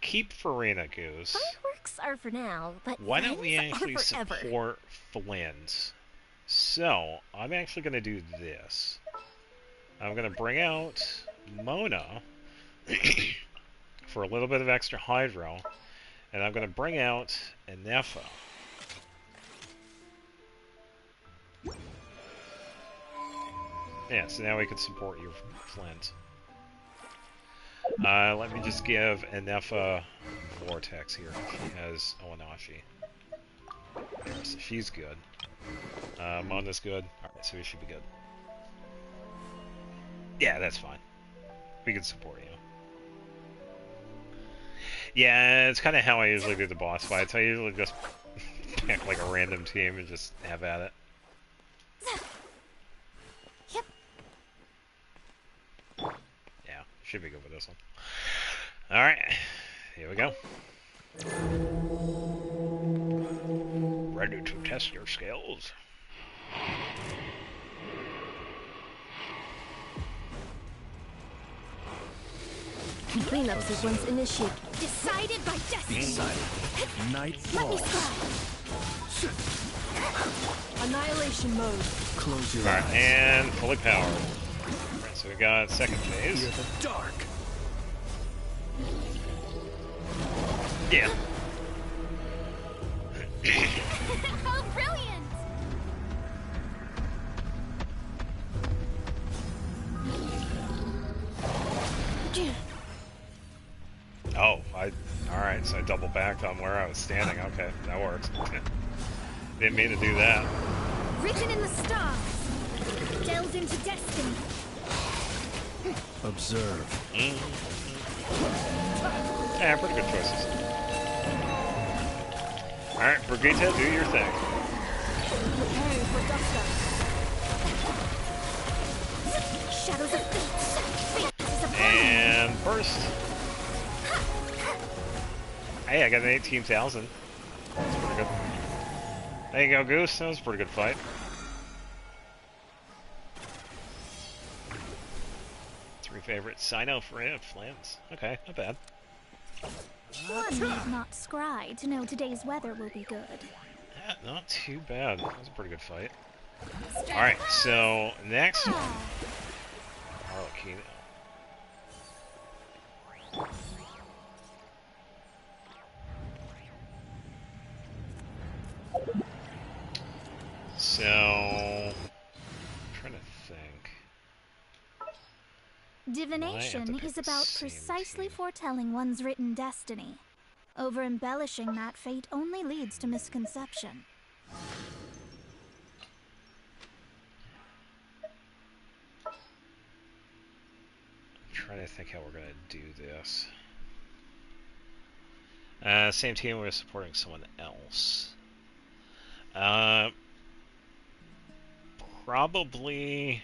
Keep Farina, Goose. Fireworks are for now, but Why don't we friends actually are forever. support Flint? So, I'm actually going to do this. I'm going to bring out Mona for a little bit of extra Hydro, and I'm going to bring out Enefa. Yeah, so now we can support you, Flint. Let me just give Enefa Vortex here. She has Owanashi. There, so she's good. Mona's good. Alright, so we should be good. Yeah, that's fine. We can support you. Yeah, it's kind of how I usually do the boss fights. I usually just pick like a random team and just have at it. Yep. Yeah, should be good with this one. Alright, here we go. Ready to test your skills? Cleanup sequence initiated. Decided by destiny. Decided. Night Let me falls. try. Annihilation mode. Close your Alright, eyes. and fully powered. Alright, so we got second phase. Fear the dark. Yeah. How brilliant! Oh, alright, so I double backed on where I was standing. Okay, that works. Didn't mean to do that. Written in the stars. Delved into destiny. Observe. Yeah, pretty good choices. Alright, Brigitte, do your thing. Preparing for dust up. Shadows of fate. Faces of And burst. Hey, I got an 18,000. That's pretty good. There you go, Goose. That was a pretty good fight. Three favorites. Sino, Freya, Flans. Okay, not bad. One need not scry to know today's weather will be good. Yeah, not too bad. That was a pretty good fight. Alright, so next one. Arlecchino. So, I'm trying to think. Divination is about precisely foretelling one's written destiny. Over-embellishing that fate only leads to misconception. I'm trying to think how we're going to do this. Same team, we're supporting someone else. Probably...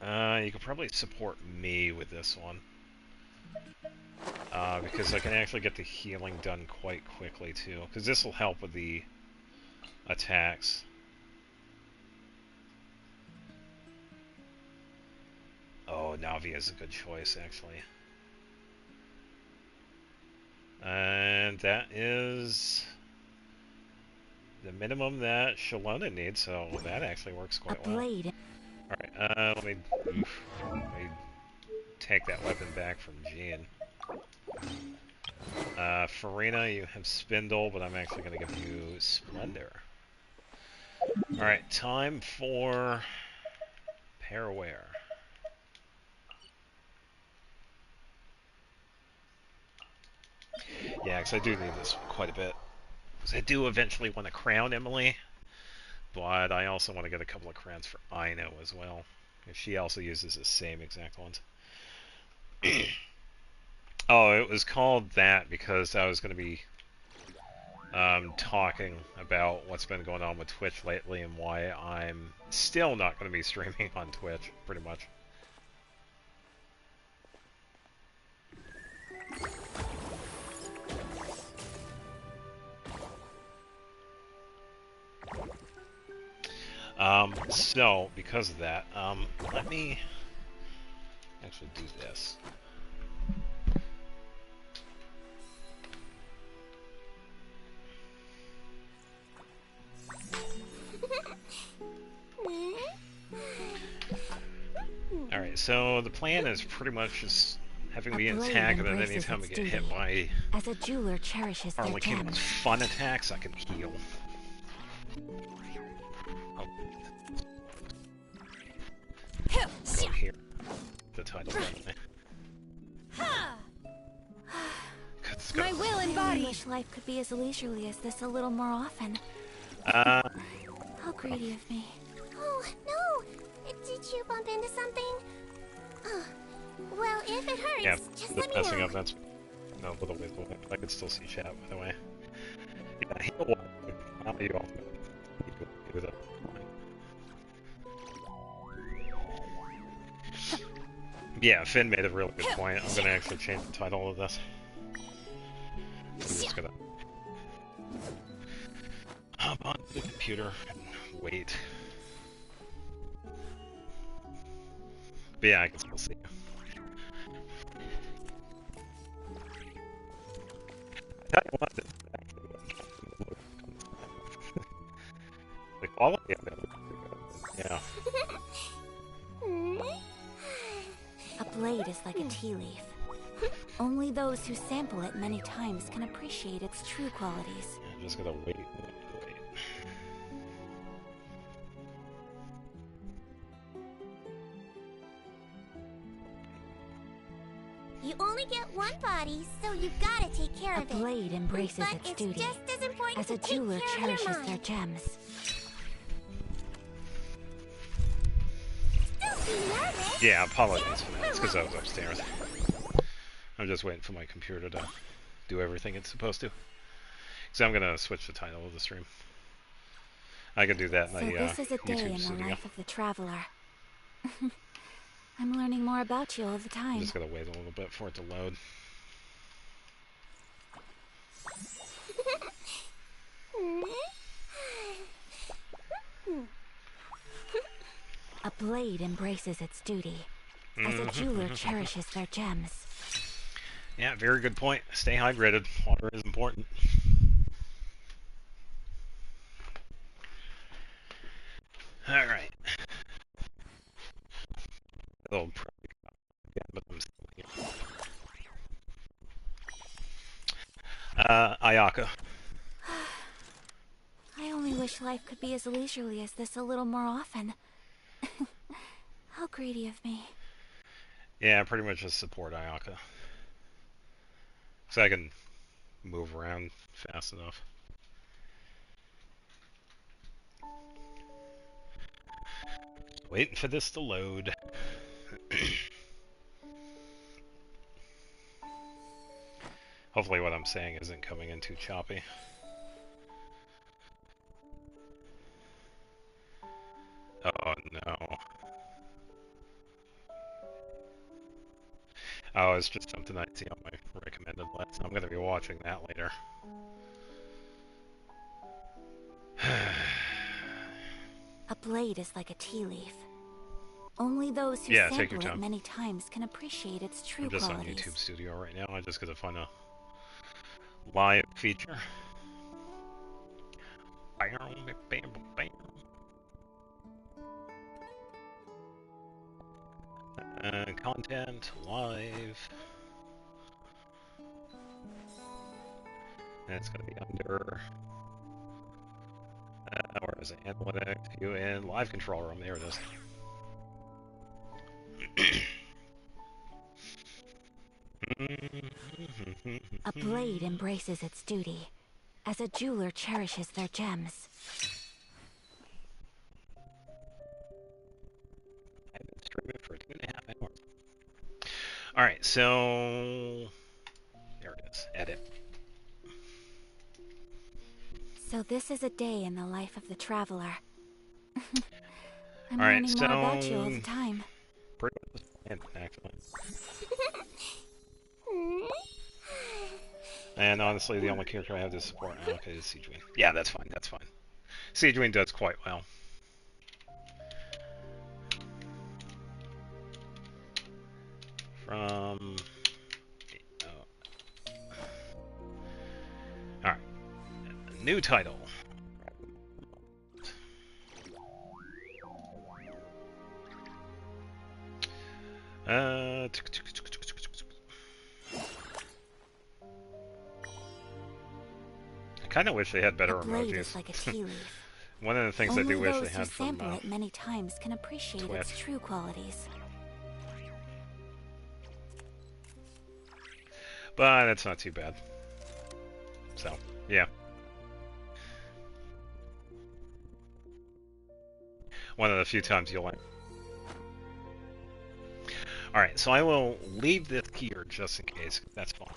you could probably support me with this one. Because I can actually get the healing done quite quickly, too. Because this will help with the attacks. Oh, Navi is a good choice, actually. And that is the minimum that Shalona needs, so that actually works quite well. Alright, let me take that weapon back from Jean. Farina, you have Spindle, but I'm actually going to give you Splendor. Alright, time for Paraware. Yeah, because I do need this quite a bit. Because I do eventually want to crown Emily, but I also want to get a couple of crowns for Aino as well. She also uses the same exact ones. Oh, it was called that because I was going to be talking about what's been going on with Twitch lately and why I'm still not going to be streaming on Twitch, pretty much. So, because of that, let me actually do this. Alright, so the plan is pretty much just having me attack, and then anytime we get hit by as a jeweler cherishes their Arlecchino's fun attacks, I can heal. Oh. Go here. The title button. My will embodied. I wish life could be as leisurely as this a little more often. How greedy of me. Oh, no! Did you bump into something? Oh, well, if it hurts, yeah, just this let me messing know. up, that's... No, but wait, I can still see chat, by the way. Yeah, heal one. Now you all do that. Yeah, Finn made a really good point. I'm gonna actually change the title of this. I'm just gonna hop on the computer and wait. But yeah, I can still see you. I tell you what, this is actually the quality of it. Yeah. A blade is like a tea leaf. Only those who sample it many times can appreciate its true qualities. I'm just gonna wait. You only get one body, so you gotta take care of it. A blade embraces but its it's duty. just as important As a to jeweler take care of cherishes your their mind. gems. Don't be nervous. Yeah, apologies for that. It's because I was upstairs. I'm just waiting for my computer to do everything it's supposed to. So I'm gonna switch the title of the stream. I can do that in So this is a day YouTube in the studio. life of the traveler. I'm learning more about you all the I'm time. just gonna wait a little bit for it to load. blade embraces its duty, as a jeweler cherishes their gems. Yeah, very good point. Stay hydrated. Water is important. Alright. A little probably again, but I'm still here. Ayaka. I only wish life could be as leisurely as this a little more often. How greedy of me. Yeah, pretty much just support Ayaka. So I can move around fast enough. Waiting for this to load. Hopefully what I'm saying isn't coming in too choppy. Oh no. Oh, it's just something I see on my recommended list. I'm gonna be watching that later. A blade is like a tea leaf. Only those who Yeah, take your sample it time. many times can appreciate its true I'm just qualities. on YouTube Studio right now. I just gotta find a live feature. Content, live. And it's gonna be under. Where is it? Analytics, view in, live control room. There it is. A blade embraces its duty, as a jeweler cherishes their gems. I've been streaming for 2.5 hours. Alright, so there it is. Edit. So this is a day in the life of the traveler. I'm All right, learning more about you all the time. Pretty much just planned, actually. And honestly, the only character I have to support now is Siegewin. Yeah, that's fine. That's fine. Siegewin does quite well. From all right, new title. I kind of wish they had better A blade emojis. is like a tea leaf. One of the things Only I do wish they those who had from sample it many times can appreciate Twitch. its true qualities. But it's not too bad. So, yeah. One of the few times you'll like. Alright, so I will leave this here just in case. That's fine.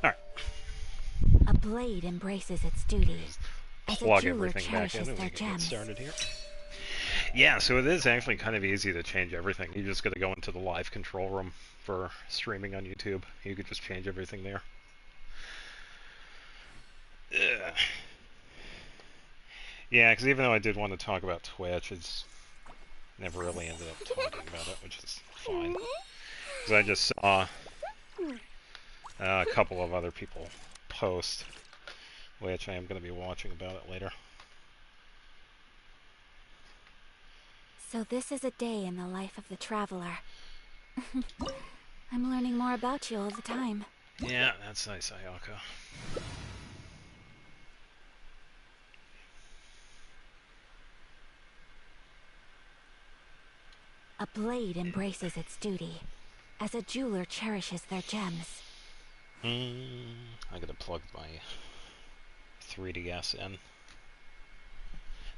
Alright. A blade embraces its duty, as a Plug jeweler everything back in cherishes and we their can get gems. started here. Yeah, so it is actually kind of easy to change everything. You just gotta go into the live control room for streaming on YouTube. You could just change everything there. Ugh. Yeah, because even though I did want to talk about Twitch, it's never really ended up talking about it, which is fine. Because I just saw a couple of other people post, which I am going to be watching about it later. So this is a day in the life of the traveler. I'm learning more about you all the time. Yeah, that's nice, Ayaka. A blade embraces its duty, as a jeweler cherishes their gems. I gotta plug my 3DS in.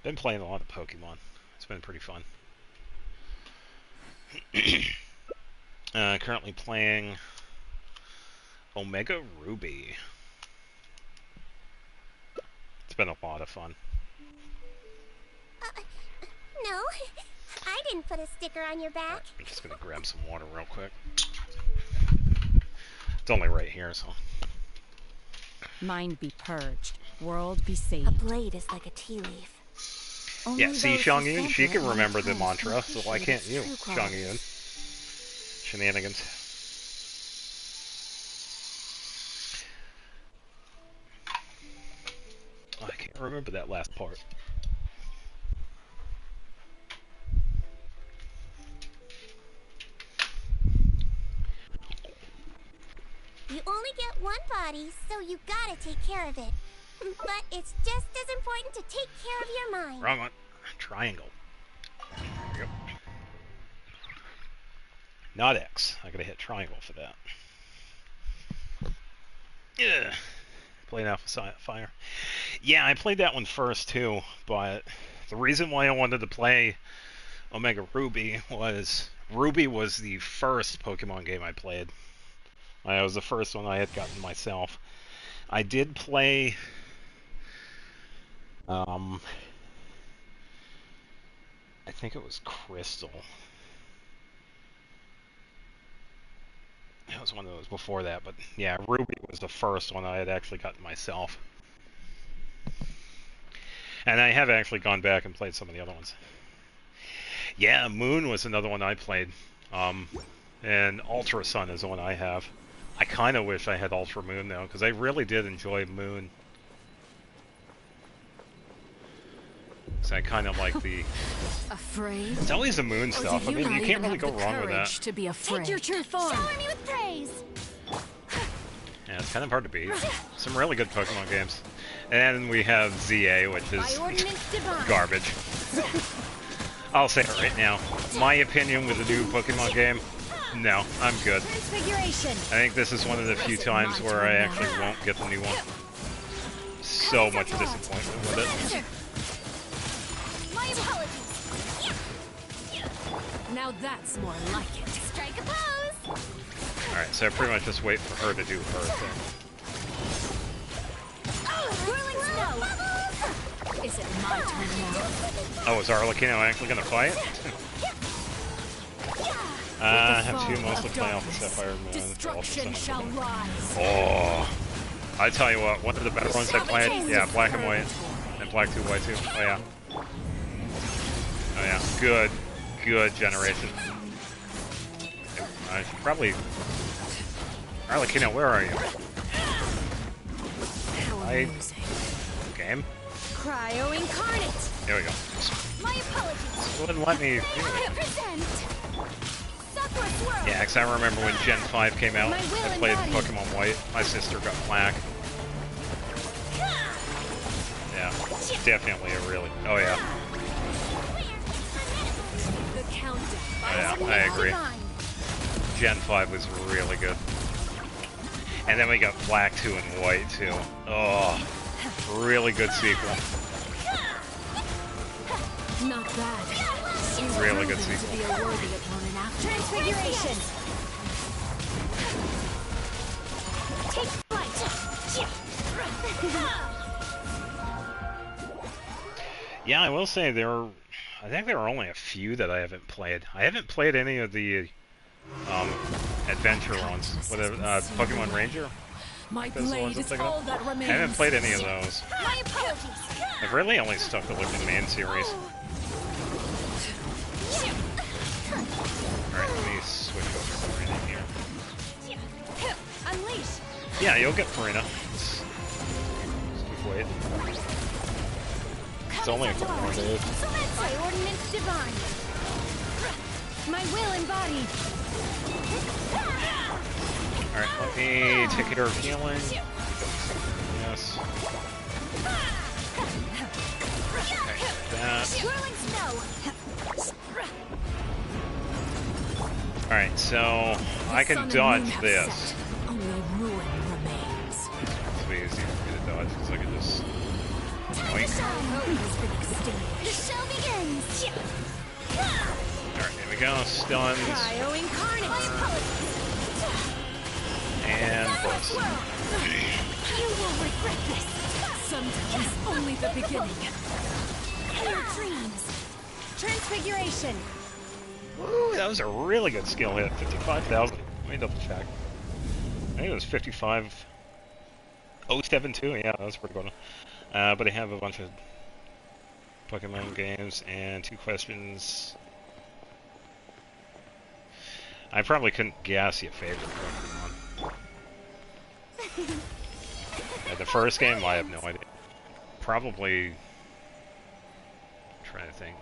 Been playing a lot of Pokemon. It's been pretty fun. Currently playing Omega Ruby. It's been a lot of fun. No, I didn't put a sticker on your back. I'm just gonna grab some water real quick. It's only right here, so. Mind be purged. World be saved. A blade is like a tea leaf. Only Yeah, see, those who Xiangyun, she sample can it remember the might mantra, so why appreciate can't its you, true qualities. Xiangyun? Shenanigans. I can't remember that last part. You only get one body, so you gotta take care of it. But it's just as important to take care of your mind. Wrong one. Triangle. There we go. Not X. I gotta hit triangle for that. Yeah. Playing Alpha Fire. Yeah, I played that one first too, but the reason why I wanted to play Omega Ruby was the first Pokemon game I played. It was the first one I had gotten myself. I did play I think it was Crystal. It was one of those before that, but yeah, Ruby was the first one I had actually gotten myself. And I have actually gone back and played some of the other ones. Yeah, Moon was another one I played. And Ultra Sun is the one I have. I kind of wish I had Ultra Moon though, because I really did enjoy Moon. So I kind of like the... Afraid? It's always the Moon stuff. I mean, you can't really go wrong with that. To be afraid. Take your true form. Shower me with praise. Yeah, it's kind of hard to beat. Some really good Pokemon games. And we have ZA, which By is ordinance divine. garbage. I'll say it right now. My opinion with the new Pokemon game, no, I'm good. Transfiguration. I think this is one of the few times where I actually won't get the new one. So much disappointment with it. My apologies. Now that's more like it. Strike a pose. Alright, so I pretty much just wait for her to do her thing. Whirling snow. Is it my turn now? Oh, is Arlecchino actually gonna fight? I have two mostly play Alpha Sapphire Moon. Destruction shall rise. Oh, I tell you what, one of the better ones I played, yeah, Black and White, and Black 2 White 2. Oh yeah, oh yeah, good generation. I should probably. Arlecchino, where are you? Game. Cryo incarnate. There we go. My apologies. Wouldn't let me. Present. Sucker swirl. Yeah, because I remember when Gen 5 came out, I played Pokemon White. My sister got Black. Yeah, definitely a really. Oh yeah. The countdown. Oh, yeah, I agree. Gen 5 was really good. And then we got Black 2 and White too. Oh, really good sequel. Not bad. Really good To sequel. be a worthy opponent after. Transfiguration. Take flight. Yeah, I will say I think there are only a few that I haven't played. I haven't played any of the adventure ones. Whatever, Pokemon Ranger. My Those are the ones blade I'm is thinking all of. that I remains. haven't played any of those. My apologies. I've really only stuck to the main series. Alright, let me switch over to Farina here. Unleash. Yeah, you'll get Farina. Just keep waiting. It's only a couple more days. By ordinance divine. My will embodied. Alright, let me take care of healing. Yes. Okay, that. Whirling snow. Alright, so I can Sun and dodge moon have this. set. Only ruin remains. It's be easy for me to dodge because I can just. Yoink. Hope has been extinguished. The show begins. Alright, here we go. Stuns. Cryo incarnate. And burst. You will regret this. Sometimes only the beginning. Your dreams. Transfiguration. Woo, that was a really good skill hit. 55,000. Let me double check. think it was 55072. Yeah, that was pretty good. But I have a bunch of Pokemon games and 2 questions. I probably couldn't guess your favorite Pokemon. The first game, I have no idea. Probably. I'm trying to think.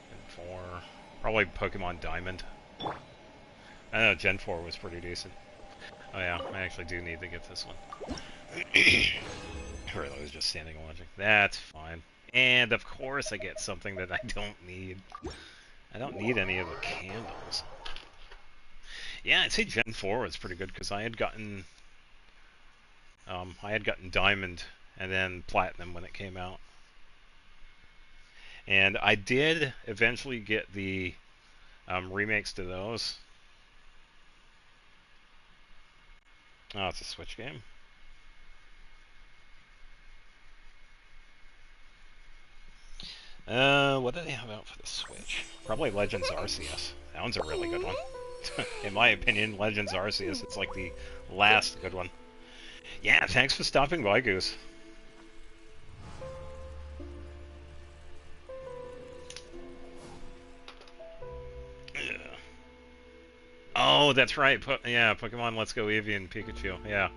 Gen 4. Probably Pokemon Diamond. I know Gen 4 was pretty decent. Oh yeah, I actually do need to get this one. Really, I was just standing and watching. That's fine. And of course I get something that I don't need. I don't need any of the candles. Yeah, I'd say Gen 4 was pretty good because I had gotten Diamond and then Platinum when it came out. And I did eventually get the remakes to those. Oh, it's a Switch game. What do they have out for the Switch? Probably Legends Arceus. That one's a really good one. In my opinion, Legends Arceus, it's like the last good one. Yeah, thanks for stopping by, Goose. Oh, that's right. Yeah, Pokemon Let's Go Eevee and Pikachu. Yeah.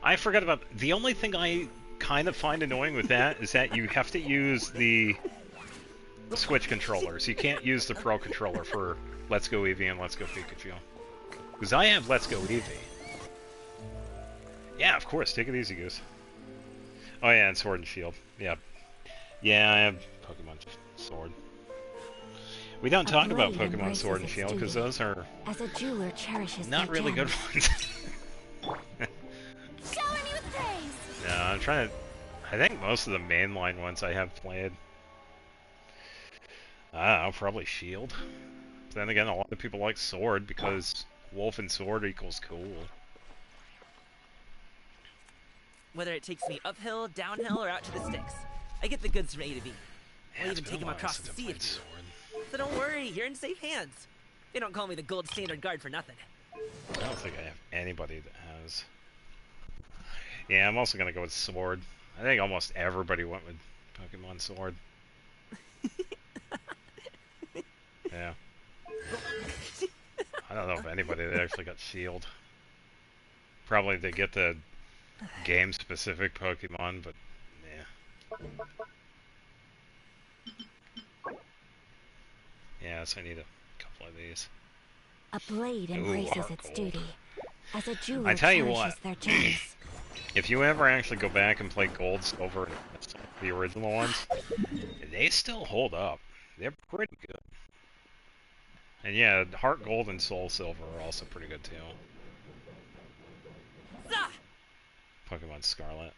I forgot about... The only thing I kind of find annoying with that is that you have to use the Switch controllers. You can't use the Pro controller for Let's Go Eevee and Let's Go Pikachu. Because I have Let's Go Eevee. Yeah, of course. Take it easy, Goose. Oh yeah, and Sword and Shield. Yeah. Yeah, I have Pokemon Sword. We don't talk about Pokemon Sword and Shield because those are as a jeweler cherishes not really good ones. Shower me with praise. No, I'm trying to... I think most of the mainline ones I have played. I don't know, probably Shield. But then again, a lot of people like Sword because Wolf and Sword equals cool. Whether it takes me uphill, downhill, or out to the sticks, I get the goods from A to B. I'll even take them across the sea if you. So don't worry, you're in safe hands. They don't call me the gold standard guard for nothing. I don't think I have anybody that has. Yeah, I'm also gonna go with Sword. I think almost everybody went with Pokemon Sword. Yeah. I don't know if anybody that actually got Shield. Probably they get the game-specific Pokemon, but yeah. Yeah, so I need a couple of these. A blade embraces its duty. As a jeweler I tell you cherishes what, their gems. if you ever actually go back and play Gold, Silver, and the original ones, they still hold up. They're pretty good. And yeah, Heart Gold and Soul Silver are also pretty good too. Pokemon Scarlet.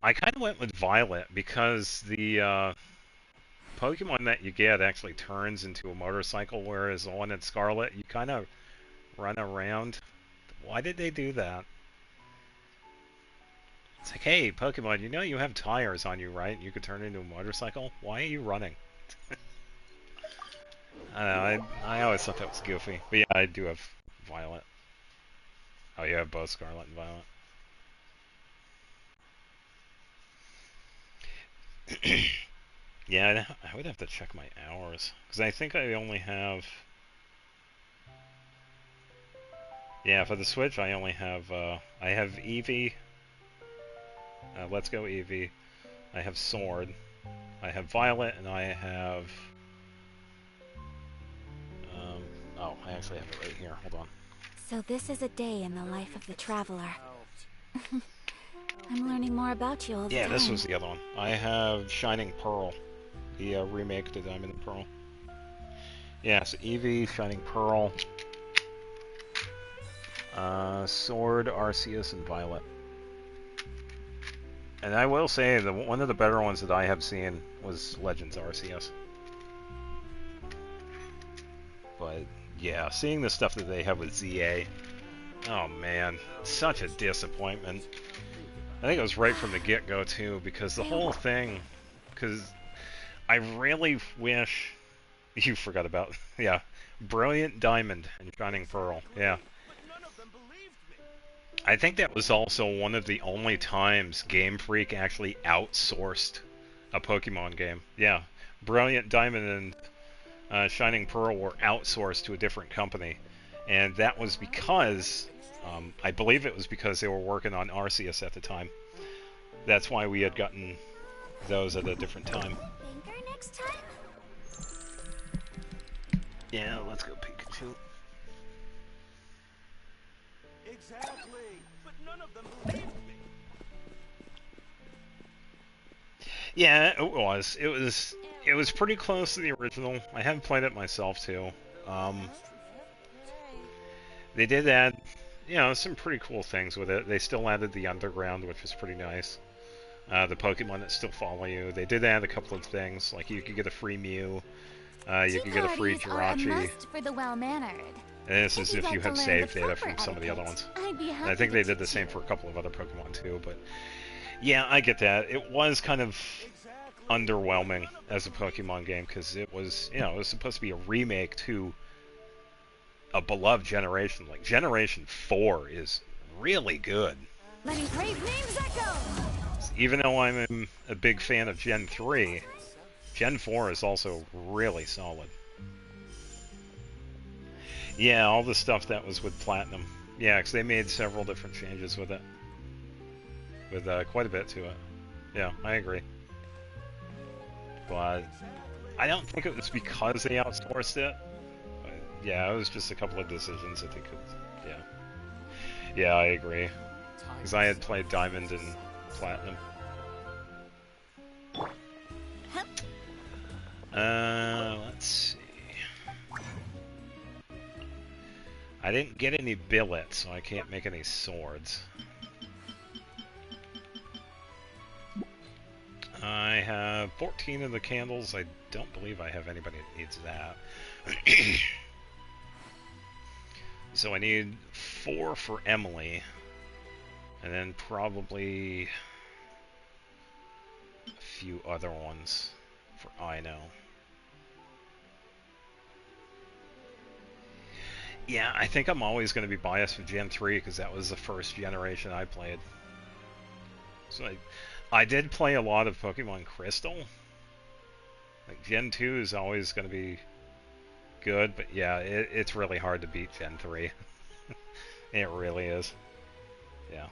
I kind of went with Violet because the Pokemon that you get actually turns into a motorcycle, whereas the one in Scarlet, you kind of run around. Why did they do that? It's like, hey, Pokemon, you know you have tires on you, right? You could turn into a motorcycle. Why are you running? I don't know, I always thought that was goofy. But yeah, I do have Violet. Oh, you have both Scarlet and Violet. Yeah, I would have to check my hours. Because I think I only have... Yeah, for the Switch, I only have... I have Eevee. Let's Go Eevee. I have Sword. I have Violet, and I have... oh, I actually have it right here. Hold on. So this is a day in the life of the traveler. I'm learning more about you all the time. Yeah, this was the other one. I have Shining Pearl. The remake to Diamond and Pearl. Yeah, so Eevee, Shining Pearl, Sword, Arceus, and Violet. And I will say that one of the better ones that I have seen was Legends Arceus. But yeah, seeing the stuff that they have with ZA, oh man, such a disappointment. I think it was right from the get-go too, because the whole thing, because I really wish You forgot about, yeah. Brilliant Diamond and Shining Pearl, yeah. I think that was also one of the only times Game Freak actually outsourced a Pokemon game. Yeah, Brilliant Diamond and Shining Pearl were outsourced to a different company, and that was because, I believe it was because they were working on Arceus at the time. That's why we had gotten those at a different time. Banker next time? Yeah, let's go Pikachu. Exactly. But none of them believed me. Yeah, it was. It was pretty close to the original. I haven't played it myself too. They did add, some pretty cool things with it. They still added the underground, which was pretty nice. The Pokemon that still follow you. They did add a couple of things, like you could get a free Mew, you could get a free Jirachi. For the well-mannered. And this is if you had save data from some of the other ones. I'd be And I think they did the same for a couple of other Pokemon too, but yeah, I get that. It was kind of underwhelming as a Pokemon game because it was, it was supposed to be a remake to a beloved generation. Like Generation 4 is really good. Letting brave names echo. Even though I'm a big fan of Gen 3, Gen 4 is also really solid. Yeah, all the stuff that was with Platinum. Yeah, because they made several different changes with it. With quite a bit to it. Yeah, I agree. But I don't think it was because they outsourced it. But yeah, it was just a couple of decisions that they could. Yeah. Yeah, I agree. Because I had played Diamond and Platinum. Let's see. I didn't get any billets, so I can't make any swords. I have 14 of the candles. I don't believe I have anybody that needs that. So I need 4 for Emily. And then probably a few other ones for Ino. Yeah, I think I'm always going to be biased with Gen 3 because that was the first generation I played. So I did play a lot of Pokemon Crystal. Like Gen 2 is always going to be good, but yeah, it's really hard to beat Gen 3. It really is. Yeah.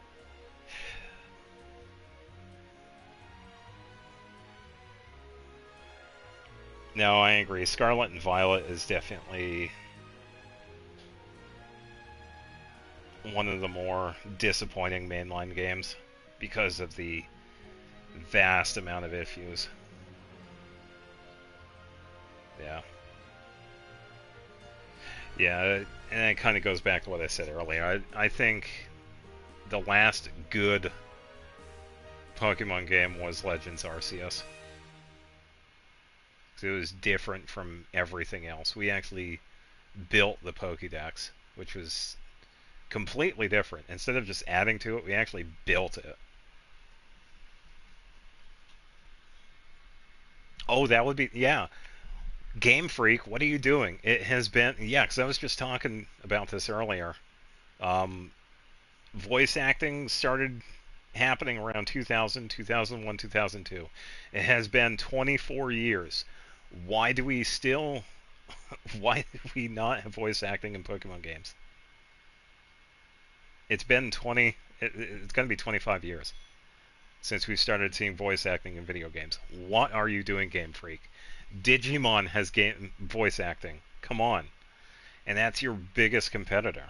No, I agree. Scarlet and Violet is definitely one of the more disappointing mainline games because of the vast amount of issues. Yeah. Yeah, and it kind of goes back to what I said earlier. I think the last good Pokemon game was Legends Arceus. It was different from everything else. We actually built the Pokédex, which was completely different. Instead of just adding to it, we actually built it. Oh, that would be, yeah. Game Freak, what are you doing? It has been, yeah, because I was just talking about this earlier. Voice acting started happening around 2000, 2001, 2002. It has been 24 years. Why do we still, why do we not have voice acting in Pokemon games? It's been it's going to be 25 years since we started seeing voice acting in video games. What are you doing, Game Freak? Digimon has voice acting. Come on. And that's your biggest competitor.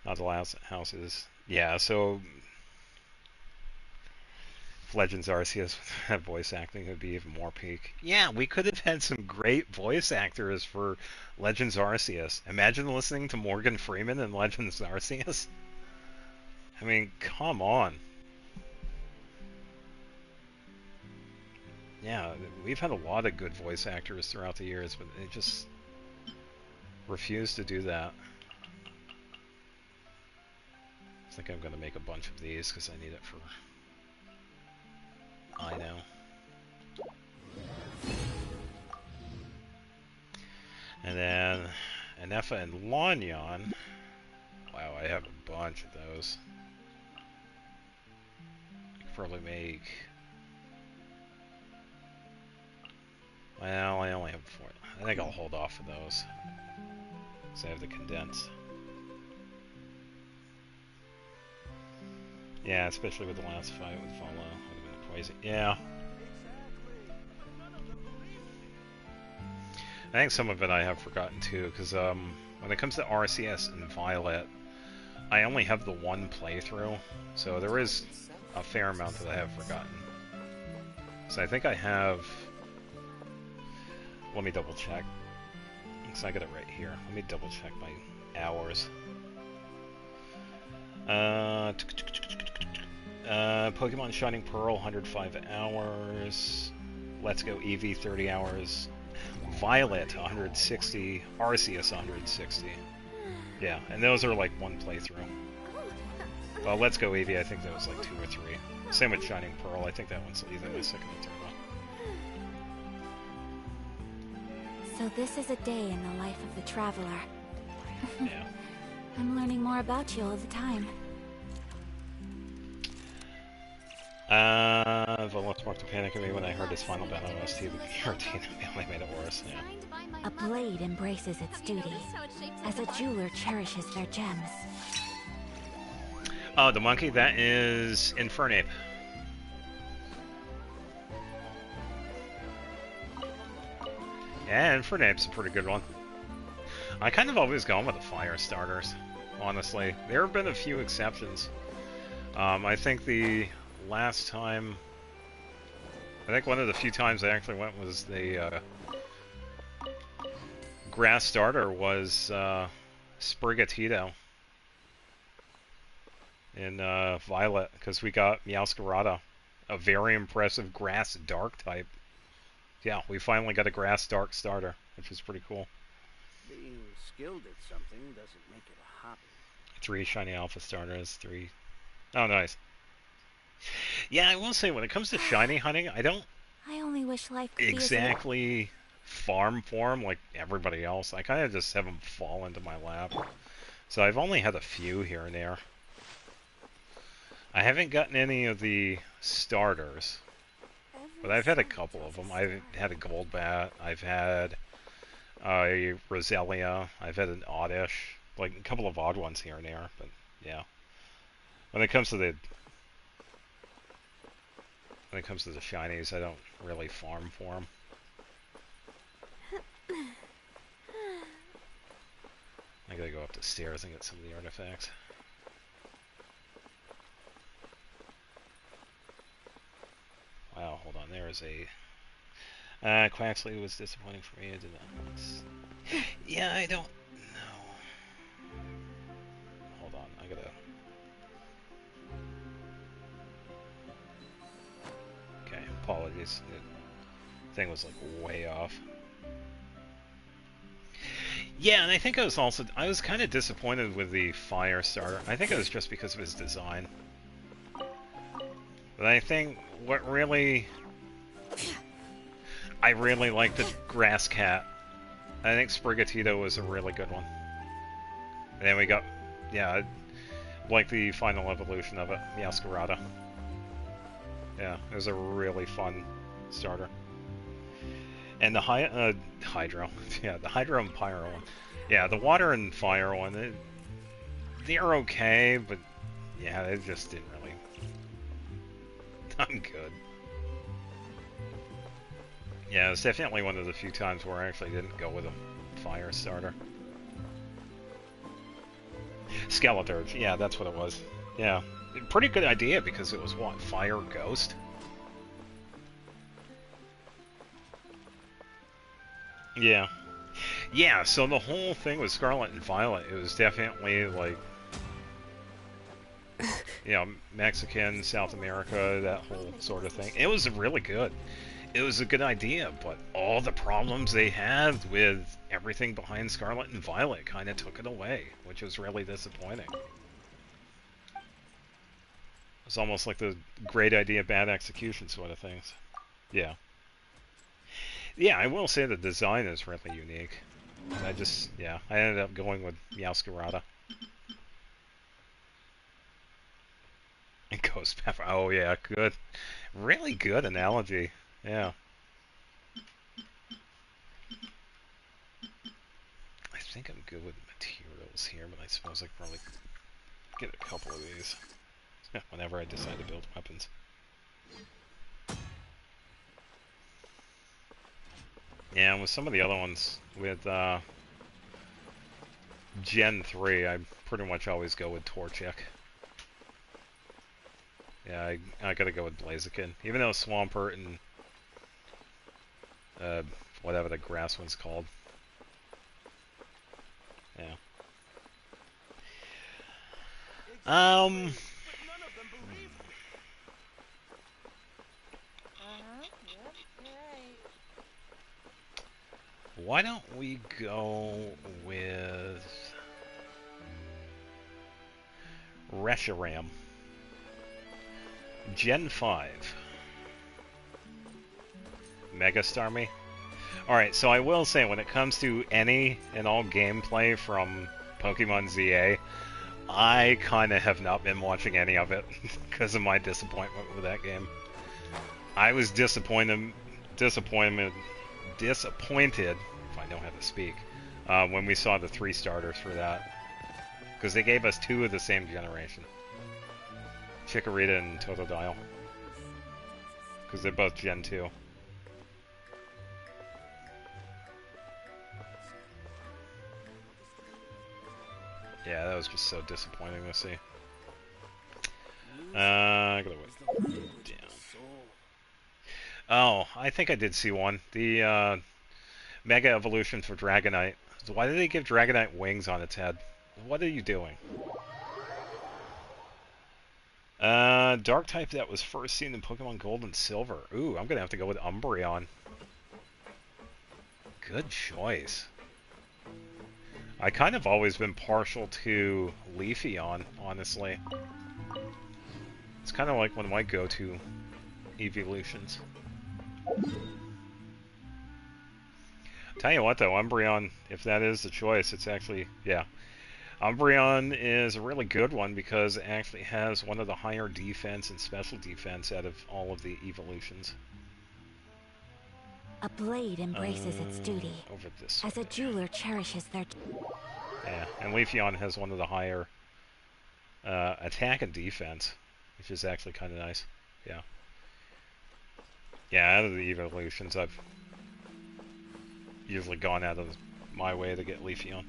Not the last houses. Yeah, so if Legends Arceus had voice acting, it would be even more peak. Yeah, we could have had some great voice actors for Legends Arceus. Imagine listening to Morgan Freeman in Legends Arceus. I mean, come on. Yeah, we've had a lot of good voice actors throughout the years, but they just refuse to do that. I think I'm going to make a bunch of these because I need it for I know. And then Anefa and Lanyon. Wow, I have a bunch of those. I could probably make... Well, I only have 4. I think I'll hold off of those. Because I have the condensed. Yeah, especially with the last fight with Volo. Would have been crazy. Yeah. I think some of it I have forgotten too, because when it comes to RCS and Violet, I only have the one playthrough, so there is a fair amount that I have forgotten. So I think I have... Let me double check. Because I got it right here. Let me double check my hours. Pokemon Shining Pearl, 105 hours. Let's Go Eevee, 30 hours. Violet, 160. Arceus, 160. Yeah, and those are like one playthrough. Well, Let's Go Eevee, I think that was like 2 or 3. Same with Shining Pearl, I think that one's either the second or third one. So this is a day in the life of the traveler. Yeah. I'm learning more about you all the time. Volo sparked a panic in me when I heard his final battle OST, the guillotine only made it worse, yeah. A blade embraces its duty, as a jeweler cherishes their gems. Oh, the monkey? That is Infernape. Yeah, Infernape's a pretty good one. I kind of always gone with the fire starters, honestly. There have been a few exceptions. I think the last time... I think one of the few times I actually went was the grass starter was Sprigatito in Violet, because we got Meowscarada, a very impressive grass dark type. Yeah, we finally got a grass dark starter, which is pretty cool. Being skilled at something doesn't make it a hobby. 3 shiny alpha starters, 3... Oh, nice. Yeah, I will say, when it comes to shiny hunting, I don't I only wish life could exactly farm for them like everybody else. I kind of just have them fall into my lap. So I've only had a few here and there. I haven't gotten any of the starters, but I've had a couple of them. I've had a Golbat, I've had a Roselia, I've had an Oddish, like a couple of odd ones here and there, but yeah. When it comes to the shinies, I don't really farm for them. I gotta go up the stairs and get some of the artifacts. Wow, hold on, there is a... Quaxley was disappointing for me, I did not... Yeah, I don't know. Hold on, I gotta... Okay, apologies. The thing was like way off. Yeah, and I think I was kind of disappointed with the fire starter. I think it was just because of his design. But I think what really... I really like the grass cat. I think Sprigatito was a really good one. And then we got... Yeah, I like the final evolution of it, Meowscarada. Yeah, it was a really fun starter. And the Hydro. Yeah, the Hydro and Pyro one. Yeah, the Water and Fire one, they're okay, but yeah, they just didn't really... I'm good. Yeah, it's definitely one of the few times where I actually didn't go with a fire starter. Skeleturge, yeah, that's what it was. Yeah, pretty good idea because it was what, Fire Ghost? Yeah. Yeah, so the whole thing with Scarlet and Violet, it was definitely like, you know, Mexican, South America, that whole sort of thing. It was really good. It was a good idea, but all the problems they had with everything behind Scarlet and Violet kind of took it away, which was really disappointing. It's almost like the great idea, bad execution sort of things. Yeah. Yeah, I will say the design is really unique. I ended up going with Meowscarada. And Ghost Pepper. Oh yeah, good. Really good analogy. Yeah. I think I'm good with materials here, but I suppose I could probably get a couple of these whenever I decide to build weapons. Yeah, with some of the other ones, with Gen 3, I pretty much always go with Torchic. Yeah, I gotta go with Blaziken. Even though Swampert and whatever the grass one's called. Yeah. Exactly, but none of them believe me. Yep, you're right. Why don't we go with Reshiram? Gen 5. Mega Starmie? Alright, so I will say, when it comes to any and all gameplay from Pokemon ZA, I kind of have not been watching any of it because of my disappointment with that game. I was disappointed, if I know how to speak, when we saw the 3 starters for that. Because they gave us 2 of the same generation. Chikorita and Totodile. Because they're both Gen 2. Yeah, that was just so disappointing to see. I gotta wait. Damn. Oh, I think I did see one. The Mega Evolution for Dragonite. So why did they give Dragonite wings on its head? What are you doing? Dark type that was first seen in Pokemon Gold and Silver. Ooh, I'm gonna have to go with Umbreon. Good choice. I kind of always been partial to Leafeon, honestly. It's kind of like one of my go-to evolutions. Tell you what though, Umbreon, if that is the choice, it's actually, yeah. Umbreon is a really good one because it actually has one of the higher defense and special defense out of all of the evolutions. A blade embraces its duty, over this as way. a jeweler cherishes their... Yeah, and Leafeon has one of the higher attack and defense, which is actually kind of nice. Yeah. Yeah, out of the evolutions, I've usually gone out of my way to get Leafeon.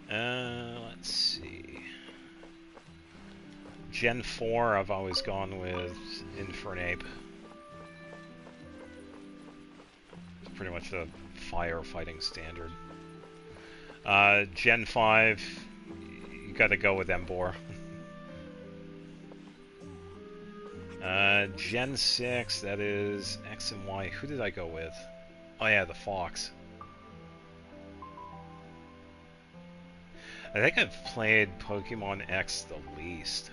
Let's see. Gen 4, I've always gone with Infernape. It's pretty much the firefighting standard. Gen 5, you gotta go with Emboar. Gen 6, that is X and Y. Who did I go with? Oh yeah, the Fox. I think I've played Pokemon X the least.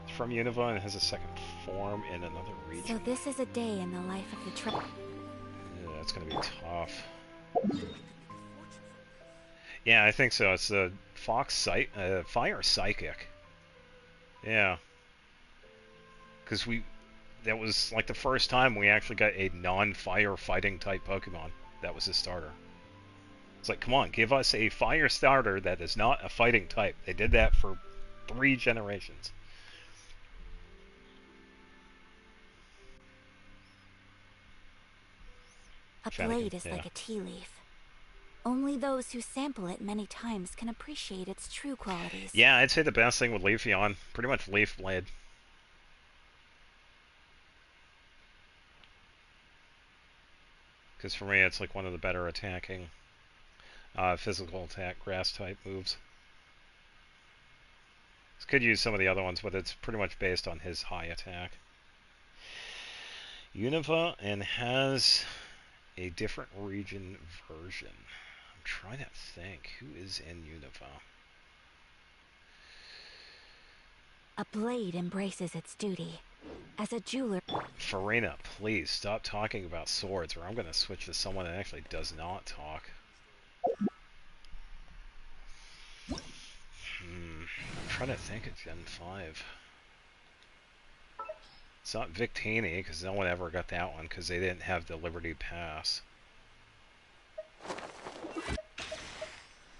It's from Unova and has a second form in another region. So this is a day in the life of the trip. Yeah, that's gonna be tough. Yeah, I think so. It's a Fire Psychic. Yeah. Because that was like the first time we actually got a non-fire fighting type Pokemon that was a starter. It's like, come on, give us a fire starter that is not a fighting type. They did that for 3 generations. A blade is like a tea leaf. Only those who sample it many times can appreciate its true qualities. Yeah, I'd say the best thing with Leafeon, pretty much Leaf Blade. Because for me, it's like one of the better attacking physical attack grass type moves. Could use some of the other ones, but it's pretty much based on his high attack. Unova and has a different region version. I'm trying to think. Who is in Unova? A blade embraces its duty. As a jeweler... Farina, please stop talking about swords, or I'm going to switch to someone that actually does not talk. I'm trying to think of Gen 5. It's not Victini, because no one ever got that one, because they didn't have the Liberty Pass.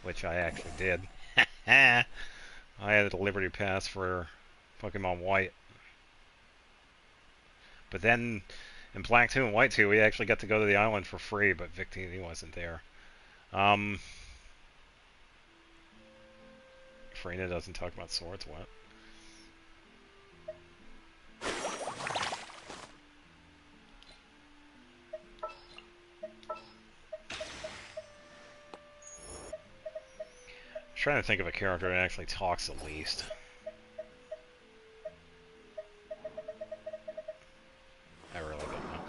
Which I actually did. I had the Liberty Pass for Pokemon White. But then, in Black 2 and White 2, we actually got to go to the island for free, but Victini wasn't there. Farina doesn't talk about swords, what? I'm trying to think of a character that actually talks the least. I really don't know.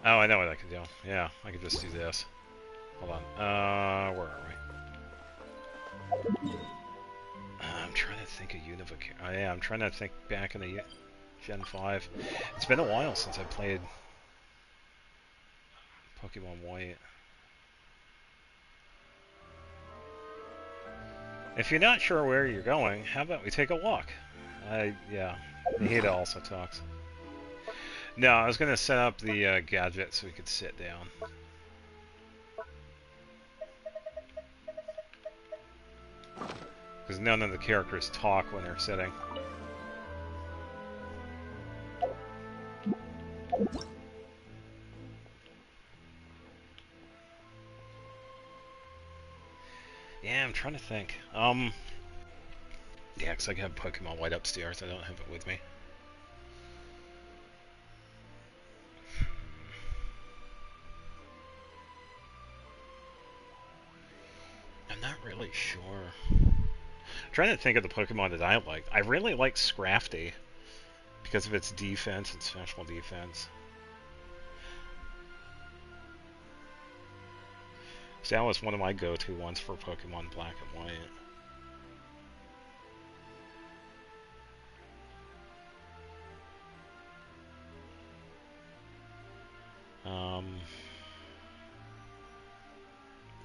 Oh, I know what I can do. Yeah, I can just do this. Hold on. Where are we? I'm trying to think of Unova. Oh yeah, I'm trying to think back in the Gen 5. It's been a while since I played Pokemon White. If you're not sure where you're going, how about we take a walk? Yeah, Nihida also talks. No, I was gonna set up the gadget so we could sit down. Because none of the characters talk when they're sitting. Yeah, I'm trying to think. Yeah, because I have Pokemon White upstairs. I don't have it with me. I'm not really sure. I'm trying to think of the Pokemon that I like. I really like Scrafty because of its defense and special defense. So that was one of my go-to ones for Pokemon Black and White.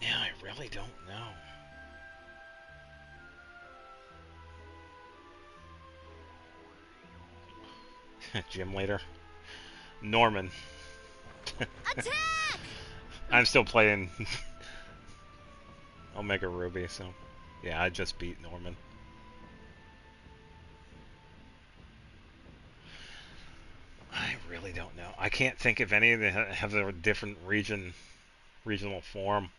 Yeah, I really don't know. Gym leader. Norman. Attack! I'm still playing Omega Ruby, so yeah, I just beat Norman. I really don't know. I can't think of any that have a different regional form.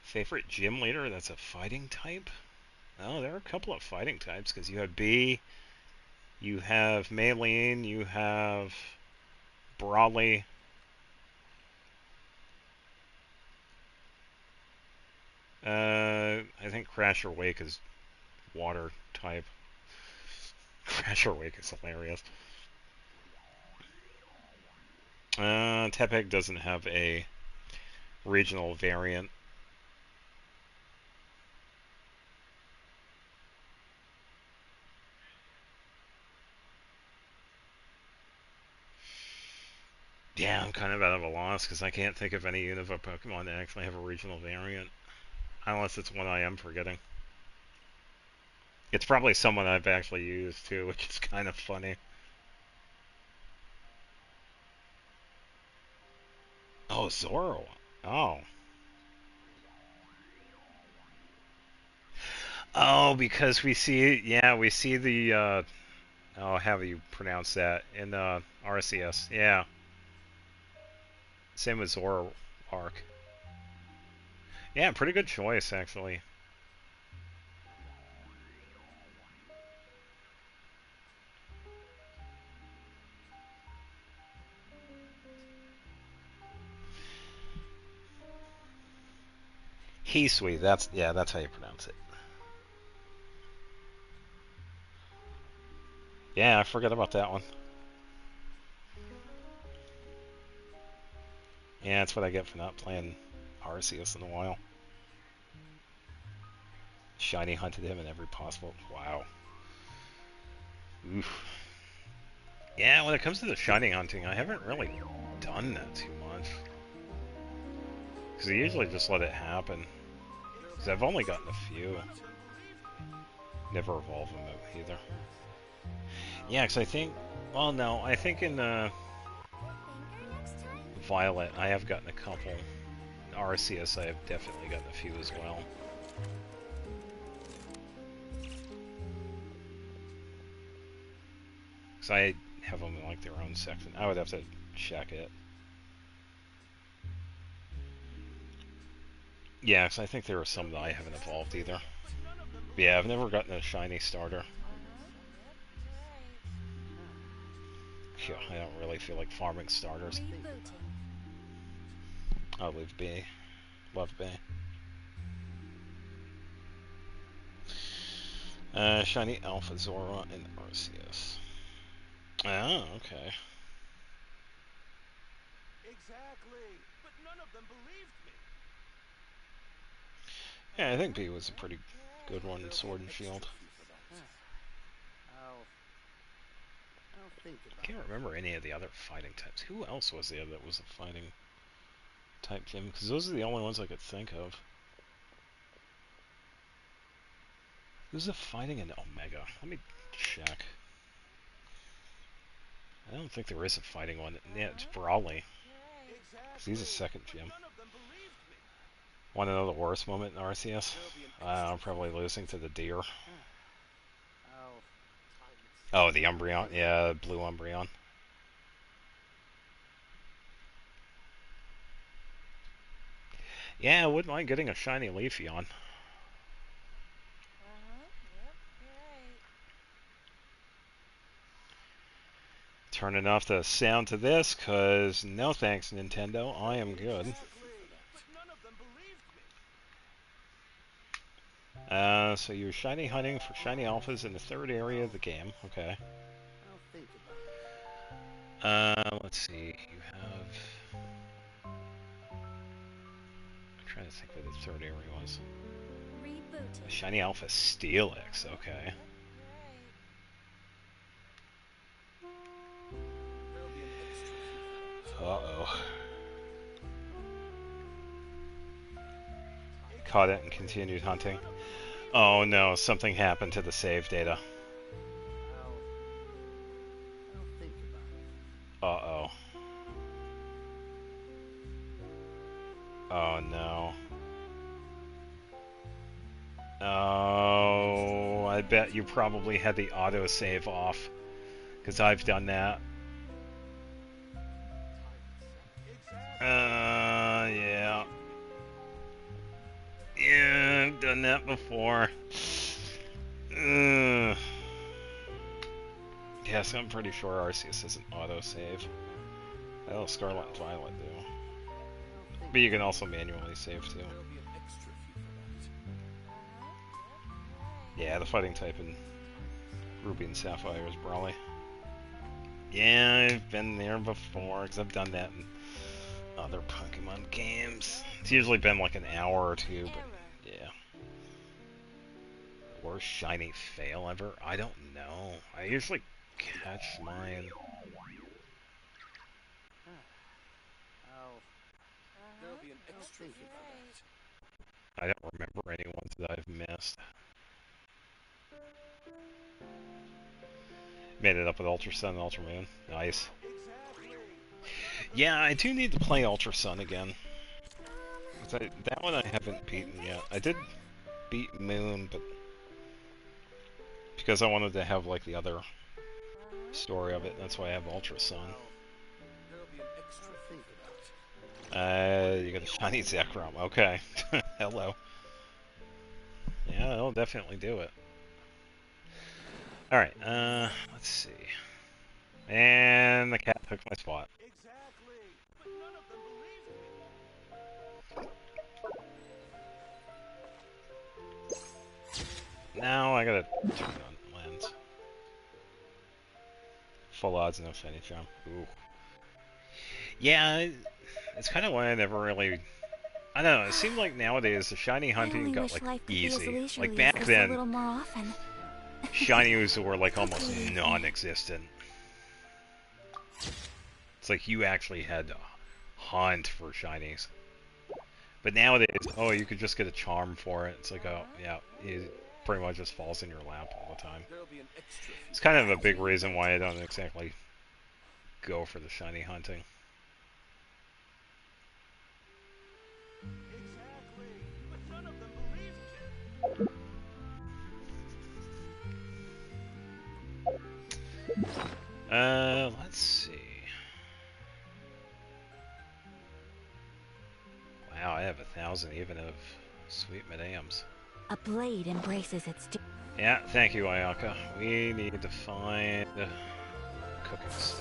Favorite gym leader that's a fighting type? Oh, there are a couple of fighting types, because you have B, you have Maylene, you have Brawley. I think Crasher Wake is water type. Crasher Wake is hilarious. Tepig doesn't have a regional variant. Yeah, I'm kind of out of a loss because I can't think of any Unova Pokemon that actually have a regional variant. Unless it's one I am forgetting. It's probably someone I've actually used too, which is kind of funny. Oh, Zoro. Oh. Oh, because we see, yeah, we see the, oh, how do you pronounce that? In, RCS. Yeah. Same with Zoro Arc. Yeah, pretty good choice, actually. Hisui, that's, yeah, that's how you pronounce it. Yeah, I forgot about that one. Yeah, that's what I get for not playing Arceus in a while. Shiny hunted him in every possible... Wow. Oof. Yeah, when it comes to the shiny hunting, I haven't really done that too much. Because I usually just let it happen. Because I've only gotten a few. Never evolve them out either. Yeah, because I think... Well, no, I think in Violet I have gotten a couple. Arceus I have definitely gotten a few as well. Because I have them in like their own section. I would have to check it. Yeah, because I think there are some that I haven't evolved either. But yeah, I've never gotten a shiny starter. Yeah, I don't really feel like farming starters. I'll leave B. Love B. Shiny Alpha Zora and Arceus. Oh, okay. Exactly, but none of them believed me. Yeah, I think B was a pretty good one in Sword and Shield. I can't remember any of the other fighting types. Who else was there that was a fighting type gym? Because those are the only ones I could think of. Who's a fighting in Omega? Let me check. I don't think there is a fighting one. Yeah, it's Brawley. Because he's a second gym. Want to know the worst moment in RCS? I'm probably losing to the deer. Oh, the Umbreon. Yeah, blue Umbreon. Yeah, I wouldn't mind getting a shiny Leafeon. Turning off the sound to this, cause no thanks, Nintendo. I am good. So you're shiny hunting for shiny alphas in the third area of the game. Okay. Let's see. You have... I'm trying to think what the third area was. Shiny Alpha Steelix. Okay. Uh-oh. Caught it and continued hunting. Oh no, something happened to the save data. Uh-oh. Oh no. Oh, I bet you probably had the autosave off. Because I've done that. Yeah. Yeah, I've done that before. Yes, I'm pretty sure Arceus is an autosave. Oh, Scarlet and Violet do. But you can also manually save too. Yeah, the fighting type in Ruby and Sapphire is Brawly. Yeah, I've been there before, because I've done that in other Pokemon games. It's usually been like an hour or two, but yeah. Worst shiny fail ever? I don't know. I usually catch mine. I don't remember any ones that I've missed. Made it up with Ultra Sun and Ultra Moon. Nice. Yeah, I do need to play Ultra Sun again. That one I haven't beaten yet. I did beat Moon, but because I wanted to have like the other story of it, that's why I have Ultra Sun. You got a shiny Zekrom. Okay. Hello. Yeah, I'll definitely do it. Alright, let's see. And the cat took my spot. Now I gotta turn on lens. full odds, no shiny charm. Ooh. Yeah, it's kind of why I never really. I don't know. It seemed like nowadays the shiny I hunting only got wish like life could be as easy. leisurely Like as back this a then, little more often. shinies were like almost Okay. non-existent. It's like you actually had to hunt for shinies. But nowadays, oh, you could just get a charm for it. It's like, oh, yeah, it pretty much just falls in your lap all the time. There'll be an extra It's kind of a big reason why I don't exactly go for the shiny hunting. Exactly, but none of them believed it. Let's see. Wow, I have 1,000 even of sweet madams. A blade embraces its. Yeah, thank you, Ayaka. We need to find cooking stove.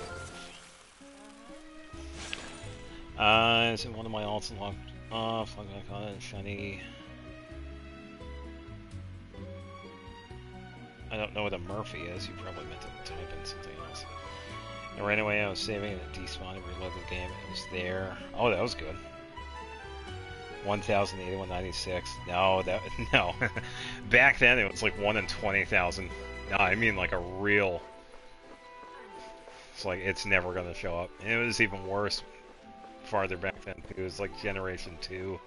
Is it one of my alts unlocked off? I'm gonna call it shiny. I don't know what a Murphy is. You probably meant to type in something else. And right away, I was saving it, despawned and reloaded the game. It was there. Oh, that was good. 1,081.96. No, that no. Back then, it was like 1 in 20,000. No, I mean like a real. It's like it's never gonna show up. And it was even worse farther back then. It was like Generation 2.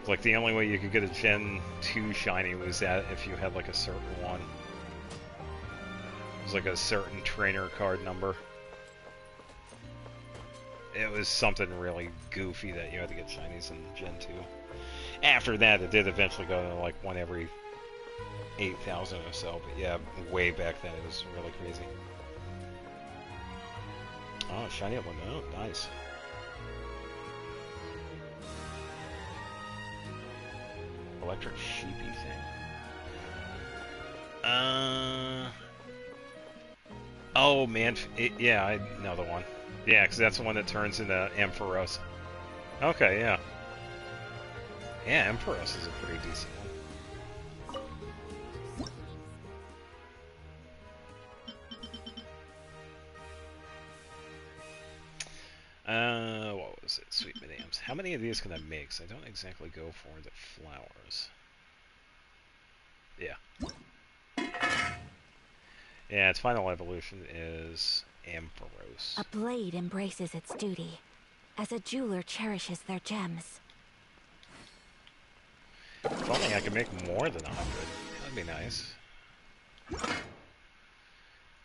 It's like the only way you could get a Gen 2 shiny was that if you had like a certain one. It was like a certain trainer card number. It was something really goofy that you had to get shinies in Gen 2. After that, it did eventually go to like one every 8,000 or so. But yeah, way back then, it was really crazy. Oh, shiny one. Oh, nice. Electric sheepy thing. Oh, man. Yeah, I know the one. Yeah, because that's the one that turns into Ampharos. Okay, yeah. Yeah, Ampharos is a pretty decent one. What was it? Sweet madams. How many of these can I make? 'Cause I don't exactly go for the flowers. Yeah. Yeah, its final evolution is Ampharos. A blade embraces its duty, as a jeweler cherishes their gems. If only I could make more than 100. That'd be nice.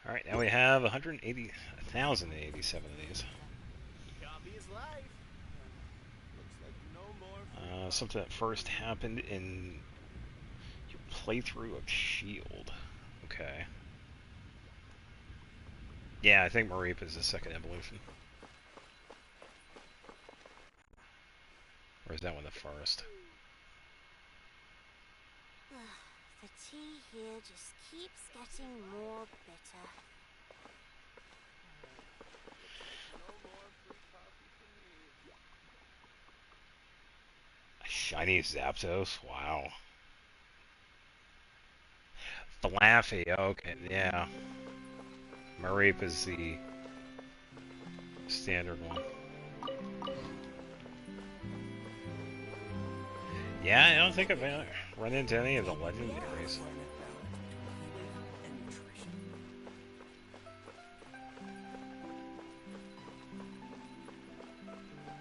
Alright, now we have 1,087 of these. Copy is life. Looks like no more. Something that first happened in your playthrough of Shield. Okay. Yeah, I think Mareep is the second evolution. Or is that one the first? The tea here just keeps getting more bitter. Shiny Zapdos? Wow. Flaffy, okay, yeah. Mareep is the standard one. Yeah, I don't think I've run into any of the legendaries.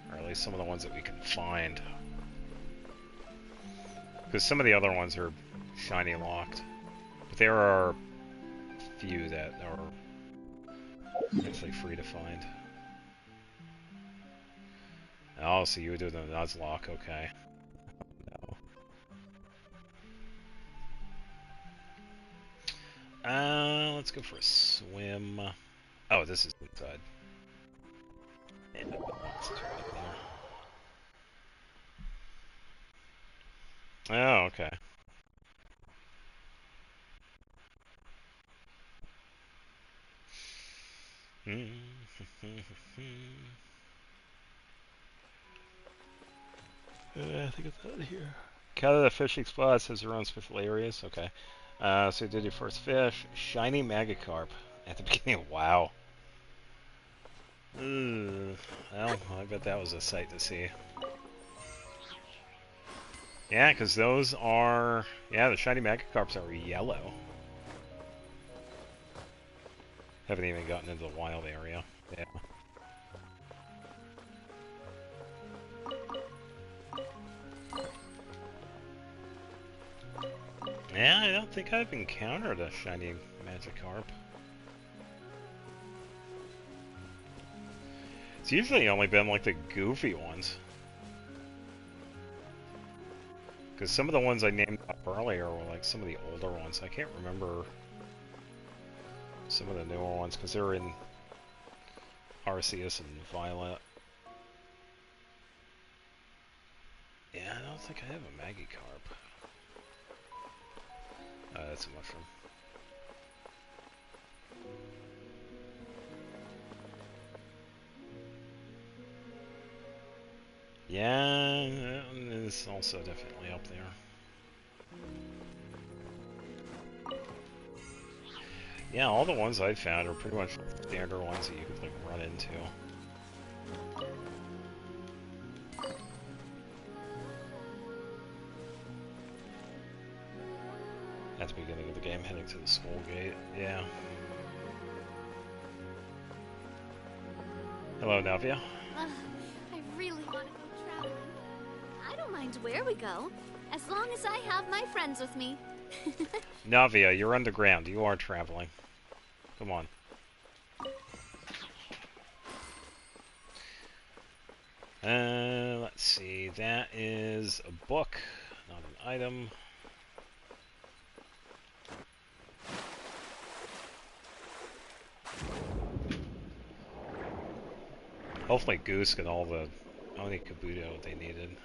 Or at least some of the ones that we can find. Because some of the other ones are shiny locked. But there are a few that are actually free to find. Oh, so you would do the Nuzlocke, okay. No. Let's go for a swim. Oh, this is inside. Yeah, it's right there. Oh, okay. I think it's out here. Canada Fishing Spots has their own special areas. Okay. So you did your first fish. Shiny Magikarp. At the beginning, wow. Well, I bet that was a sight to see. Yeah, because those are... Yeah, the shiny Magikarps are yellow. Haven't even gotten into the wild area. Yeah. Yeah, I don't think I've encountered a shiny Magikarp. It's usually only been like the goofy ones. Because some of the ones I named up earlier were like some of the older ones. I can't remember some of the newer ones because they're in Arceus and Violet. Yeah, I don't think I have a Magikarp. That's a mushroom. Yeah, that one is also definitely up there. Yeah, all the ones I found are pretty much standard ones that you could like run into. At the beginning of the game, heading to the school gate. Yeah. Hello, Navia. I really want to go traveling. I don't mind where we go, as long as I have my friends with me. Navia, you're underground. You are traveling. Come on. Let's see. That is a book, not an item. Hopefully Goose got all the Oni Kabuto they needed.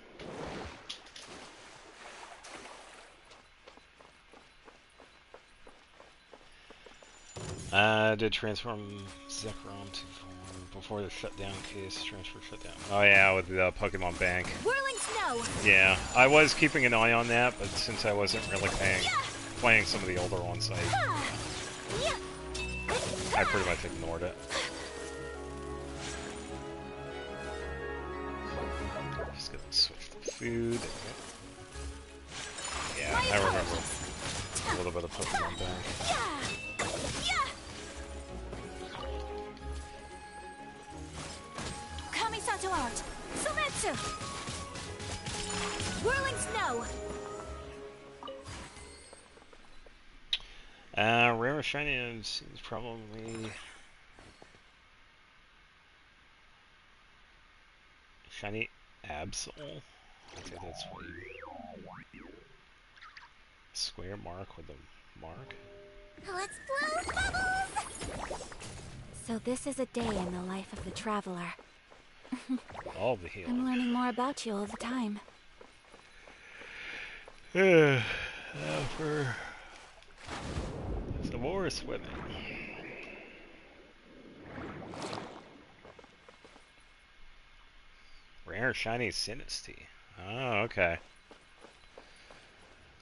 Did transform Zekrom to form before the shutdown case. Transfer shutdown. Oh yeah, with the Pokemon Bank. Whirling snow! Yeah, I was keeping an eye on that, but since I wasn't really playing some of the older ones, I pretty much ignored it. Just gonna switch to food. Yeah, I remember a little bit of Pokemon Bank. Kamisato art! Sumetsu! Whirling snow! Rare or shiny is probably shiny Absol. I think that's what you... Square mark with a mark. Let's blow bubbles! So this is a day in the life of the traveler. All the healing. I'm learning more about you all the time. For some more swimming. Rare shiny Sinistea. Oh, okay.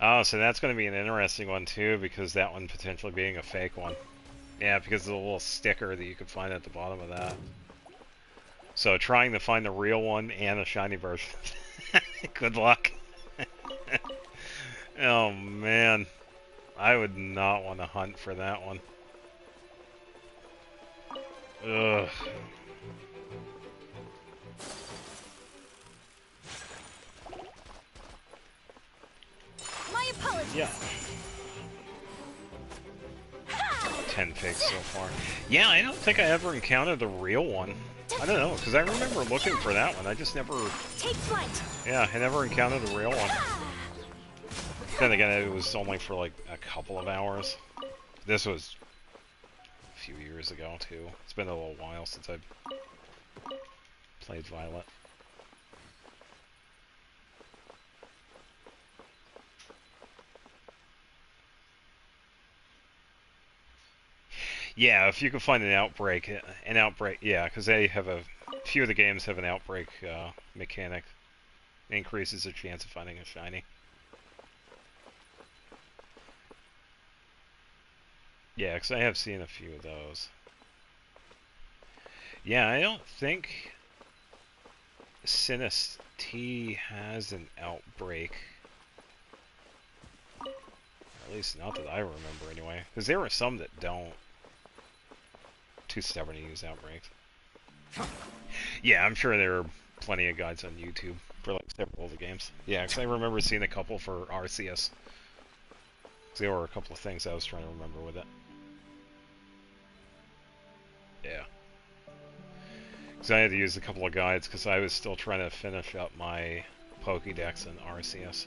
Oh, so that's going to be an interesting one too, because that one potentially being a fake one. Yeah, because of the little sticker that you could find at the bottom of that. So trying to find the real one and a shiny version. Good luck. Oh man. I would not want to hunt for that one. Ugh. My apologies. Yeah. 10 fakes so far. Yeah, I don't think I ever encountered the real one. I don't know, because I remember looking for that one. I just never... Take flight. Yeah, I never encountered the real one. Then again, it was only for like a couple of hours. This was a few years ago, too. It's been a little while since I've played Violet. Yeah, if you can find an outbreak, yeah, because they have a few of the games have an outbreak mechanic. It increases the chance of finding a shiny. Yeah, because I have seen a few of those. Yeah, I don't think Sinus T has an outbreak. Or at least not that I remember anyway. Because there are some that don't. Too stubborn to use outbreaks. Yeah, I'm sure there are plenty of guides on YouTube for like several of the games. Yeah, because I remember seeing a couple for RCS. There were a couple of things I was trying to remember with it. Yeah. Because I had to use a couple of guides because I was still trying to finish up my Pokédex in RCS.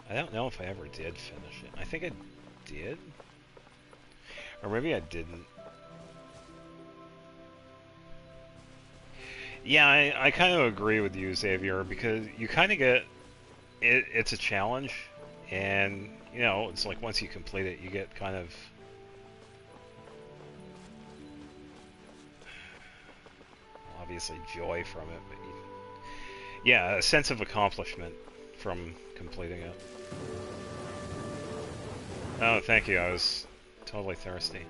I don't know if I ever did finish it. I think I did. Or maybe I didn't. Yeah, I kind of agree with you, Xavier, because you kind of get... It's a challenge, and, you know, it's like once you complete it, you get kind of... obviously joy from it, but yeah, a sense of accomplishment from completing it. Oh, thank you, I was totally thirsty.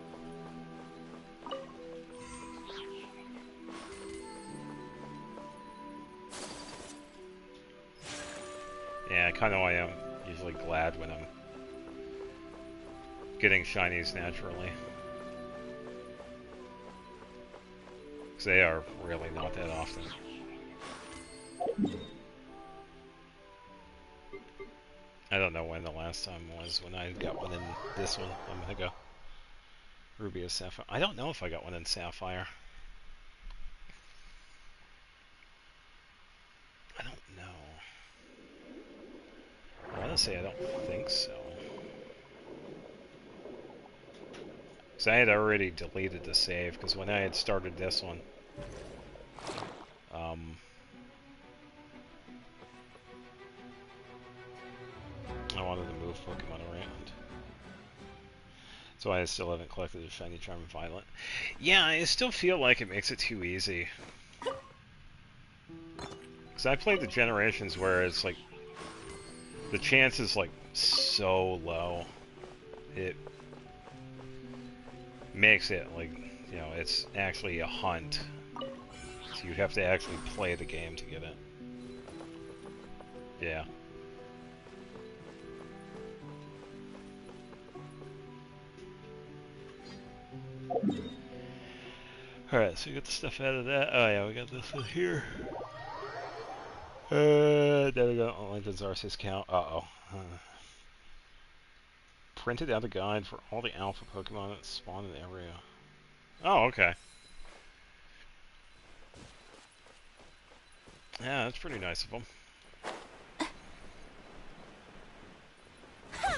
Yeah, kind of why I'm usually glad when I'm getting shinies naturally. Because they are really not that often. I don't know when the last time was when I got one in this one. I'm gonna go Ruby or Sapphire. I don't know if I got one in Sapphire. I don't know. I want to say I don't think so. Because I had already deleted the save, because when I had started this one, I wanted to move Pokemon around. So I still haven't collected a Shiny Charm Violet. Yeah, I still feel like it makes it too easy. Because I played the generations where it's like, the chance is like so low. It makes it like, you know, it's actually a hunt. So you have to actually play the game to get it. Yeah. Alright, so we got the stuff out of that. Oh yeah, we got this in here. There we go. Lincoln's Arceus count. Uh-oh. Printed out a guide for all the alpha Pokemon that spawn in the area. Oh, okay. Yeah, that's pretty nice of them.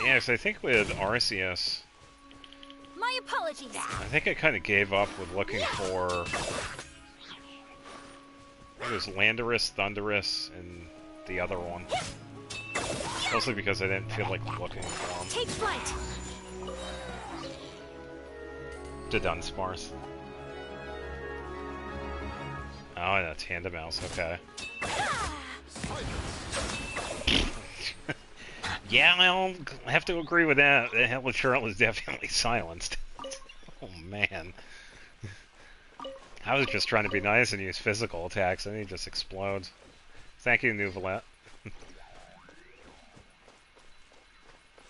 Yeah, because I think with Arceus... My apologies. I think I kind of gave up with looking for... It was Landorus, Thundurus, and the other one. Mostly because I didn't feel like looking for them. Take flight. To Dunsparce. Oh, and a Tandemaus, okay. Yeah, I'll have to agree with that. The Helichurl is definitely silenced. Oh, man. I was just trying to be nice and use physical attacks, and he just explodes. Thank you, Nuvolette.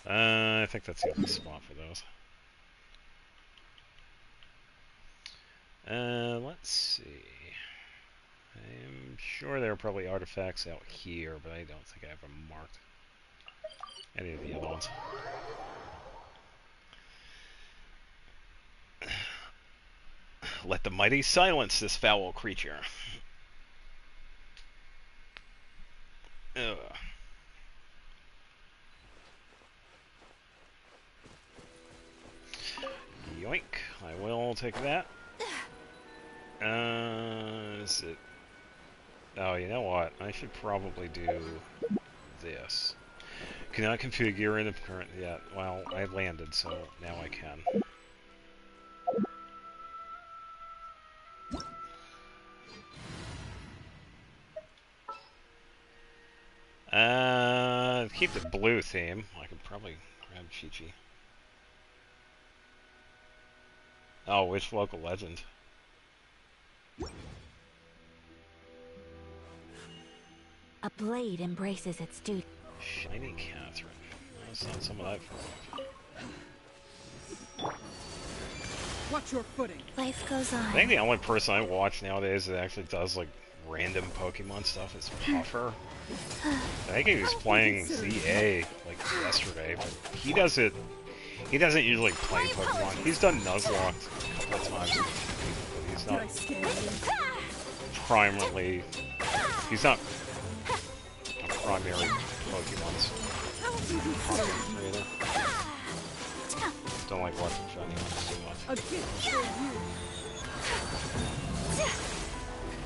I think that's the only spot for those. Let's see. I'm sure there are probably artifacts out here, but I don't think I have them marked. Any of the other ones. Let the mighty silence this foul creature. Ugh. Yoink. I will take that. Is it... Oh, you know what? I should probably do this. Cannot configure in the current yet. Well, I landed, so now I can. Keep the blue theme. I could probably grab Chi-Chi. Oh, which local legend? A blade embraces its duty. Shiny Catherine. That's not some of that. Watch your footing. Life goes on. I think the only person I watch nowadays that actually does like random Pokemon stuff is Puffer. I think he was playing ZA like yesterday, but he doesn't usually play Pokemon. He's done Nuzlocke a couple of times, but he's not primarily. He's not a primary Pokemon creator. Don't like watching shiny ones too much. A gift for you.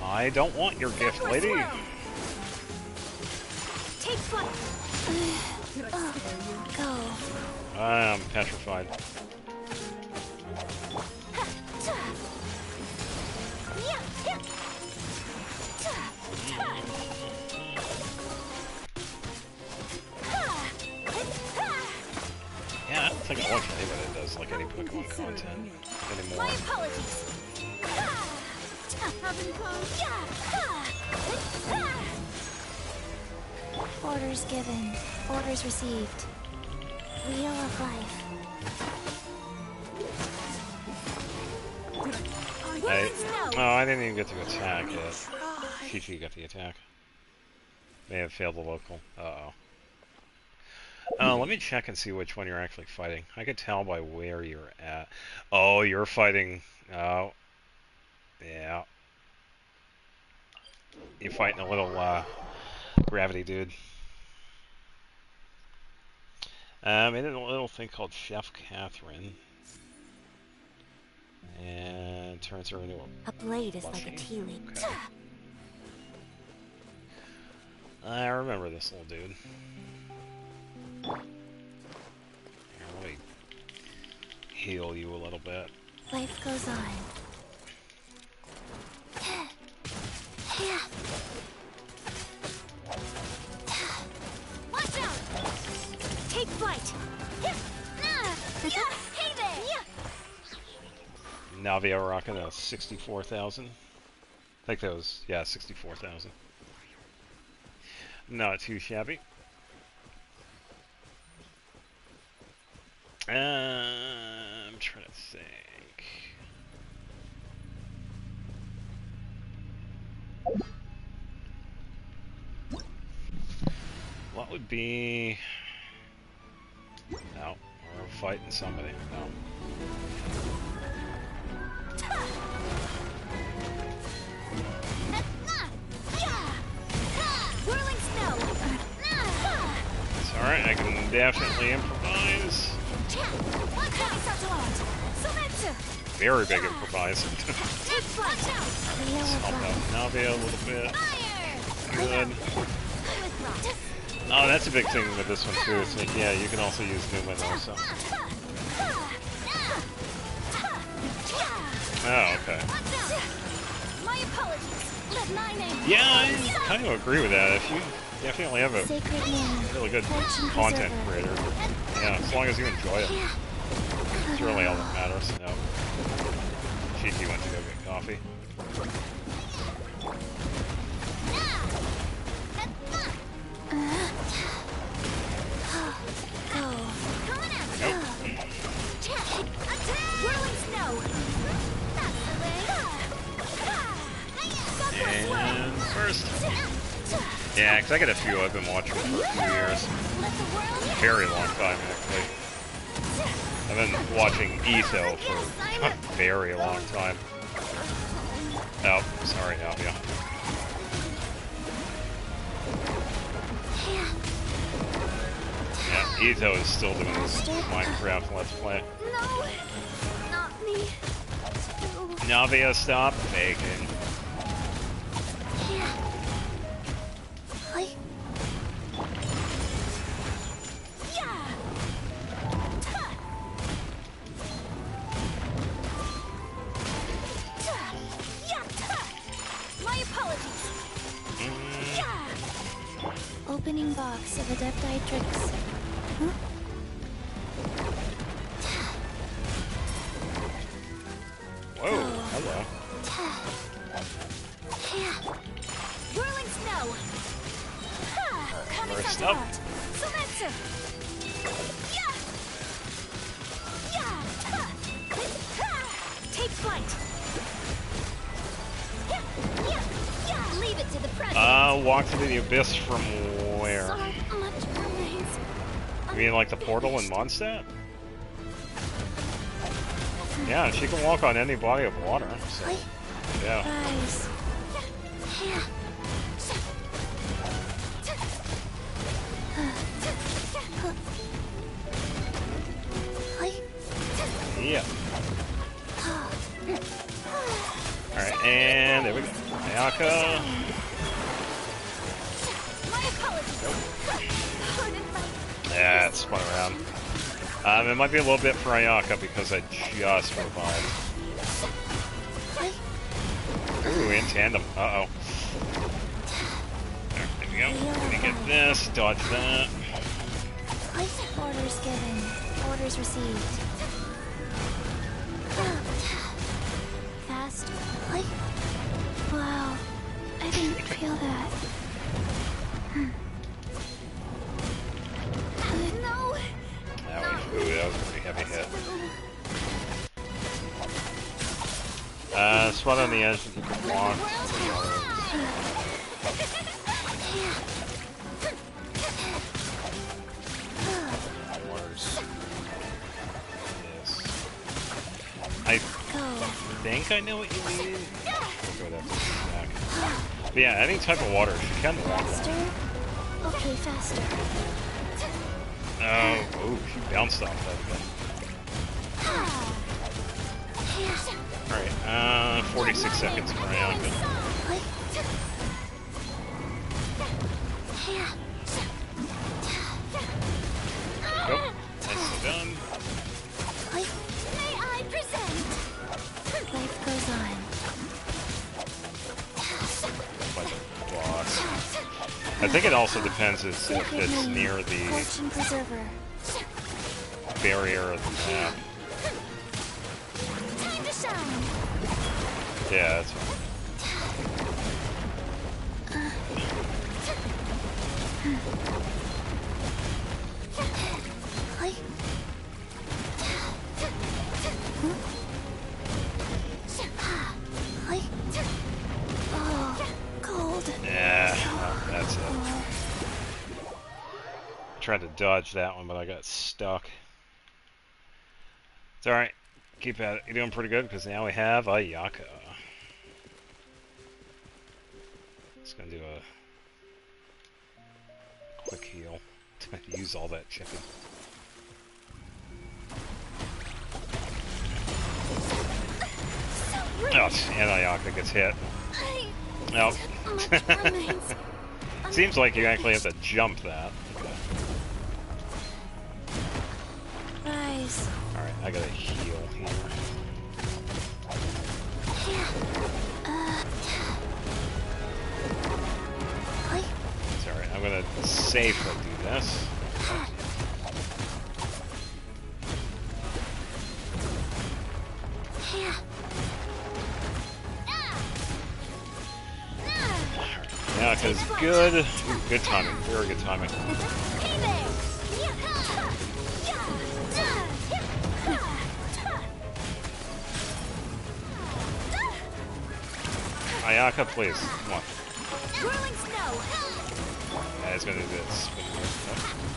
I don't want your gift, lady. Take flight. Go. I'm petrified. Yeah, I don't think I watch anybody that does like any Pokemon content anymore. My apologies. Having fun? Orders given. Orders received. Wheel of life. I didn't even get to attack yet. Chi-Chi got the attack. May have failed the local. Uh-oh. Let me check and see which one you're actually fighting. I could tell by where you're at. Oh, you're fighting... Oh. Yeah. You're fighting a little, gravity dude. In a little thing called Chef Catherine. And turns her into A blade is like a plushie. tea leaf. Okay. I remember this little dude. Here, let me heal you a little bit. Life goes on. Watch out! Take flight. Hey there! Navia rocking a 64,000. I think that was, yeah, 64,000. Not too shabby. I'm trying to think. What would be... No, we're fighting somebody. No. Whirling snow. It's alright, I can definitely improvise. Very big improvise. Take flight. Wheel of Help life. out Navia a little bit. Fire. Good. Oh, that's a big thing with this one too. It's like, yeah, you can also use Newman also. Oh, okay. My apologies. Let my name. Yeah, I kind of agree with that. If you definitely have a Sacred name. really good Fortune content preserver. creator, yeah, as long as you enjoy it, it's really all that matters. No. Chi-Chi went to go get coffee. Go. Nope. Whirling snow. That's the way. And first. Yeah, because I got a few I've been watching for a few years. Very long time, actually. I've been watching Etho for a very long time. Oh, sorry, Navia. Yeah, Etho is still doing his Minecraft Let's Play. No, not me. Navia, stop faking. My apologies. Opening box of Adepti Huh? First up. Take flight. Leave it to the present. Walk to the abyss from where? You mean like the portal in Mondstadt? Yeah, she can walk on any body of water, so yeah. Yeah. Alright, and there we go. Ayaka. Yeah, it spun around. It might be a little bit for Ayaka because I just revived. Ooh, in tandem. Uh-oh. Alright, there we go. Let me get this, dodge that. Orders given. Orders received. Fast. Wow. I didn't feel that. No. Ooh, that was a pretty heavy hit. Spot on the edge that you can walk. Yes. I think I know what you mean. We'll go back. But yeah, any type of water, she can walk. Faster? Okay, faster. Oh, ooh, she bounced off that again. Alright, 46 seconds for Ayaka. Nope, nicely done. May I present? Life goes on. Boss. I think it also depends if it's near the Fortune preserver. barrier of the map. Time to shine. Yeah, that's fine. Oh, cold. Yeah, well, that's it. Tried to dodge that one, but I got stuck. It's alright. Keep at it. You're doing pretty good, because now we have Ayaka. Just gonna do a quick heal to use all that chicken. Oh, and Ayaka gets hit. Nope. Seems like you actually have to jump that. Rise. Alright, I gotta heal here. Sorry, I'm gonna safely do this. Yeah, because good. Ooh, good timing. Very good timing. Ayaka, please. Come on. Yeah, it's gonna do this.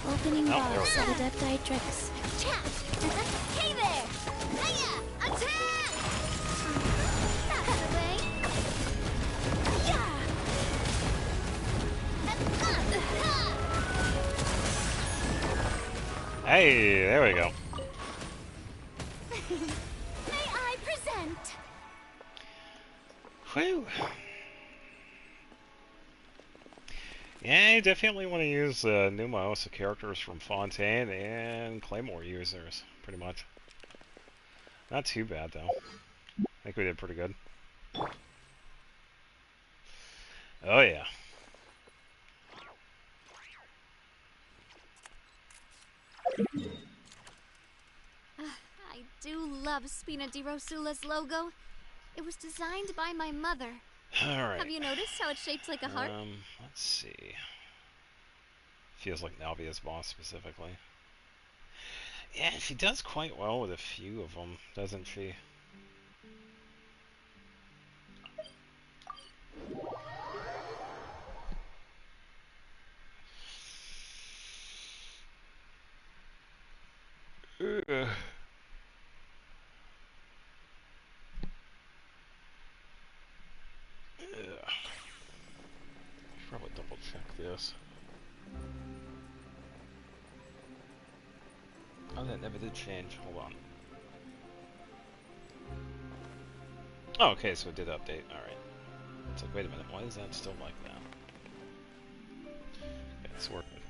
Opening Oh, box of Adepti Tricks. Hey there! Hiya! Attack! Hey, there we go. May I present? Whew. Yeah, you definitely want to use Numos, the characters from Fontaine, and Claymore users, pretty much. Not too bad, though. I think we did pretty good. Oh, yeah. I do love Spina di Rosula's logo. It was designed by my mother. Alright. Have you noticed how it's shaped like a heart? Let's see. feels like Navia's boss specifically. Yeah, she does quite well with a few of them, doesn't she? Ugh. Probably double check this. Oh, that never did change. Hold on. Oh, okay, so it did update. Alright. It's like, wait a minute, why is that still like that? Okay, it's working.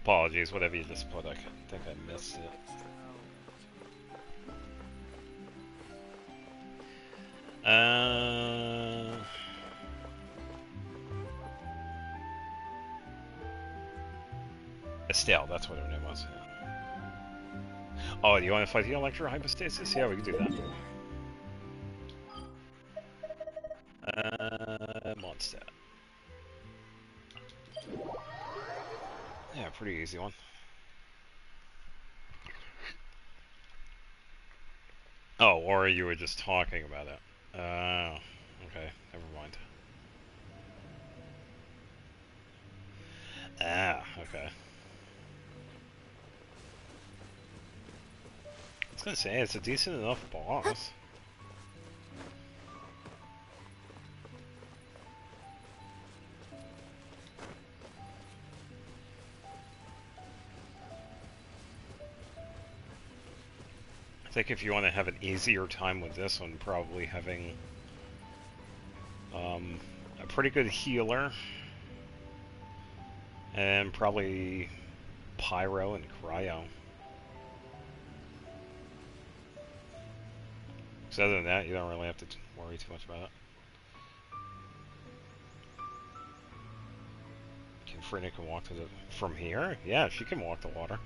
Apologies, whatever you just put, I think I missed it. Estelle, that's what her name was. Yeah. Oh, do you want to fight the Electro Hypostasis? Yeah, we can do that. Mondstadt. Yeah, pretty easy one. Oh, or you were just talking about it. Okay, never mind. Ah, okay. I was gonna say, it's a decent enough boss. I think if you want to have an easier time with this one, probably having a pretty good healer, and probably Pyro and Cryo. So other than that, you don't really have to worry too much about it. Frina can walk to the... From here? Yeah, she can walk the water.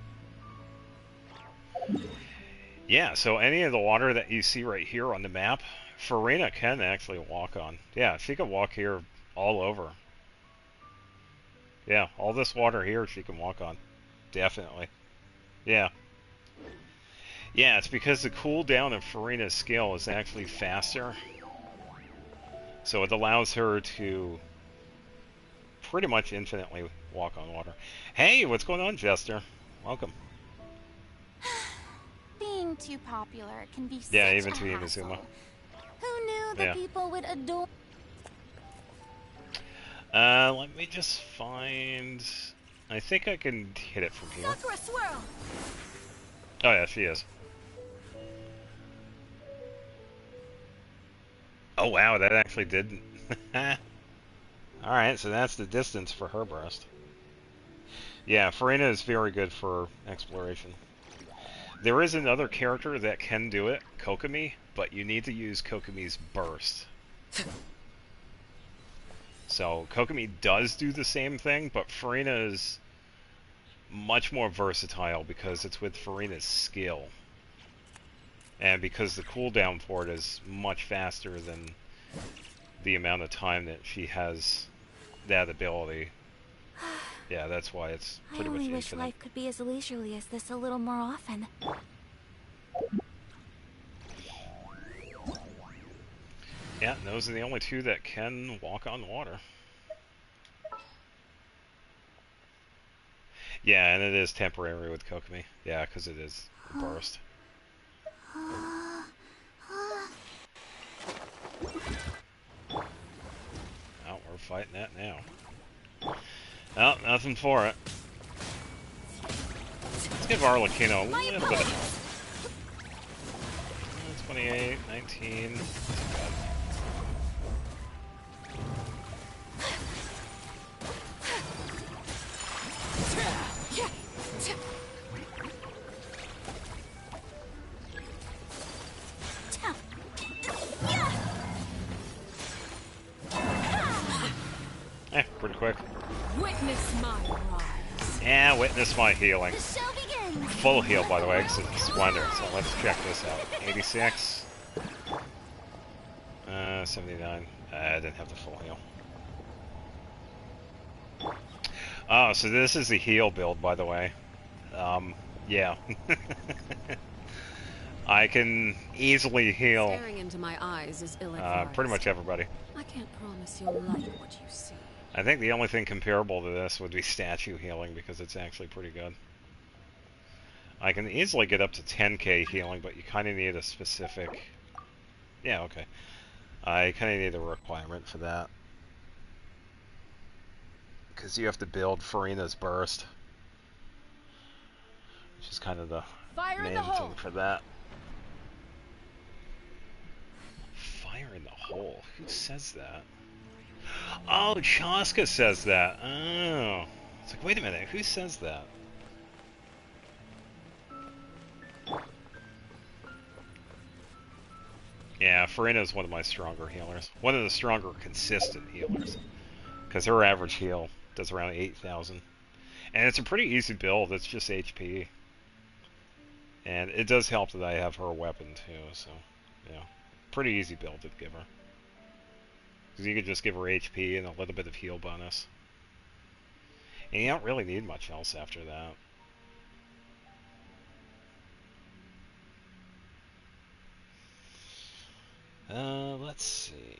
Yeah, so any of the water that you see right here on the map, Farina can actually walk on. Yeah, she can walk here all over. Yeah, all this water here she can walk on. Definitely. Yeah. Yeah, it's because the cooldown of Farina's skill is actually faster. So it allows her to pretty much infinitely walk on water. Hey, what's going on, Jester? Welcome. Being too popular can be such even a to hassle. Inazuma. Who knew that people would adore... Let me just find... I think I can hit it from here. Sakura swirl. Oh yeah, she is. Oh wow, that actually did... Alright, so that's the distance for her burst. Yeah, Farina is very good for exploration. There is another character that can do it, Kokomi, but you need to use Kokomi's burst. So, Kokomi does do the same thing, but Farina is much more versatile because it's with Farina's skill. And because the cooldown for it is much faster than the amount of time that she has that ability. Yeah, that's why it's pretty much infinite. I only wish life could be as leisurely as this a little more often. Yeah, those are the only two that can walk on water. Yeah, and it is temporary with Kokomi. Yeah, because it is a burst. Oh, we're fighting that now. Oh, nothing for it. Let's give Arlecchino a little bit of help. 28, 19. Pretty quick. Witness my rise. Yeah, witness my healing. Full heal, by the way, because it's Splendor. So let's check this out. 86. 79. I didn't have the full heal. Oh, so this is the heal build, by the way. Yeah. I can easily heal Staring into my eyes is ill-advised. pretty much everybody. I can't promise you'll like what you see. I think the only thing comparable to this would be statue healing, because it's actually pretty good. I can easily get up to 10k healing, but you kind of need a specific... Yeah, okay. I kind of need a requirement for that. Because you have to build Farina's Burst. Which is kind of the main thing for that. Fire in the hole? Who says that? Oh, Chaska says that. Oh. It's like, wait a minute, who says that? Yeah, Farina's one of my stronger healers. One of the stronger consistent healers. Because her average heal does around 8,000. And it's a pretty easy build, it's just HP. And it does help that I have her weapon too, so, yeah. Pretty easy build to give her. Because you can just give her HP and a little bit of heal bonus. And you don't really need much else after that. Let's see.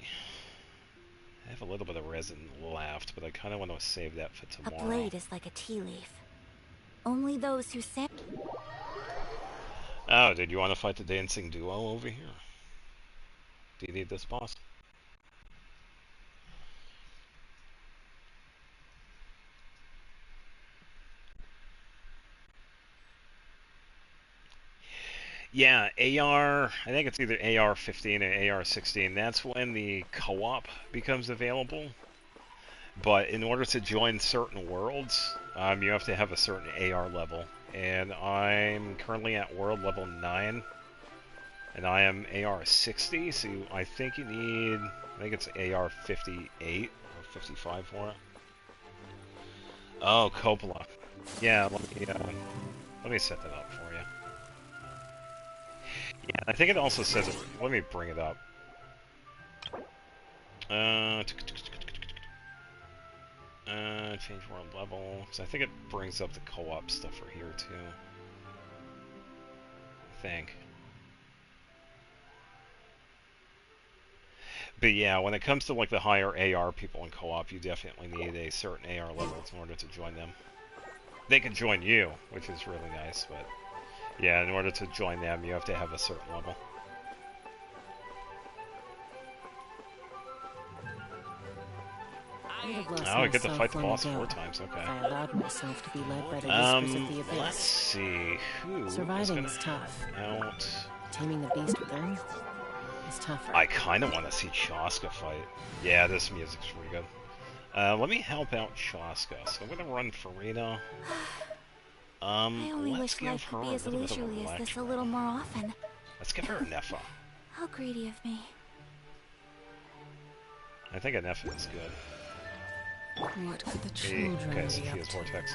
I have a little bit of resin left, but I kind of want to save that for tomorrow. A blade is like a tea leaf. Only those who Oh, did you want to fight the dancing duo over here? Do you need this boss? Yeah, AR, I think it's either AR-15 or AR-16. That's when the co-op becomes available. But in order to join certain worlds, you have to have a certain AR level. And I'm currently at world level 9. And I am AR-60, so I think you need... I think it's AR-58 or 55 for it. Oh, Coppola. Yeah, let me set that up for you. Yeah, I think it also says it. Let me bring it up. Change world level. So I think it brings up the co-op stuff for here too. I think. But yeah, when it comes to like the higher AR people in co-op, you definitely need a certain AR level in order to join them. They can join you, which is really nice, but yeah, in order to join them, you have to have a certain level. Oh, I get to fight the boss 4 times, okay. I allowed myself to be led by the whispers of the abyss. Let's see, who Surviving is tough. Out? Taming the beast within is tougher. I kind of want to see Chaska fight. Yeah, this music's pretty good. Let me help out Chaska. So I'm gonna run Farina. I only let's wish life could be as leisurely as this a little more often. Let's give her a Nepha. How greedy of me. I think a Nepha is good. What could the children okay, be so she up has to? Vortex.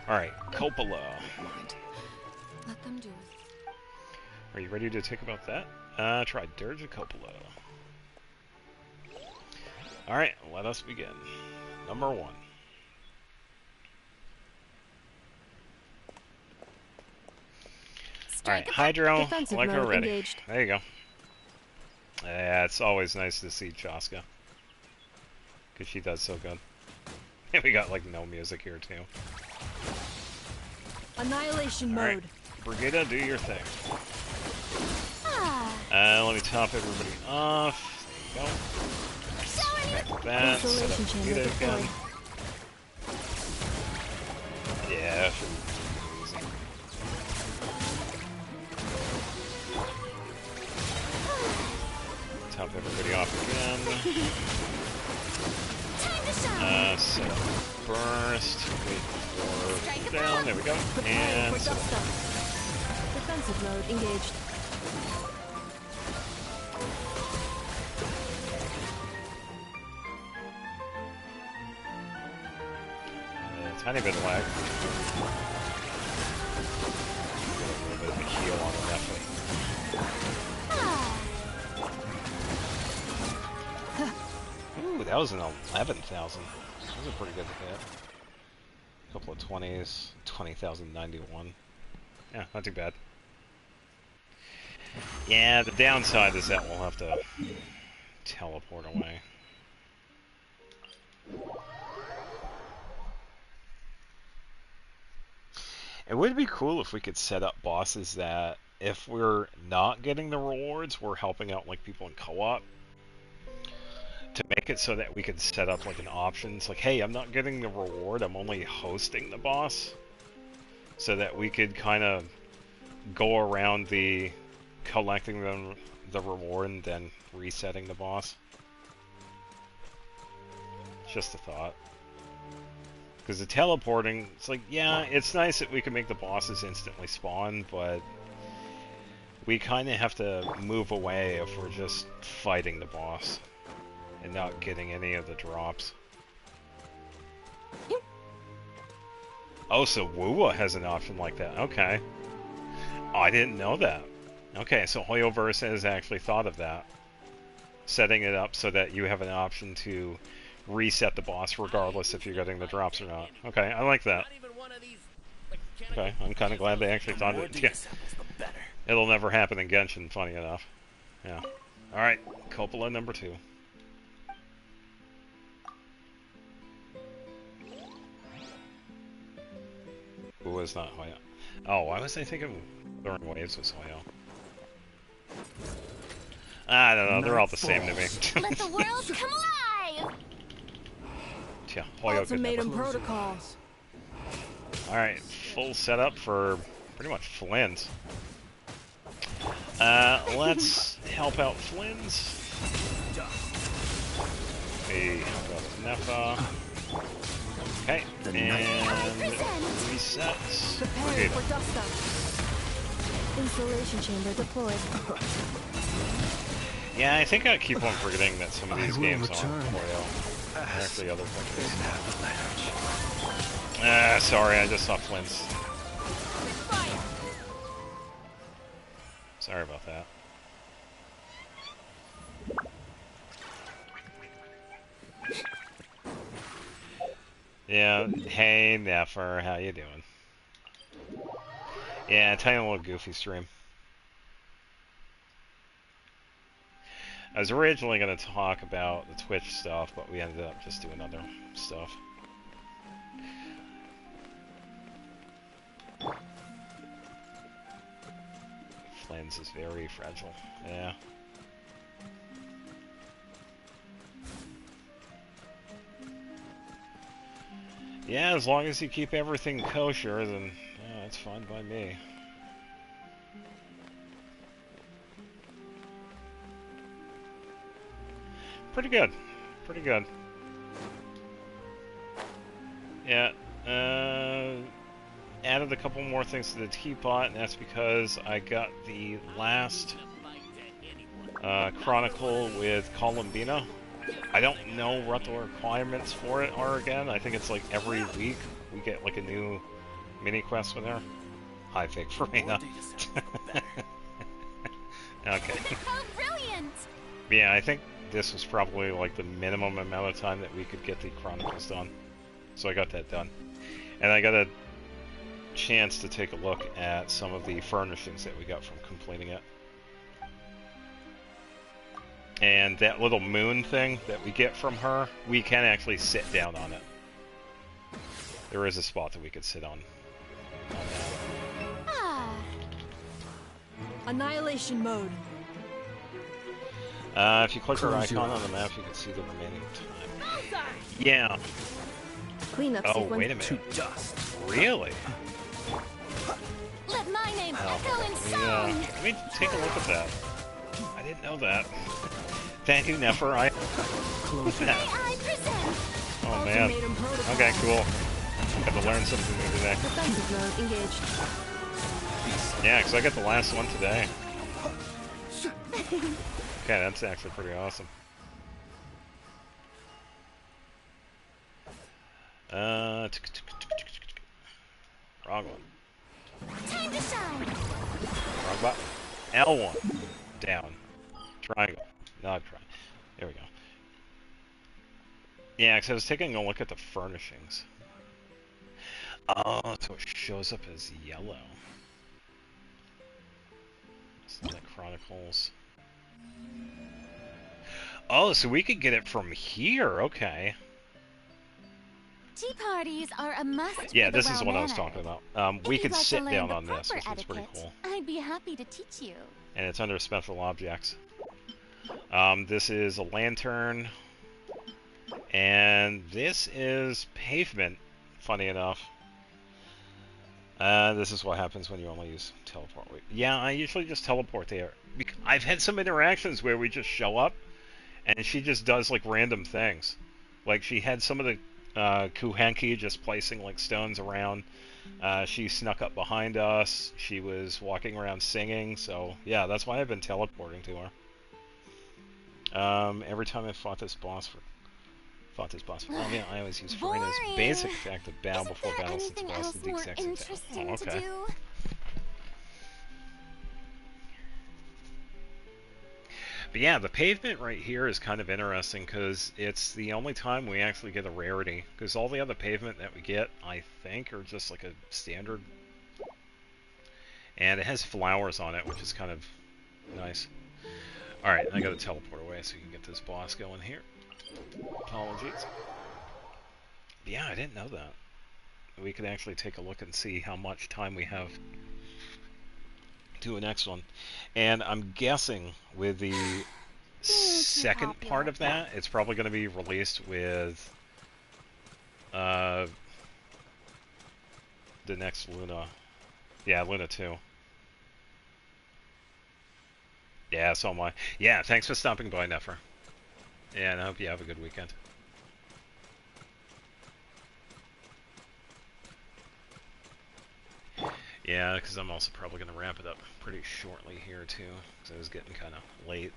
Alright, Coppola. Let them do. Are you ready to take about that? Try Dirge of Coppola. Alright, let us begin. Number 1. Alright, Hydro, like we're ready. Engaged. There you go. Yeah, it's always nice to see Chaska. Because she does so good. And we got like no music here too. Annihilation mode. Brigitte, do your thing. Let me top everybody off. There you go. Back with that. Set up Brigitte again. Yeah. Easy. Top everybody off again. Set up burst. Wait for down. There we go. And set up. Defensive mode engaged. Tiny bit of lag. Get a little bit of a heal on the Nephi. that was an 11,000. That was a pretty good hit. A couple of 20s, 20,091. Yeah, not too bad. Yeah, the downside is that we'll have to teleport away. It would be cool if we could set up bosses that, if we're not getting the rewards, we're helping out like people in co-op. To make it so that we could set up like an option. It's like, hey, I'm not getting the reward, I'm only hosting the boss. So that we could kind of go around the collecting the reward and then resetting the boss. Just a thought. Because the teleporting, it's like, yeah, it's nice that we can make the bosses instantly spawn, but we kind of have to move away if we're just fighting the boss and not getting any of the drops. Oh, so Wuwa has an option like that. Okay. Oh, I didn't know that. Okay, so Hoyoverse has actually thought of that. Setting it up so that you have an option to reset the boss regardless if you're getting the drops or not. Okay, I like that. Okay, I'm kind of glad they actually thought of it. Yeah. It'll never happen in Genshin, funny enough. Yeah. Alright, Coppola number 2. Who was not Hoyo? Oh, why was I thinking Throwing Waves was Hoyo? I don't know, they're all the same to me. Let the world come alive! Yeah, Hoyo Ultimatum protocols. Alright, full setup for pretty much Flynn's. Let's help out Flynn's. Hey, help out Nefa. Okay, and resets. Prepare for dust up. Installation chamber deployed. Yeah, I think I keep on forgetting that some of these games aren't Hoyo. They're actually other countries. Sorry, I just saw Flynn's. Sorry about that. Yeah, hey Nefer, how you doing? Yeah, tiny little goofy stream. I was originally going to talk about the Twitch stuff, but we ended up just doing other stuff. Flynn's is very fragile. Yeah. Yeah, as long as you keep everything kosher, then yeah, that's fine by me. Pretty good. Pretty good. Yeah, added a couple more things to the teapot, and that's because I got the last Chronicle with Columbina. I don't know what the requirements for it are again. I think it's like every week we get like a new mini quest with her. Hi, Fake Farina. Okay. How brilliant! Yeah, I think this was probably like the minimum amount of time that we could get the Chronicles done. So I got that done. And I got a chance to take a look at some of the furnishings that we got from completing it. And that little moon thing that we get from her, we can actually sit down on it. There is a spot that we could sit on. Annihilation mode. If you click her icon on the map, you can see the remaining time. Yeah. Cleanup oh, sequence. wait a minute. Really? Let my name echo in Yeah. song! Let me take a look at that. I didn't know that. Thank you, Nefer. What's that? I present Oh man. Okay, cool. Got to learn something new today. Defensive mode engaged. Yeah, because I got the last one today. Okay, that's actually pretty awesome. Wrong one. time to shine! Wrong button. L1. Down. Triangle. Not try. There we go. Yeah, because I was taking a look at the furnishings. Oh, so it shows up as yellow. Sonic Chronicles. Oh, so we could get it from here. Okay. Tea parties are a must Yeah, for the this is what I was well-mannered. talking about. We If could you'd like to sit learn down the on this, proper which is pretty etiquette, cool. I'd be happy to teach you. And it's under special objects. This is a lantern. And this is pavement, funny enough. This is what happens when you only use teleport. Yeah, I usually just teleport there. I've had some interactions where we just show up, and she just does, like, random things. Like, she had some of the Kuhenki just placing, like, stones around. She snuck up behind us. She was walking around singing, so, yeah, that's why I've been teleporting to her. Every time I fought this boss for... Oh yeah, I always use Farina's basic attack to bow before battle since the boss did the exact same thing. Oh, okay. But yeah, the pavement right here is kind of interesting because it's the only time we actually get a rarity. Because all the other pavement that we get, I think, are just like a standard. And it has flowers on it, which is kind of nice. Alright, I gotta teleport away so we can get this boss going here. Apologies. Yeah, I didn't know that. We could actually take a look and see how much time we have to the next one. And I'm guessing with the second part of that, it's probably going to be released with the next Luna. Yeah, Luna 2. Yeah, so am I. Yeah, thanks for stopping by, Nefer. Yeah, and I hope you have a good weekend. Yeah, because I'm also probably going to wrap it up pretty shortly here, too, because it was getting kind of late.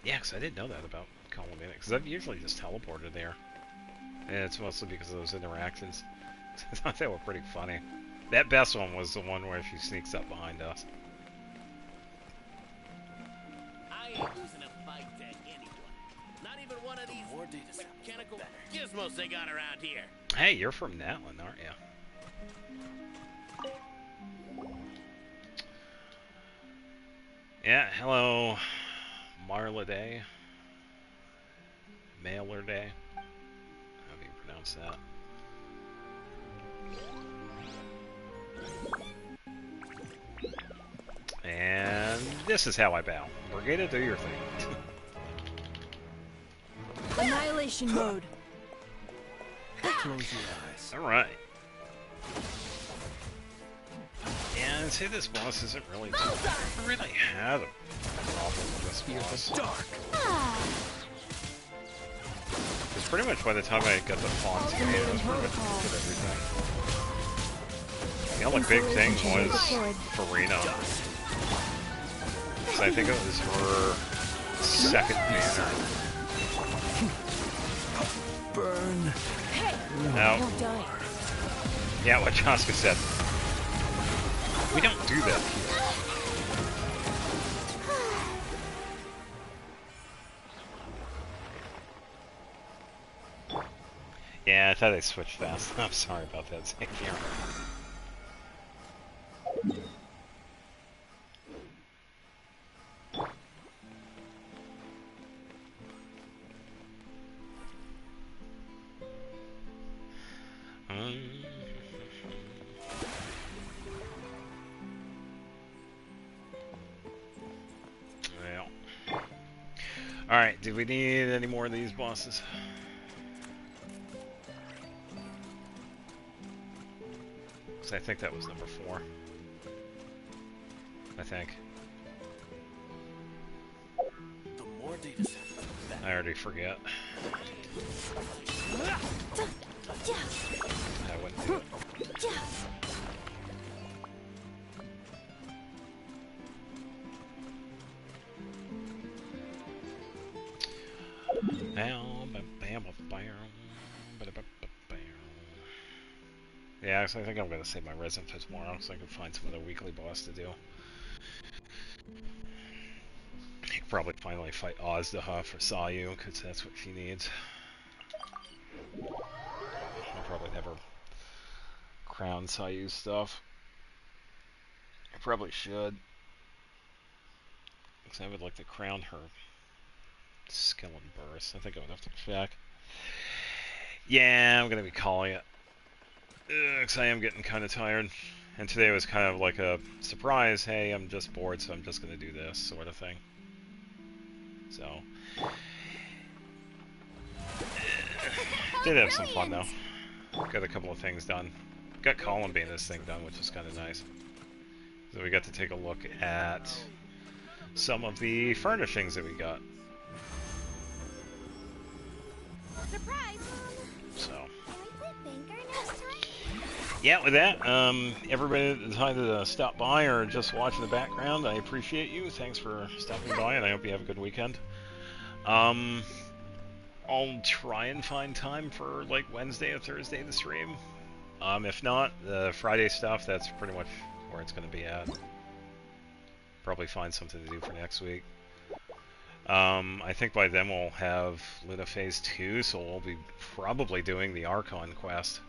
Yeah, because I didn't know that about Columbiana, because I've usually just teleported there. And it's mostly because of those interactions. I thought they were pretty funny. That best one was the one where she sneaks up behind us. I ain't losing a fight to anyone. Not even one of these mechanical gizmos they got around here. Hey, you're from Natlan, aren't you? Yeah, hello, Marla Day. Mailer Day. How do you pronounce that? And this is how I bow. Brigada, do your thing. Annihilation mode. Close your eyes. Alright. Yeah, I'd say this boss isn't really... I really had a problem with this boss. Dark. Because pretty much by the time I got the font to me, I was pretty much good at everything. The only big thing was Farina. Because I think it was her second banner. Burn. Now, yeah, what Joska said. We don't do that here. Yeah, I thought I switched fast. I'm sorry about that, Xavier. Well. Alright, do we need any more of these bosses? Because I think that was number 4. I think. The more data set, I already forget. I wouldn't do it. Yeah, so I think I'm gonna save my resin for tomorrow, so I can find some other weekly boss to do. I could probably finally fight Ozdaha for Sayu, because that's what she needs. I'll probably never crown Sayu's stuff. I probably should. Because I would like to crown her skill and burst. I think I would have to check. Yeah, I'm going to be calling it. Because I am getting kind of tired. And today was kind of like a surprise. Hey, I'm just bored, so I'm just going to do this sort of thing. So. Did have some fun, though. Got a couple of things done. Got Columbine this thing done, which is kind of nice. So we got to take a look at some of the furnishings that we got. Surprise! So. Can we play Banker next time? Yeah, with that, everybody that decided to stop by or just watch in the background, I appreciate you. Thanks for stopping by, and I hope you have a good weekend. I'll try and find time for like Wednesday or Thursday to stream. If not, the Friday stuff, that's pretty much where it's going to be at. Probably find something to do for next week. I think by then we'll have Luna Phase 2, so we'll be probably doing the Archon quest.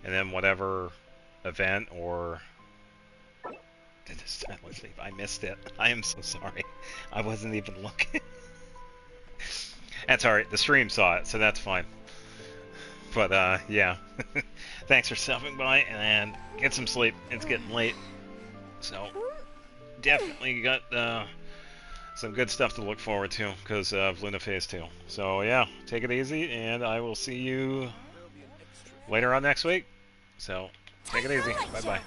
And then whatever event or... I missed it. I am so sorry. I wasn't even looking. That's alright. The stream saw it, so that's fine. But, yeah. Thanks for stopping by, and get some sleep. It's getting late. So, definitely got some good stuff to look forward to because of Luna Phase 2. So, yeah, take it easy, and I will see you later on next week. So, take it easy. Bye-bye. Can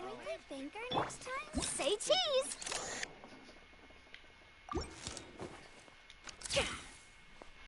we play Banker next time? Say cheese!